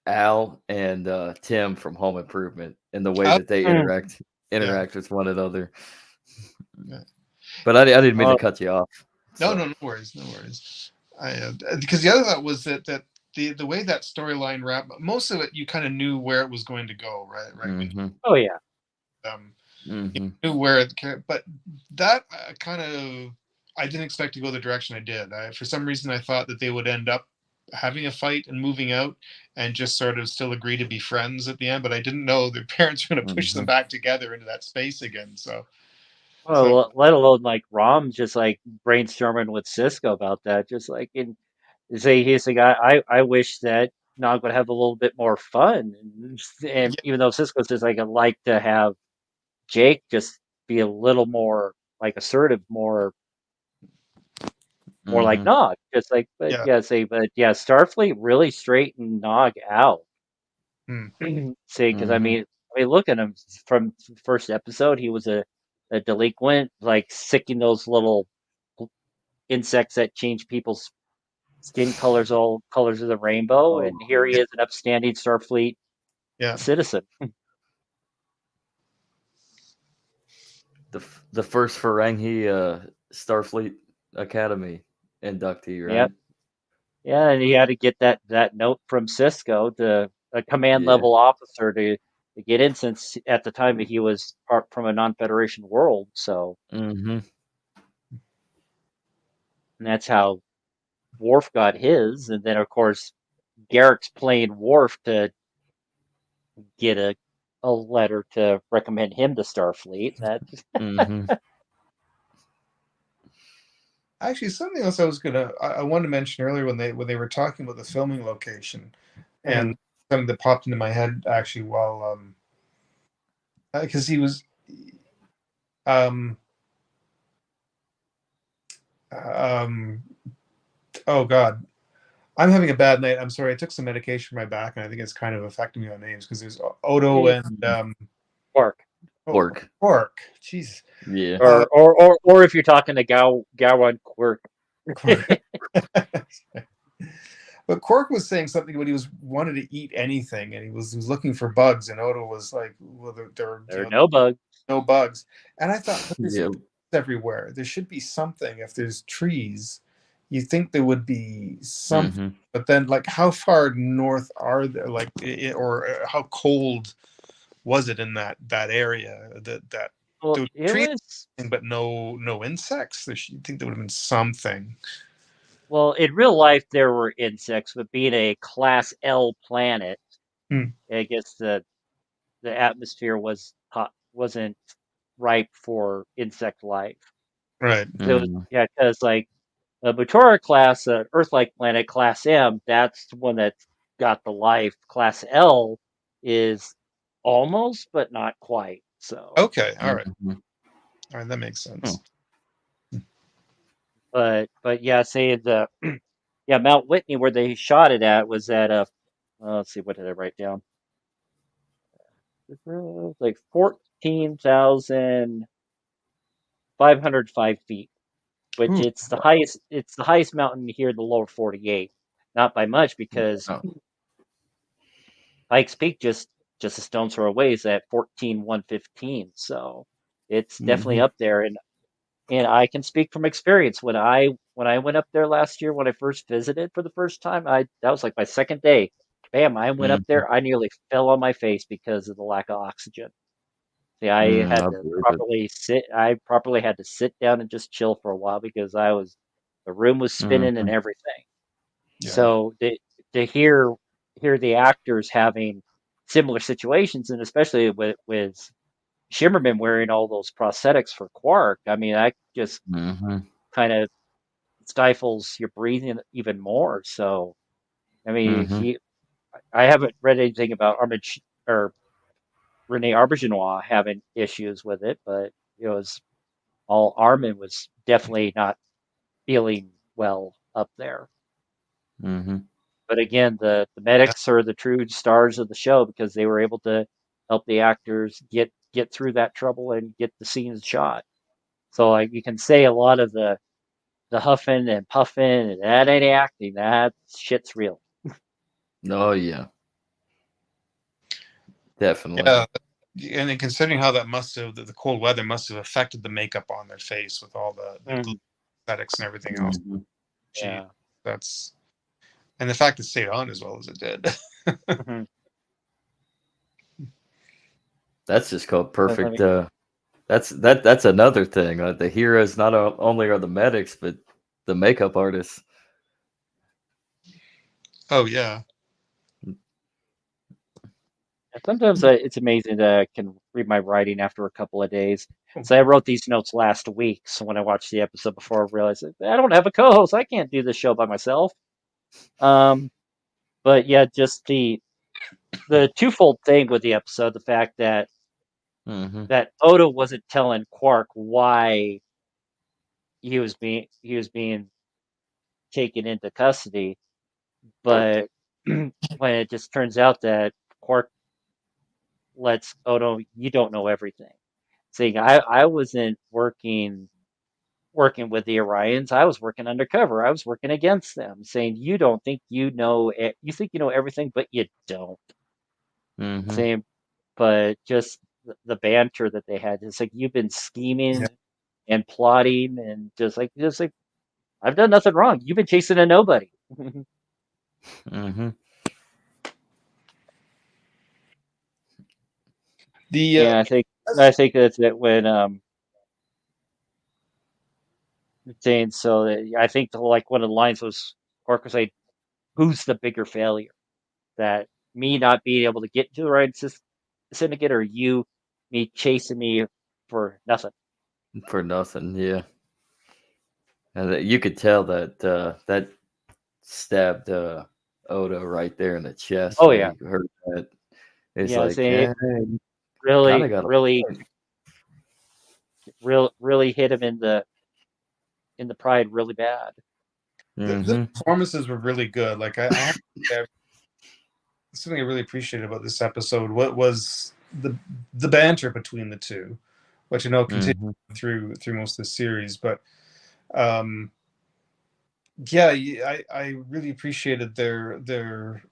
Al and Tim from Home Improvement in the way I, that they Mm. yeah, interact with one another. yeah. But I didn't mean to Oh, cut you off. No, So no, no worries, no worries. I because the other thought was that the way that storyline wrapped, most of it you kind of knew where it was going to go, right when hmm oh yeah. you hmm knew where but that kind of, I didn't expect to go the direction I did. For some reason I thought that they would end up having a fight and moving out and just sort of still agree to be friends at the end, but I didn't know their parents were going to push them hmm back together into that space again. So Well, let alone like Rom just like brainstorming with Cisco about that. Just like in say he's like I wish that Nog would have a little bit more fun, and yeah, even though Cisco says like I'd like to have Jake just be a little more like assertive, more like hmm Nog. Just like, but yeah, yeah, Starfleet really straightened Nog out. hmm, See, because hmm I mean, look at him from the first episode. He was a delinquent, like sicking those little insects that change people's skin colors, all colors of the rainbow, and Oh, here he is, an upstanding Starfleet yeah. citizen. the first Ferengi Starfleet Academy inductee, Yep. right? Yeah, and he had to get that note from Cisco, to a command Yeah. level officer, to get in, since at the time he was part from a non-Federation world. So, Hmm. and that's how Worf got his, and then of course Garrick's playing Worf to get a letter to recommend him to Starfleet. That Hmm. Actually, something else I wanted to mention earlier when they were talking about the filming location, and something that popped into my head actually while because he was um um oh god, I'm having a bad night. I'm sorry. I took some medication for my back, and I think it's kind of affecting me on names because there's Odo and Quark. Quark. Quark. Jeez. Yeah. Or if you're talking to Gowan Quark. But Quark was saying something about he wanted to eat anything, and he was looking for bugs, and Odo was like, "Well, there There are no bugs. no bugs." And I thought, but there's Yeah. everywhere. There should be something. If there's trees, you think there would be something. But then, like, how far north are there? Like, or how cold was it in that area? That Well, there was it trees, was. but no insects. You think there would have been something. Well, in real life, there were insects, but being a Class L planet, I guess the atmosphere wasn't ripe for insect life. Right. So yeah, because like a Batora class, Earth-like planet, Class M, that's the one that's got the life. Class L is almost, but not quite. So, Okay. All right. All right. That makes sense. but yeah, say the yeah Mount Whitney where they shot it at was at a let's see, what did I write down? Like 14,505 feet, which Ooh. it's the highest. It's the highest mountain here in the lower 48. Not by much because Pikes Peak just a stone's throw away is at 14,115. So it's definitely up there, and I can speak from experience. When I went up there last year, when I first visited for the first time, that was like my second day. Bam! I went up there. I nearly fell on my face because of the lack of oxygen. See, I had I to believe it. properly sit. I properly had to sit down and just chill for a while because the room was spinning and everything. Yeah. So to hear the actors having similar situations, and especially with Shimmerman wearing all those prosthetics for Quark, I mean, that just kind of stifles your breathing even more. So, I mean, I haven't read anything about Rene Aubergenois having issues with it, but it was all Armin was definitely not feeling well up there. But again, the medics are the true stars of the show because they were able to help the actors get through that trouble and get the scenes shot. So like you can say a lot of the huffing and puffing and that ain't acting. That shit's real. Oh yeah, definitely. Yeah. And then considering how that the cold weather must have affected the makeup on their face with all the aesthetics and everything else. Gee, Yeah. and the fact it stayed on as well as it did. That's just called perfect. That's another thing. The heroes not only are the medics, but the makeup artists. Oh yeah. Sometimes it's amazing that I can read my writing after a couple of days. So I wrote these notes last week. So when I watched the episode before, I realized I don't have a co-host. I can't do this show by myself. But yeah, just the twofold thing with the episode, the fact that that Odo wasn't telling Quark why he was being taken into custody, but when it just turns out that Quark lets Odo, you don't know everything. Saying I wasn't working with the Orions. I was working undercover. I was working against them. Saying you don't think you know it. You think you know everything, but you don't. Saying, but just the banter that they had. It's like you've been scheming and plotting, and just like I've done nothing wrong. You've been chasing a nobody. Yeah, I think that's it when saying so. I think like one of the lines was Quark was like, "Who's the bigger failure? That me not being able to get to the right syndicate, or you me chasing me for nothing?" For nothing, yeah. And you could tell that that stabbed Odo right there in the chest Oh when yeah, he heard that. It's yeah. like, Saying it you kind of really, got a really, point. really hit him in the pride really bad. The Mm-hmm. performances were really good. Like I have to say, something I really appreciated about this episode. What was the banter between the two, which I know continued Mm-hmm. through most of the series, but um, yeah, I really appreciated their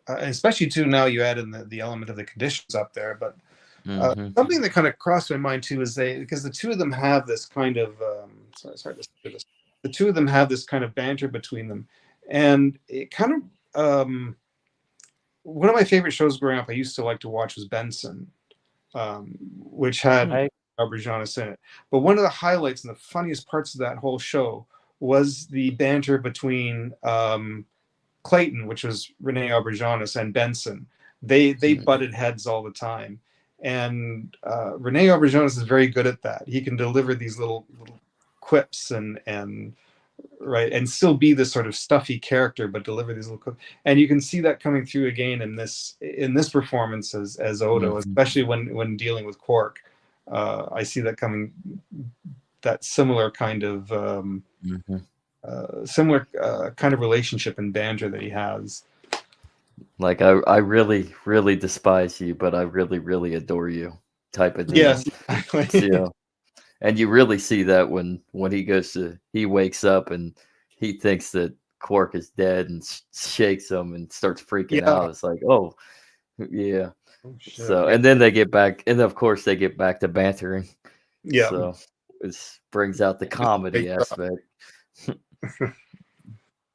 especially too now you add in the element of the conditions up there, but Mm-hmm. something that kind of crossed my mind too is because the two of them have this kind of sorry, it's hard to say this. The two of them have this kind of banter between them, and it kind of one of my favorite shows growing up I used to like to watch was Benson, which had I Auberjonis in it. But one of the highlights and the funniest parts of that whole show was the banter between Clayton, which was Rene Auberjonis, and Benson. They butted heads all the time, and Rene Auberjonis is very good at that. He can deliver these little quips and right and still be this sort of stuffy character, but deliver these little quips. And you can see that coming through again in this performance as Odo, Mm-hmm. especially when dealing with Quark. I see that coming, that similar kind of Mm-hmm. similar kind of relationship and banter that he has. Like I really, really despise you, but I really, really adore you type of deal. Yes, exactly. So, and you really see that when he wakes up and he thinks that Quark is dead and shakes him and starts freaking Yeah. out. It's like, oh, yeah. Oh shit. So, Yeah. and then they get back, and of course they get back to bantering. Yeah. So it brings out the comedy aspect.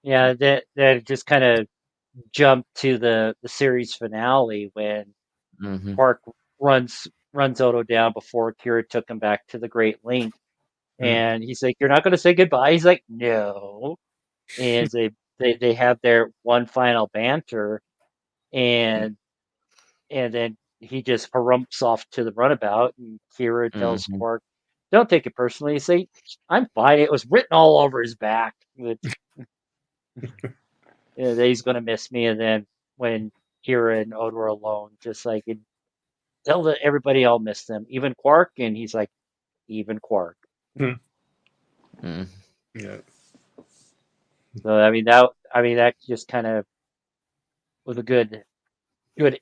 yeah, that just kind of jumped to the series finale when Mm-hmm. Quark runs Odo down before Kira took him back to the Great Link, Mm. and he's like, "You're not going to say goodbye." He's like, "No," and they have their one final banter, and then he just harumps off to the runabout, and Kira tells Mm-hmm. Quark, "Don't take it personally." He's like, "I'm fine. It was written all over his back that, that he's going to miss me." And then when Kira and Odo are alone, just like tell everybody I'll miss them, even Quark, and he's like, "Even Quark." Mm. Mm-hmm. Yeah. So I mean that just kind of was a good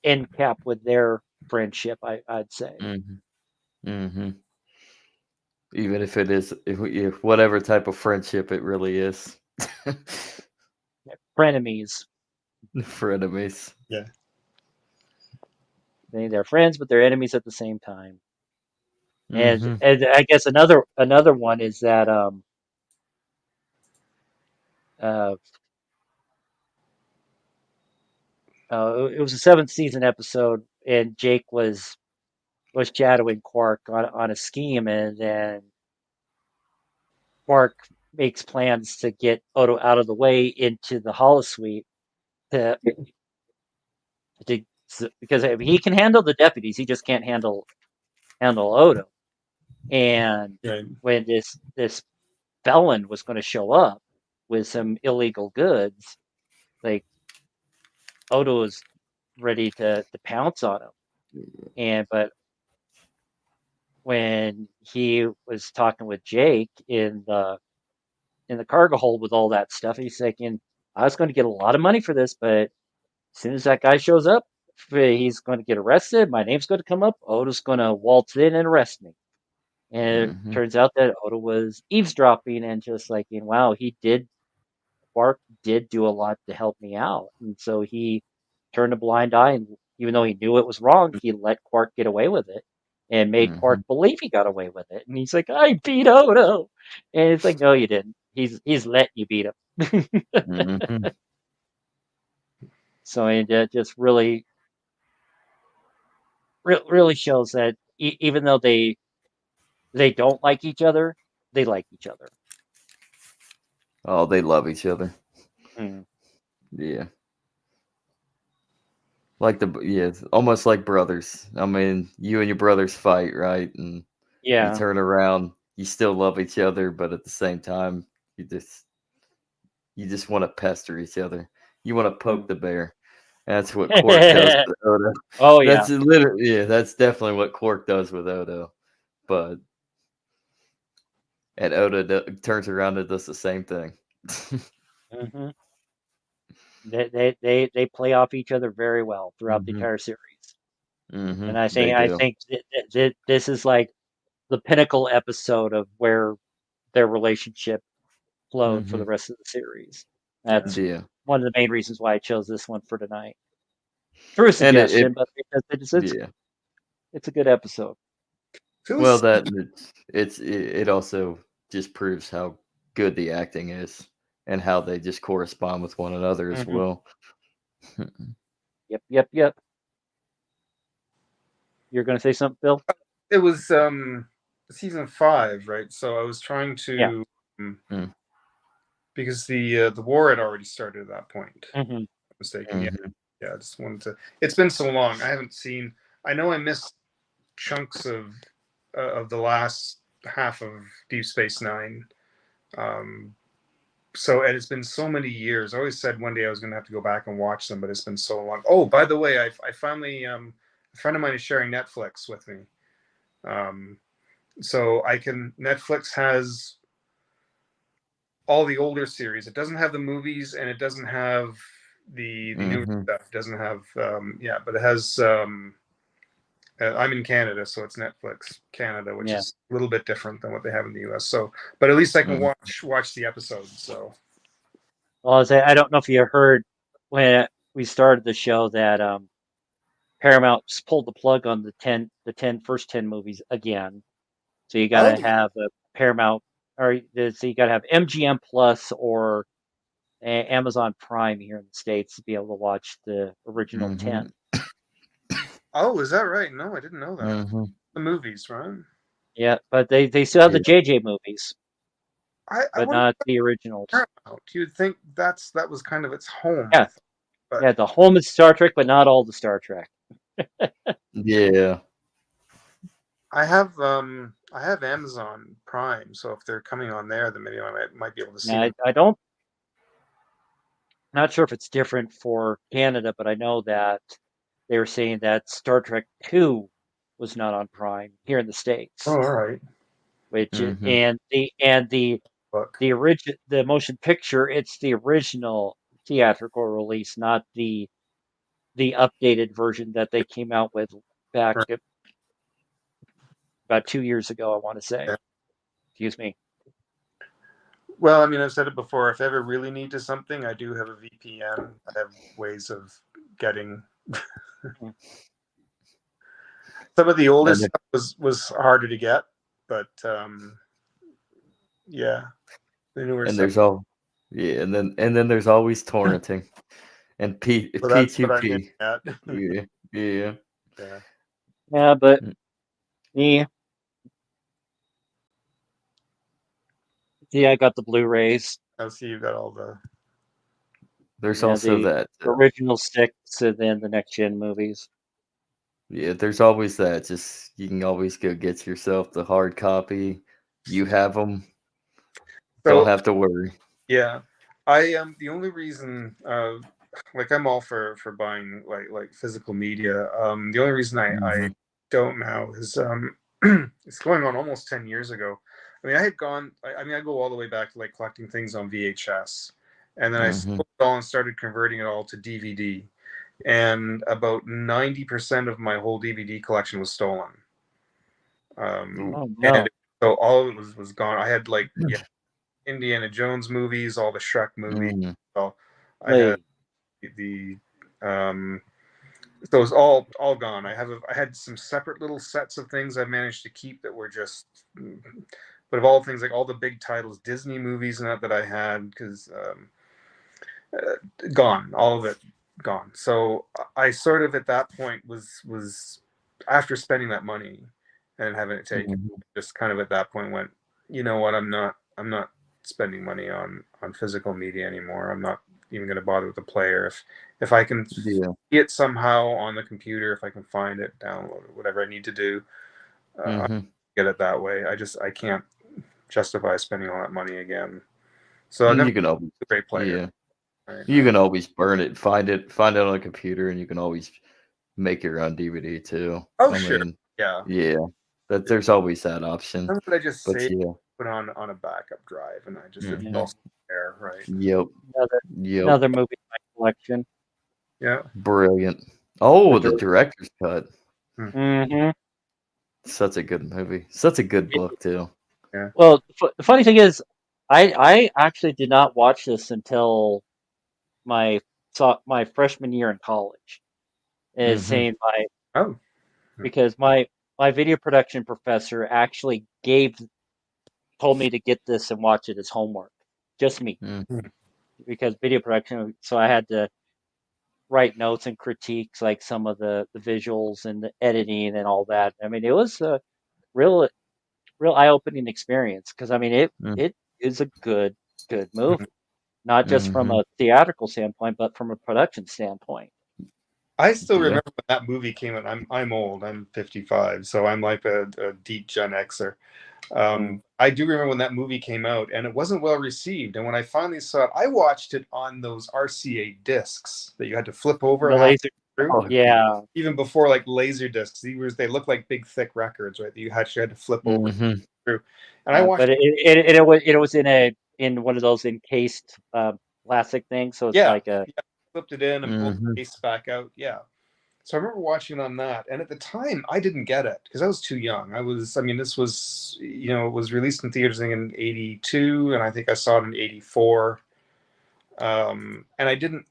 end cap with their friendship. I'd say Mm-hmm. Mm-hmm. Even if it is, if whatever type of friendship it really is. frenemies. For enemies. Yeah. They're friends, but they're enemies at the same time. Mm-hmm. And I guess another one is that uh, it was a seventh season episode, and Jake was shadowing Quark on a scheme, and then Quark makes plans to get Odo out of the way into the holosuite to to because I mean, he can handle the deputies, he just can't handle Odo. And Right. when this felon was going to show up with some illegal goods, like Odo was ready to pounce on him. And but when he was talking with Jake in the cargo hold with all that stuff, he's thinking, I was going to get a lot of money for this, but as soon as that guy shows up, he's going to get arrested. My name's going to come up. Odo's going to waltz in and arrest me. And it Mm-hmm. turns out that Odo was eavesdropping and just like, wow, Quark did do a lot to help me out. And so he turned a blind eye, and even though he knew it was wrong, he let Quark get away with it and made Mm-hmm. Quark believe he got away with it. And he's like, I beat Odo. And it's like, no, you didn't. He's letting you beat him. Mm-hmm. So it just really shows that even though they don't like each other, they like each other. Oh, they love each other. Mm. Yeah. Like it's almost like brothers. I mean, you and your brothers fight, right? And you Yeah. turn around you still love each other, but at the same time, you just want to pester each other. You want to poke the bear. That's what Quark does with Odo. Oh yeah. That's literally, yeah, that's definitely what Quark does with Odo. But and Odo turns around and does the same thing. hmm They play off each other very well throughout the hmm entire series, hmm and I They think I do. think this is like the pinnacle episode of where their relationship flowed for the hmm rest of the series. That's Yeah. one of the main reasons why I chose this one for tonight. Through a And it suggestion, but because yeah. it's a good episode. Well, Feels that it also just proves how good the acting is and how they just correspond with one another as hmm well. Yep. You're going to say something, Bill? it was season 5, right? So I was trying Yeah. to Mm. because the war had already started at that point. If hmm I'm not mistaken. Mhm. Yeah. I just wanted to. It's been so long. I haven't seen. I know I missed chunks of the last half of Deep Space Nine. Um, so and it's been so many years. I always said one day I was going to have to go back and watch them, but it's been so long. Oh, by the way, I finally a friend of mine is sharing Netflix with me. Um, so I can. Netflix has all the older series. It doesn't have the movies, and it doesn't have the newer Mhm. stuff. It doesn't have but it has. I'm in Canada, so it's Netflix Canada, which Yeah. is a little bit different than what they have in the U.S. So, but at least I can Mhm. watch the episodes. So, Well, I don't know if you heard when we started the show that Paramount just pulled the plug on the first 10 movies again. So you got to oh, have a Paramount, or so you got to have MGM Plus or Amazon Prime here in the States to be able to watch the original Mhm. 10. oh, is that right? No, I didn't know that. Mhm. The movies, right? Yeah, but they still have the Yeah. JJ movies, I but wonder not the originals. Paramount. You'd think that was kind of its home. I Yeah, thought, but yeah, the home is Star Trek, but not all the Star Trek. Yeah. I have Amazon Prime, so if they're coming on there, then maybe might be able to see Now, them. I don't, not sure if it's different for Canada, but I know that they were saying that Star Trek 2 was not on Prime here in the Oh, States, all right. which Mhm. Look, the motion picture, it's the original theatrical release, not the updated version that they came out with back right. about 2 years ago, I want to say. Yeah. Excuse me. Well, I mean, I've said it before. If I ever really need to something, I do have a VPN. I have ways of getting. Mm. Some of the older And stuff was harder to get, but yeah, the newer and stuff. there's all yeah, and then there's always torrenting and So that's what I'm getting P2P. at. Yeah. Yeah. Yeah. Yeah, but Mm. me, yeah, I got the Blu-rays. I see you got all the. There's Yeah, also the that. original six, and then the next gen movies. Yeah, there's always that. Just you can always go get yourself the hard copy. You have them. Don't So have to worry. yeah, I am the only reason. Like I'm all for buying like physical media. The only reason I Mhm. don't now is it's going on almost 10 years ago. I mean, I had gone. I mean, I go all the way back to like collecting things on VHS, and then I Mhm. sold it all and started converting it all to DVD. And about 90% of my whole DVD collection was stolen. Ooh. Oh And no. so all of it was gone. I had like Indiana Jones movies, all the Shrek movies. Mhm. So I had Hey. the so it was all gone. I had some separate little sets of things I managed to keep that were just, but of all things like all the big titles, Disney movies and that I had because gone, all of it gone. So I sort of at that point was after spending that money and having it taken, Mhm. just kind of at that point went, you know what, I'm not spending money on physical media anymore. I'm not even going to bother with the player if I can see Yeah. it somehow on the computer, if I can find it, download it, whatever I need to do, Mhm. get it that way. I can't. justify spending all that money again. So I've You never can always, a great player. yeah, Right? you can always burn it, find it on a computer, and you can always make your own DVD too. Oh, I sure. mean, Yeah. yeah, that there's always that option. Something that I just But saved, yeah, put on a backup drive, and I just it's mhm. also there, right? Yep, yep, Another movie in my collection. Yeah. brilliant. Oh, The the director's cut. Mm-hmm. Such a good movie. Such a good book too. Yeah. Well, the funny thing is, I actually did not watch this until my my freshman year in college. Is Mhm. saying my Oh. because my video production professor actually told me to get this and watch it as homework, just me, Mm. because video production. So I had to write notes and critiques like some of the visuals and the editing and all that. I mean, it was a real real eye opening experience because I mean Mm. it is a good movie, not just from Mhm. a theatrical standpoint, but from a production standpoint. I still Yeah. remember when that movie came out. I'm old. I'm 55, so I'm like a deep Gen Xer. I do remember when that movie came out, and it wasn't well received. And when I finally saw it, I watched it on those RCA discs that you had to flip over The half laser, through. Oh, yeah, Even before like laser discs, they looked like big thick records, right? That you actually had to flip over mhm. through. And I watched. but it was in one of those encased plastic things, so it's Yeah, like a flipped it in and pulled Mhm. the case back out. Yeah. So I remember watching it on that, and at the time I didn't get it because I was too young. I mean, this was, it was released in theaters in '82, and I think I saw it in '84. And I didn't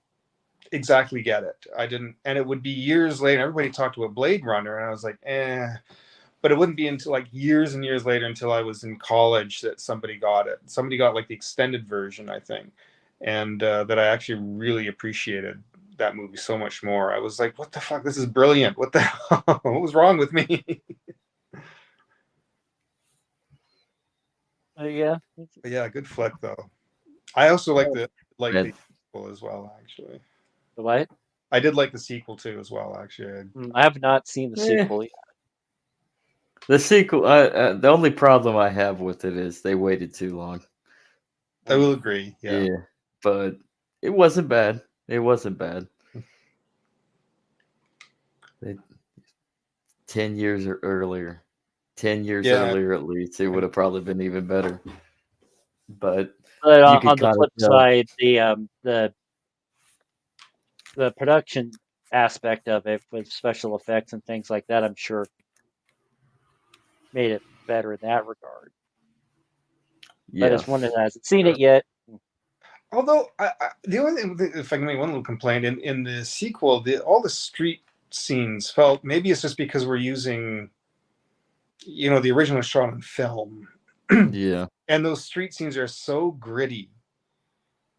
exactly get it. I didn't, and it would be years later. Everybody talked about Blade Runner, and I was like, eh. But it wouldn't be until like years and years later, until I was in college, that somebody got it. Somebody got like the extended version, I think, and that I actually really appreciated that movie so much more. I was like, what the fuck? This is brilliant. What the hell? What was wrong with me? yeah. But yeah, good flick though. I also like And the sequel as well. Actually, The what? I did like the sequel too as well. Actually, I have not seen the eh, sequel yet. the sequel. The only problem I have with it is they waited too long. I will agree. Yeah. Yeah, but it wasn't bad. It wasn't bad. They, 10 years earlier, 10 years Yeah. earlier at least, it would have probably been even better. But But you could on the kind of flip tell. side, the production aspect of it with special effects and things like that, I'm sure made it better in that regard. But Yeah. as one that hasn't seen it yet, Although the only thing, if I can make one little complaint, in the sequel, all the street scenes felt, maybe it's just because we're using, the original was shot on film, Yeah. and those street scenes are so gritty,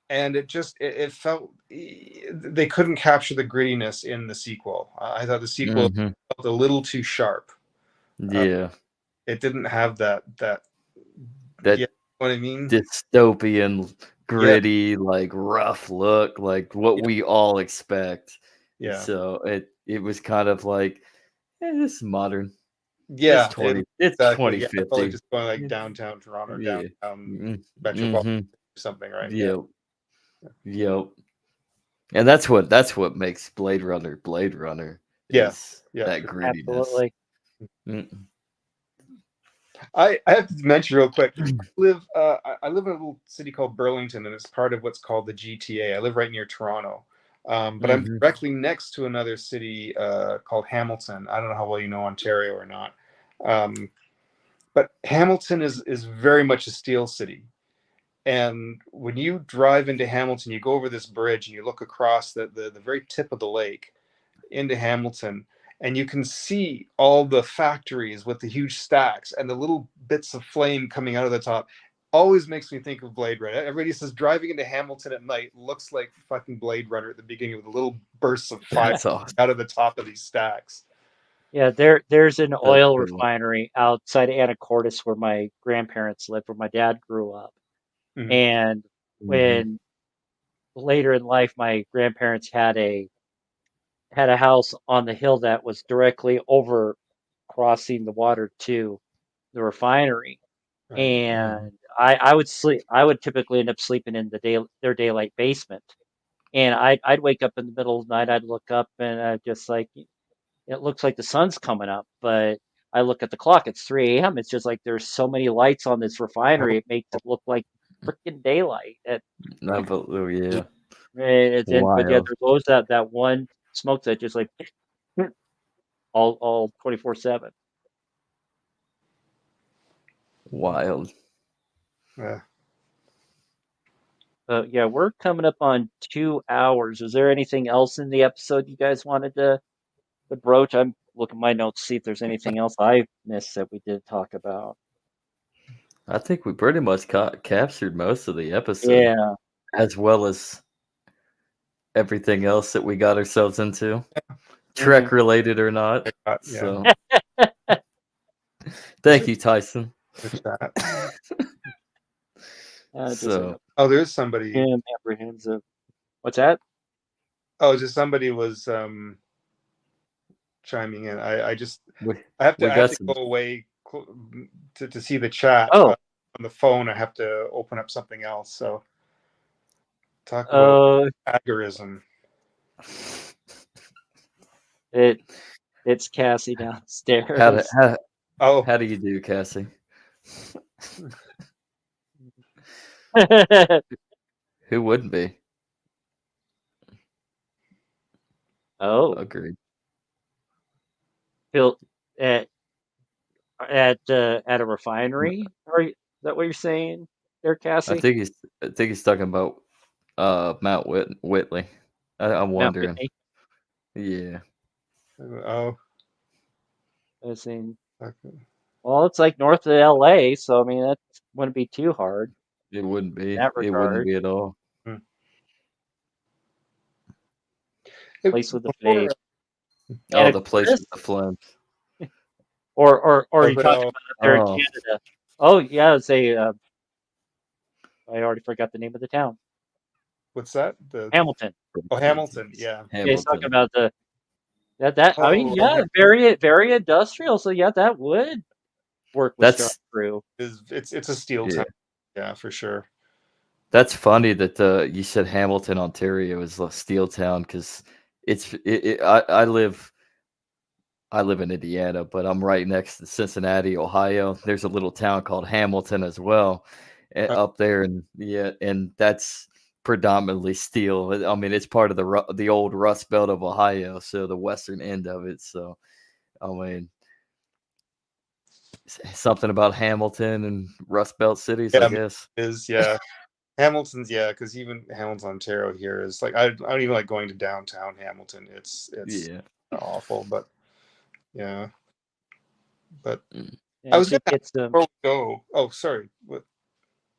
and it felt they couldn't capture the grittiness in the sequel. I thought the sequel Mhm. felt a little too sharp. Yeah. It didn't have that That yeah, you know what I mean? dystopian, Yeah, gritty, like rough look, like what yeah, we all expect. yeah, So it was kind of like, this is modern. yeah. It's Exactly. Yeah, I felt like 2050. just going like Yeah. downtown Toronto, Yeah. downtown Metropolitan, Mm-hmm. something, right? Yeah. Yep. Yep. And that's what makes Blade Runner Yeah, is yeah. that grittiness. absolutely. Mm. I have to mention real quick. I live in a little city called Burlington, and it's part of what's called the GTA. I live right near Toronto, but I'm Mhm. directly next to another city called Hamilton. I don't know how well you know Ontario or not, but Hamilton is very much a steel city. And when you drive into Hamilton, you go over this bridge and you look across the very tip of the lake into Hamilton, and you can see all the factories with the huge stacks and the little bits of flame coming out of the top. Always makes me think of Blade Runner. Everybody says driving into Hamilton at night looks like fucking Blade Runner at the beginning with the little bursts of fire That's awesome. out of the top of these stacks. Yeah, there's an That's oil cool. refinery outside Anacortes where my grandparents lived, where my dad grew up. Mhm. And Mhm. when later in life my grandparents had a house on the hill that was directly over crossing the water to the refinery. Right. and I would sleep. I would typically end up sleeping in their daylight basement, and I'd wake up in the middle of the night. I'd look up and I just like it looks like the sun's coming up, but I look at the clock. It's 3 a.m. It's just like there's so many lights on this refinery. It makes it look like freaking daylight. Oh yeah, But yeah, wild, there's always that one smoke that just like all 24/7. wild. Yeah. Yeah, we're coming up on 2 hours. Is there anything else in the episode you guys wanted to broach? I'm looking at my notes to see if there's anything else I missed that we did talk about. I think we pretty much captured most of the episode, Yeah. as well as everything else that we got ourselves into, Trek related or not. Yeah. So, thank you, Tyson. The chat. Just So, Oh, there's somebody. apprehensive. What's that? Oh, just somebody was chiming in. I we have we to got some. go away to see the chat. Oh. On the phone, I have to open up something else. So talk about agorism. It's Cassie downstairs. How do you do, Cassie? Who wouldn't be? Oh, Agreed. Phil, at a refinery? Is that what you're saying there, Cassie? I think he's talking about Mount Whitley. I'm Mount wondering. Whitney? Yeah. Oh. I was saying, Okay. well, it's like north of LA, so I mean that wouldn't be too hard It wouldn't be. in that It wouldn't regard. be at all. Place with the flame. Oh, the place with the flames. Or you talking about up there in Oh. Canada? Oh yeah, it's I already forgot the name of the town. What's that? Hamilton. Oh, Hamilton. Yeah. Yeah, he's talking Hamilton. about that. I mean, yeah, very industrial. So yeah, that would work with Star Crew. It's a steel town. Yeah, for sure. That's funny that you said Hamilton, Ontario is a steel town because I live in Indiana, but I'm right next to Cincinnati, Ohio. There's a little town called Hamilton as well, up there, and that's predominantly steel. I mean, it's part of the old Rust Belt of Ohio, so the western end of it. So, I mean, something about Hamilton and Rust Belt cities, I guess. Hamilton's because even Hamilton, Ontario here is like I don't even like going to downtown Hamilton. It's awful, but yeah. But I was gonna get some. Before we go. Oh, sorry. What?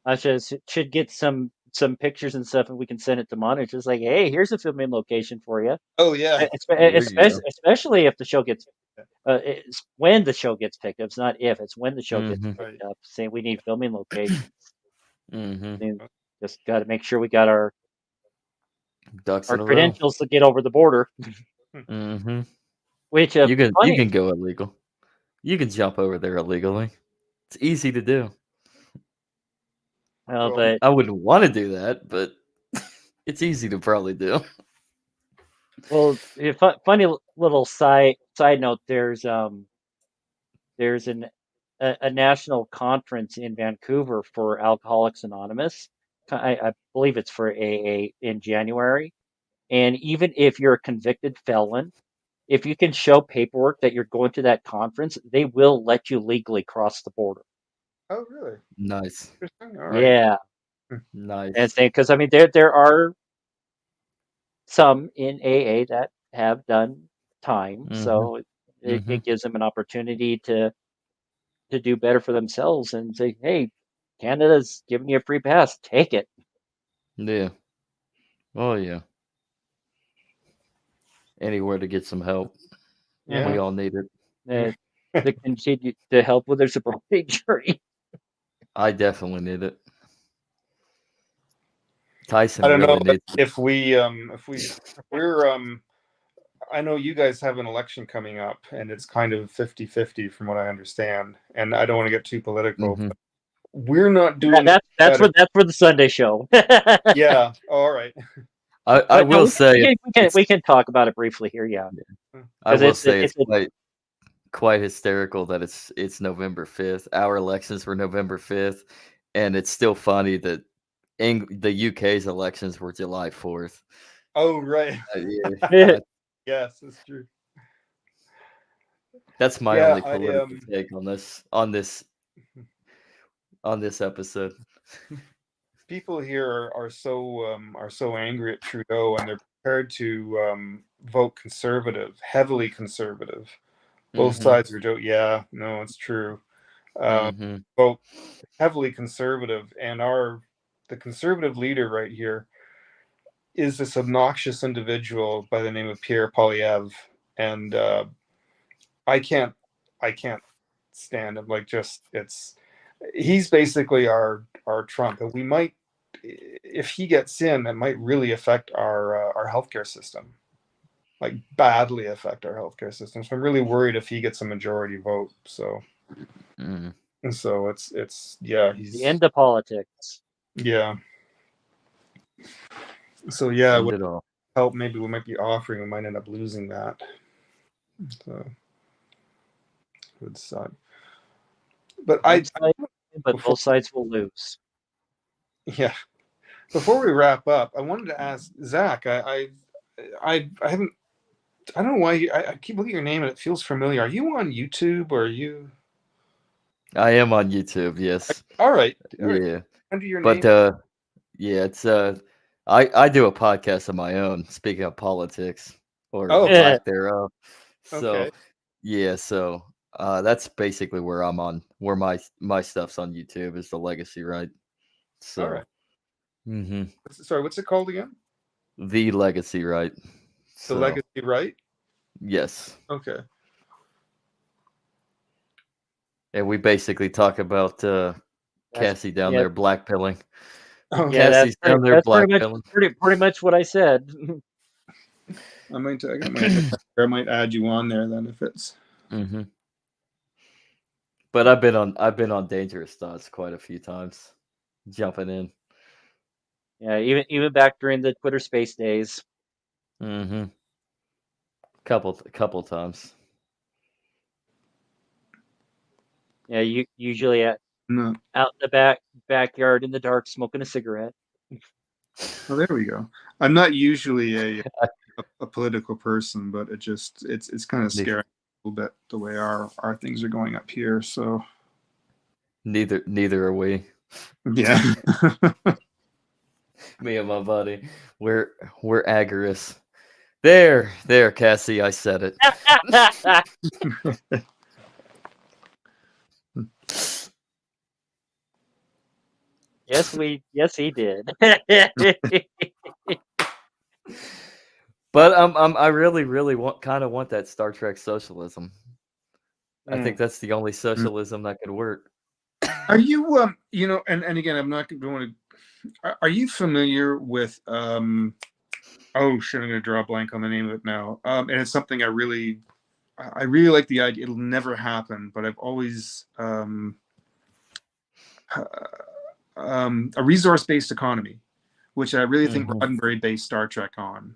I should get some pictures and stuff, and we can send it to Montage. It's like, hey, here's a filming location for you. Oh yeah. Especially if the show gets. It's when the show gets picked up. It's not if. It's when the show gets picked up. Saying we need filming locations. Just got to make sure we got our ducks in a credentials to get over the border. Which you can go illegal. You can jump over there illegally. It's easy to do. Well, but I wouldn't want to do that, but it's easy to probably do. Well, funny little side note. There's a national conference in Vancouver for Alcoholics Anonymous. I believe it's for AA in January. And even if you're a convicted felon, if you can show paperwork that you're going to that conference, they will let you legally cross the border. Oh, really? Nice. All right. Yeah. Nice. And because I mean, there are some in AA that have done time, so it gives them an opportunity to do better for themselves and say, hey, Canada's giving you a free pass, take it. Yeah. Oh yeah. Anywhere to get some help. Yeah. We all need it. To continue to help with their sobriety journey. I definitely need it. Tyson, I don't really know needs if we're I know you guys have an election coming up, and it's kind of 50-50 from what I understand. And I don't want to get too political. But, we're not doing That's for the Sunday show. Yeah. All right. I But no, will say we can talk about it briefly here. Yeah, I because will say it's quite hysterical that it's November 5th. Our elections were November 5th, and it's still funny that the UK's elections were July 4th. Oh, right. Yeah, Yes, that's true. that's my Yeah, only political take on this episode. people here are so angry at Trudeau, and they're prepared to vote conservative, heavily conservative. Both sides are joking. Yeah, no, it's true. Vote heavily conservative, and the conservative leader right here is this obnoxious individual by the name of Pierre Poilievre, and I can't stand him. Like, he's basically our Trump, and we might, if he gets in, that might really affect our healthcare system, like badly affect our healthcare system. So I'm really worried if he gets a majority vote. So it's he's the end of politics. Yeah. So yeah, End it all. help maybe we might be offering, we might end up losing that. So it would suck. But both sides will lose. Yeah. Before we wrap up, I wanted to ask Zach. I haven't. I don't know why I keep looking at your name and it feels familiar. Are you on YouTube or are you? I am on YouTube. Yes. All right. Yeah. Under your But name. yeah, it's I do a podcast of my own. Speaking of politics or lack thereof. So Okay. yeah, so that's basically where I'm on. Where my stuff's on YouTube is the Legacy Right. So. All right. Sorry, what's it called again? The Legacy Right. The Legacy Right? Yes. Okay. And we basically talk about Cassie down there blackpilling. Oh, yeah, Cassie's down there blackpilling. Pretty much what I said. I might add you on there then if it's. But I've been on Dangerous Thoughts quite a few times, jumping in. Yeah, even back during the Twitter Space days. Couple times. Yeah, you usually out in the backyard in the dark smoking a cigarette. Well, there we go. I'm not usually a political person, but it's kind of scary a little bit the way our things are going up here. So neither are we. Yeah. Me and my buddy, we're agorous. There, Cassie, I said it. Yes, he did. But I really want that Star Trek socialism. I think that's the only socialism that could work. Are you and again, I'm not going to. Are you familiar with oh shit, I'm going to draw a blank on the name of it now. And it's something I really like the idea. It'll never happen, but I've always a resource-based economy, which I really think Roddenberry based Star Trek on,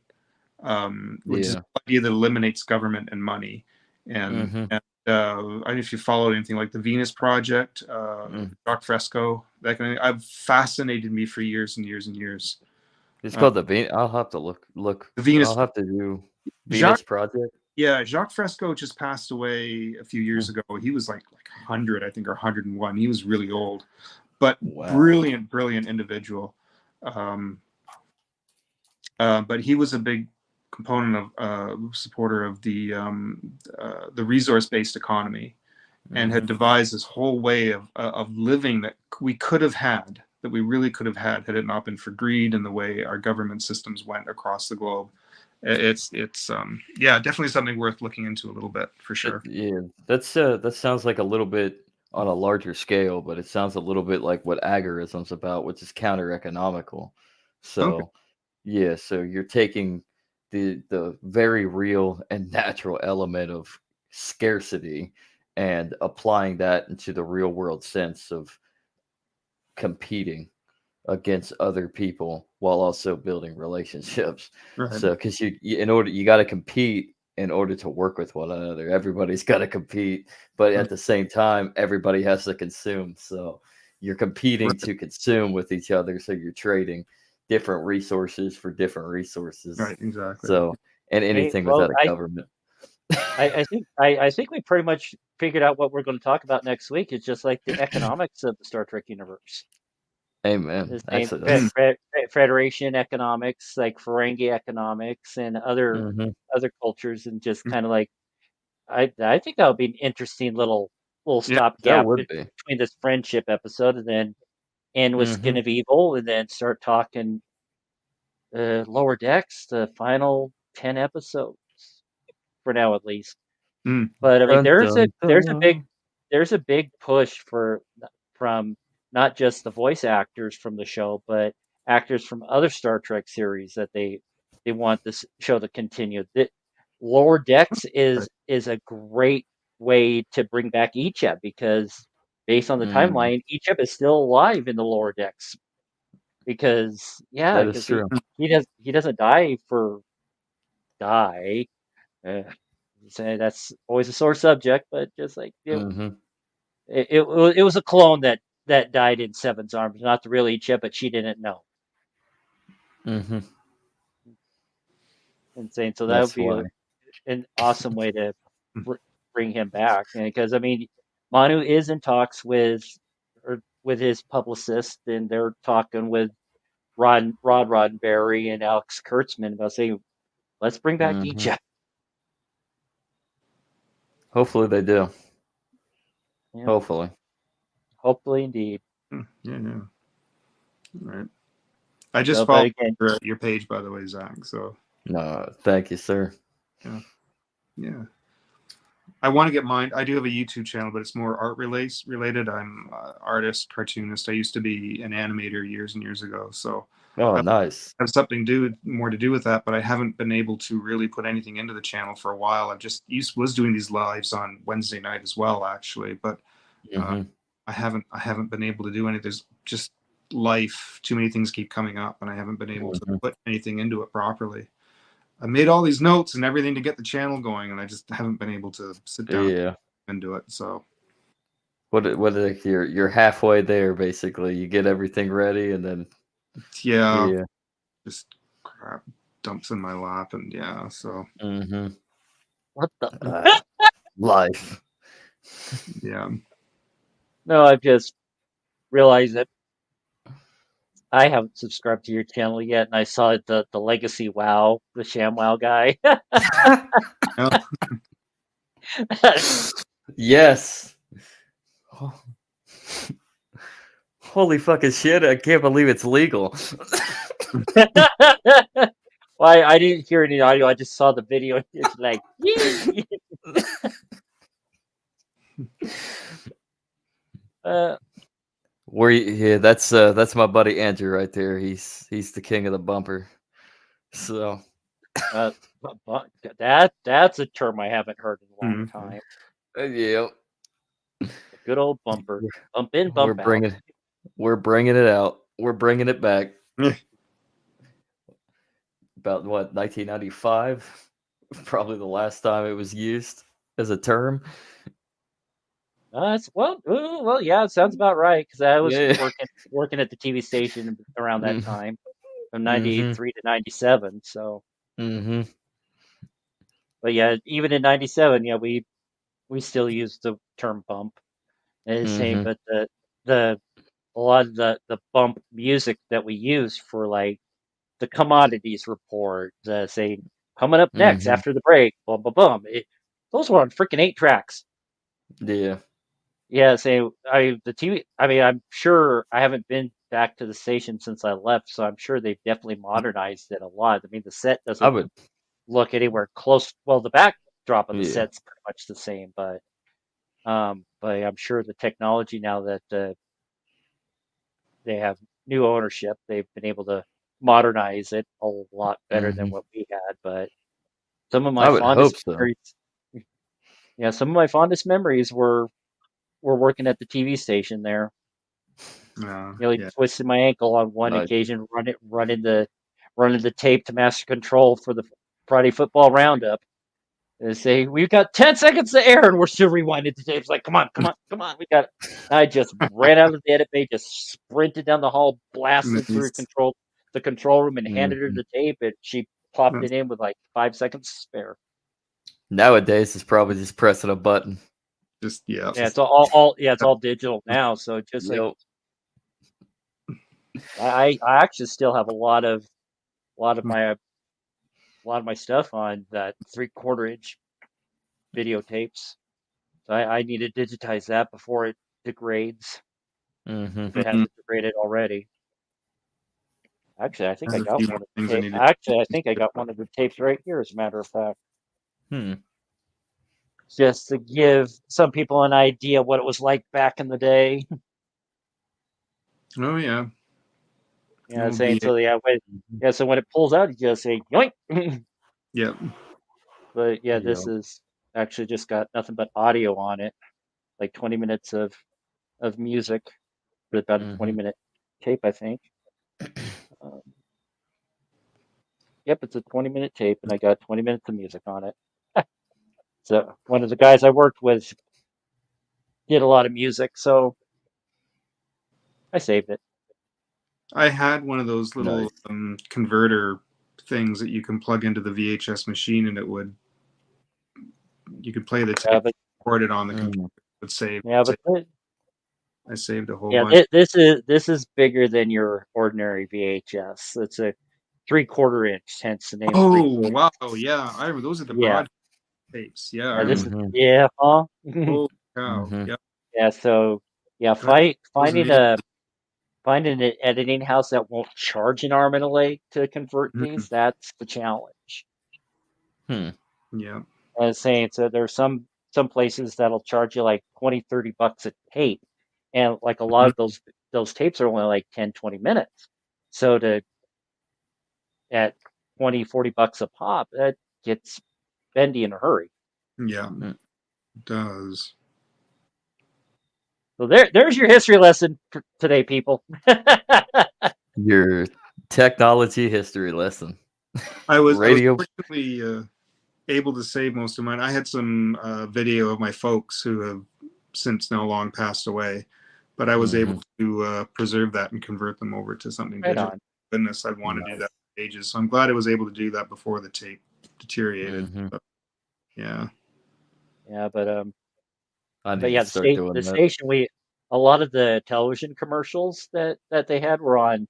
which is the idea that eliminates government and money. And I don't know if you followed anything like the Venus Project, Jacques Fresco, that kind of thing. I've fascinated me for years and years and years. It's called the Venus. I'll have to look. The Venus. I'll have to do Venus Project. Yeah, Jacques Fresco just passed away a few years ago. He was like 100, I think, or 101. He was really old, but brilliant individual. But he was a big component of supporter of the resource-based economy, and had devised this whole way of living that we could have had, that we really could have had it not been for greed and the way our government systems went across the globe. It's definitely something worth looking into a little bit for sure. That sounds like a little bit on a larger scale, but it sounds a little bit like what agorism's about, which is counter-economical. So so you're taking the very real and natural element of scarcity and applying that into the real world sense of competing against other people while also building relationships. Right. So, because you got to compete in order to work with one another. Everybody's got to compete, but at the same time, everybody has to consume. So, you're competing to consume with each other. So, you're trading different resources for different resources. Right. Exactly. So, and anything without a government. I think we pretty much figured out what we're going to talk about next week. It's just like the economics of the Star Trek universe. Amen. The same Actually, Federation economics, like Ferengi economics, and other cultures, and just kind of like I think that would be an interesting little Yeah, stopgap that would be. between this friendship episode and then end with Skin of Evil, and then start talking Lower Decks, the final 10 episodes for now at least. But I mean, Dun, dun, dun. there's a big push from not just the voice actors from the show, but actors from other Star Trek series that they want this show to continue. Lower Decks is a great way to bring back Icheb, because based on the timeline, Icheb is still alive in the Lower Decks, because That is true. he doesn't die. Uh, say that's always a sore subject, but just like it was a clone that died in Seven's arms, not the real Icheb, but she didn't know. Insane. So that would That's be why. an awesome way to bring him back, because I mean, Manu is in talks with his publicist, and they're talking with Rod Roddenberry and Alex Kurtzman about saying, let's bring back Icheb. Hopefully they do. Yeah. Hopefully Indeed. Yeah. All right. I just followed your page, by the way, Zach. So no, thank you, sir. Yeah. I want to get mine. I do have a YouTube channel, but it's more art related. I'm an artist, cartoonist. I used to be an animator years and years ago. So nice. I have something more to do with that, but I haven't been able to really put anything into the channel for a while. I've just was doing these lives on Wednesday night as well, actually, but I haven't been able to do any. There's just life. Too many things keep coming up, and I haven't been able to put anything into it properly. I made all these notes and everything to get the channel going, and I just haven't been able to sit down and do it. So, you're halfway there basically. You get everything ready, and then just crap dumps in my lap, and so what the life? Yeah. No, I've just realized that I haven't subscribed to your channel yet, and I saw the Legacy WoW, the ShamWow guy. Yes. Holy fucking shit! I can't believe it's legal. Well, I didn't hear any audio. I just saw the video. It's like, that's my buddy Andrew right there. He's the king of the bumper. So that's a term I haven't heard in a long time. Yeah, a good old bumper. Bump in, bump out. We're bringing it out. We're bringing it back. About what, 1995? Probably the last time it was used as a term. Yeah, it sounds about right, because I was working at the TV station around that time, from 93 to 97. So, but yeah, even in 97, we still use the term bump. And the same, but a lot of the bump music that we use for like the commodities report, saying coming up next after the break, bum bum bum. Those were on freaking 8 tracks. Yeah. So the TV. I mean, I'm sure I haven't been back to the station since I left, so I'm sure they've definitely modernized it a lot. I mean, the set doesn't look anywhere close. Well, the backdrop of the set's pretty much the same, but I'm sure the technology now that they have new ownership, they've been able to modernize it a lot better than what we had. But some of my fondest memories, some of my fondest memories were working at the TV station there. Nearly Yeah. twisted my ankle on one Nice. occasion running the tape to master control for the Friday football roundup. They say we've got 10 seconds to air, and we're still rewinding the tapes. Like, come on, we got it. I just ran out of the edit bay, just sprinted down the hall, blasted through Nice. the control room, and handed her Mhm. the tape, and she popped That's- it in with like 5 seconds to spare. Nowadays, it's probably just pressing a button. Just yeah. Yeah, it's all digital now, so just like Yep. I actually still have a lot of my stuff on that 3/4 inch videotapes. So I need to digitize that before it degrades, Mm-hmm. if it hasn't degraded already. Actually, I think I There's a got few one more of the things I tapes. need to. Actually, I think I got one of the tapes right here, as a matter of fact, Hmm. just to give some people an idea what it was like back in the day. Oh yeah. Yeah, Old saying VA. so. So when it pulls out, you just say yoink. Yeah. But yeah, Yeah. this is actually just got nothing but audio on it, like 20 minutes of music, but about a Mm-hmm. 20-minute tape, I think. Um, yep, it's a 20-minute tape, and I got 20 minutes of music on it. So one of the guys I worked with did a lot of music, so I saved it. I had one of those little Nice. converter things that you can plug into the VHS machine, and you could play the Yeah, tape, but record it on the Mm. computer. It would save. yeah, but I saved a whole yeah, bunch. this is bigger than your ordinary VHS. It's a 3/4 inch, hence the name Oh 3/4. wow, yeah. I those are the Yeah, broad tapes. Yeah, I yeah, this is remember. Mm-hmm. yeah, huh? Oh cow, Mm-hmm. yeah. Yeah, so yeah, God, those are the finding an editing house that won't charge an arm and a leg to convert Mhm. these, that's the challenge. Hmm. Yeah. I was saying, so there's some places that'll charge you like 20-30 bucks a tape, and like a lot Mhm. of those tapes are only like 10-20 minutes. So to at 20-40 bucks a pop, that gets bendy in a hurry. Yeah, Mm. it does. So there's your history lesson for today, people. Your technology history lesson. I was Radio. fortunately able to save most of mine. I had some video of my folks who have since now long passed away, but I was able Mm-hmm. to preserve that and convert them over to something Right digital. on. Goodness, I'd want to do Nice. that for ages. So I'm glad I was able to do that before the tape deteriorated. Mm-hmm. But, yeah. Yeah, I but need yeah, to start doing the that. station a lot of the television commercials that they had were on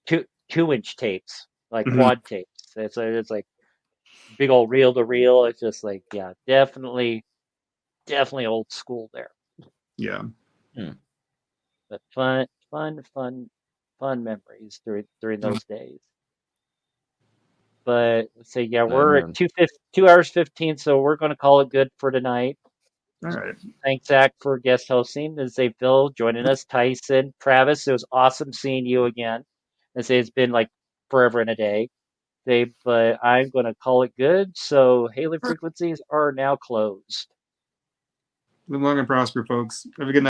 2-inch tapes, like Mhm. quad tapes. It's like big old reel to reel. It's just like, yeah, definitely old school there. Yeah. Hmm. But fun memories during Mm. those days. But so yeah, we're at Amen. 2 hours 15, so we're going to call it good for tonight. All right. Thanks, Zach, for guest hosting. And say Phil joining us, Tyson, Travis. It was awesome seeing you again. And say it's been like forever and a day. But I'm going to call it good. So hailing frequencies are now closed. Live long and prosper, folks. Have a good night.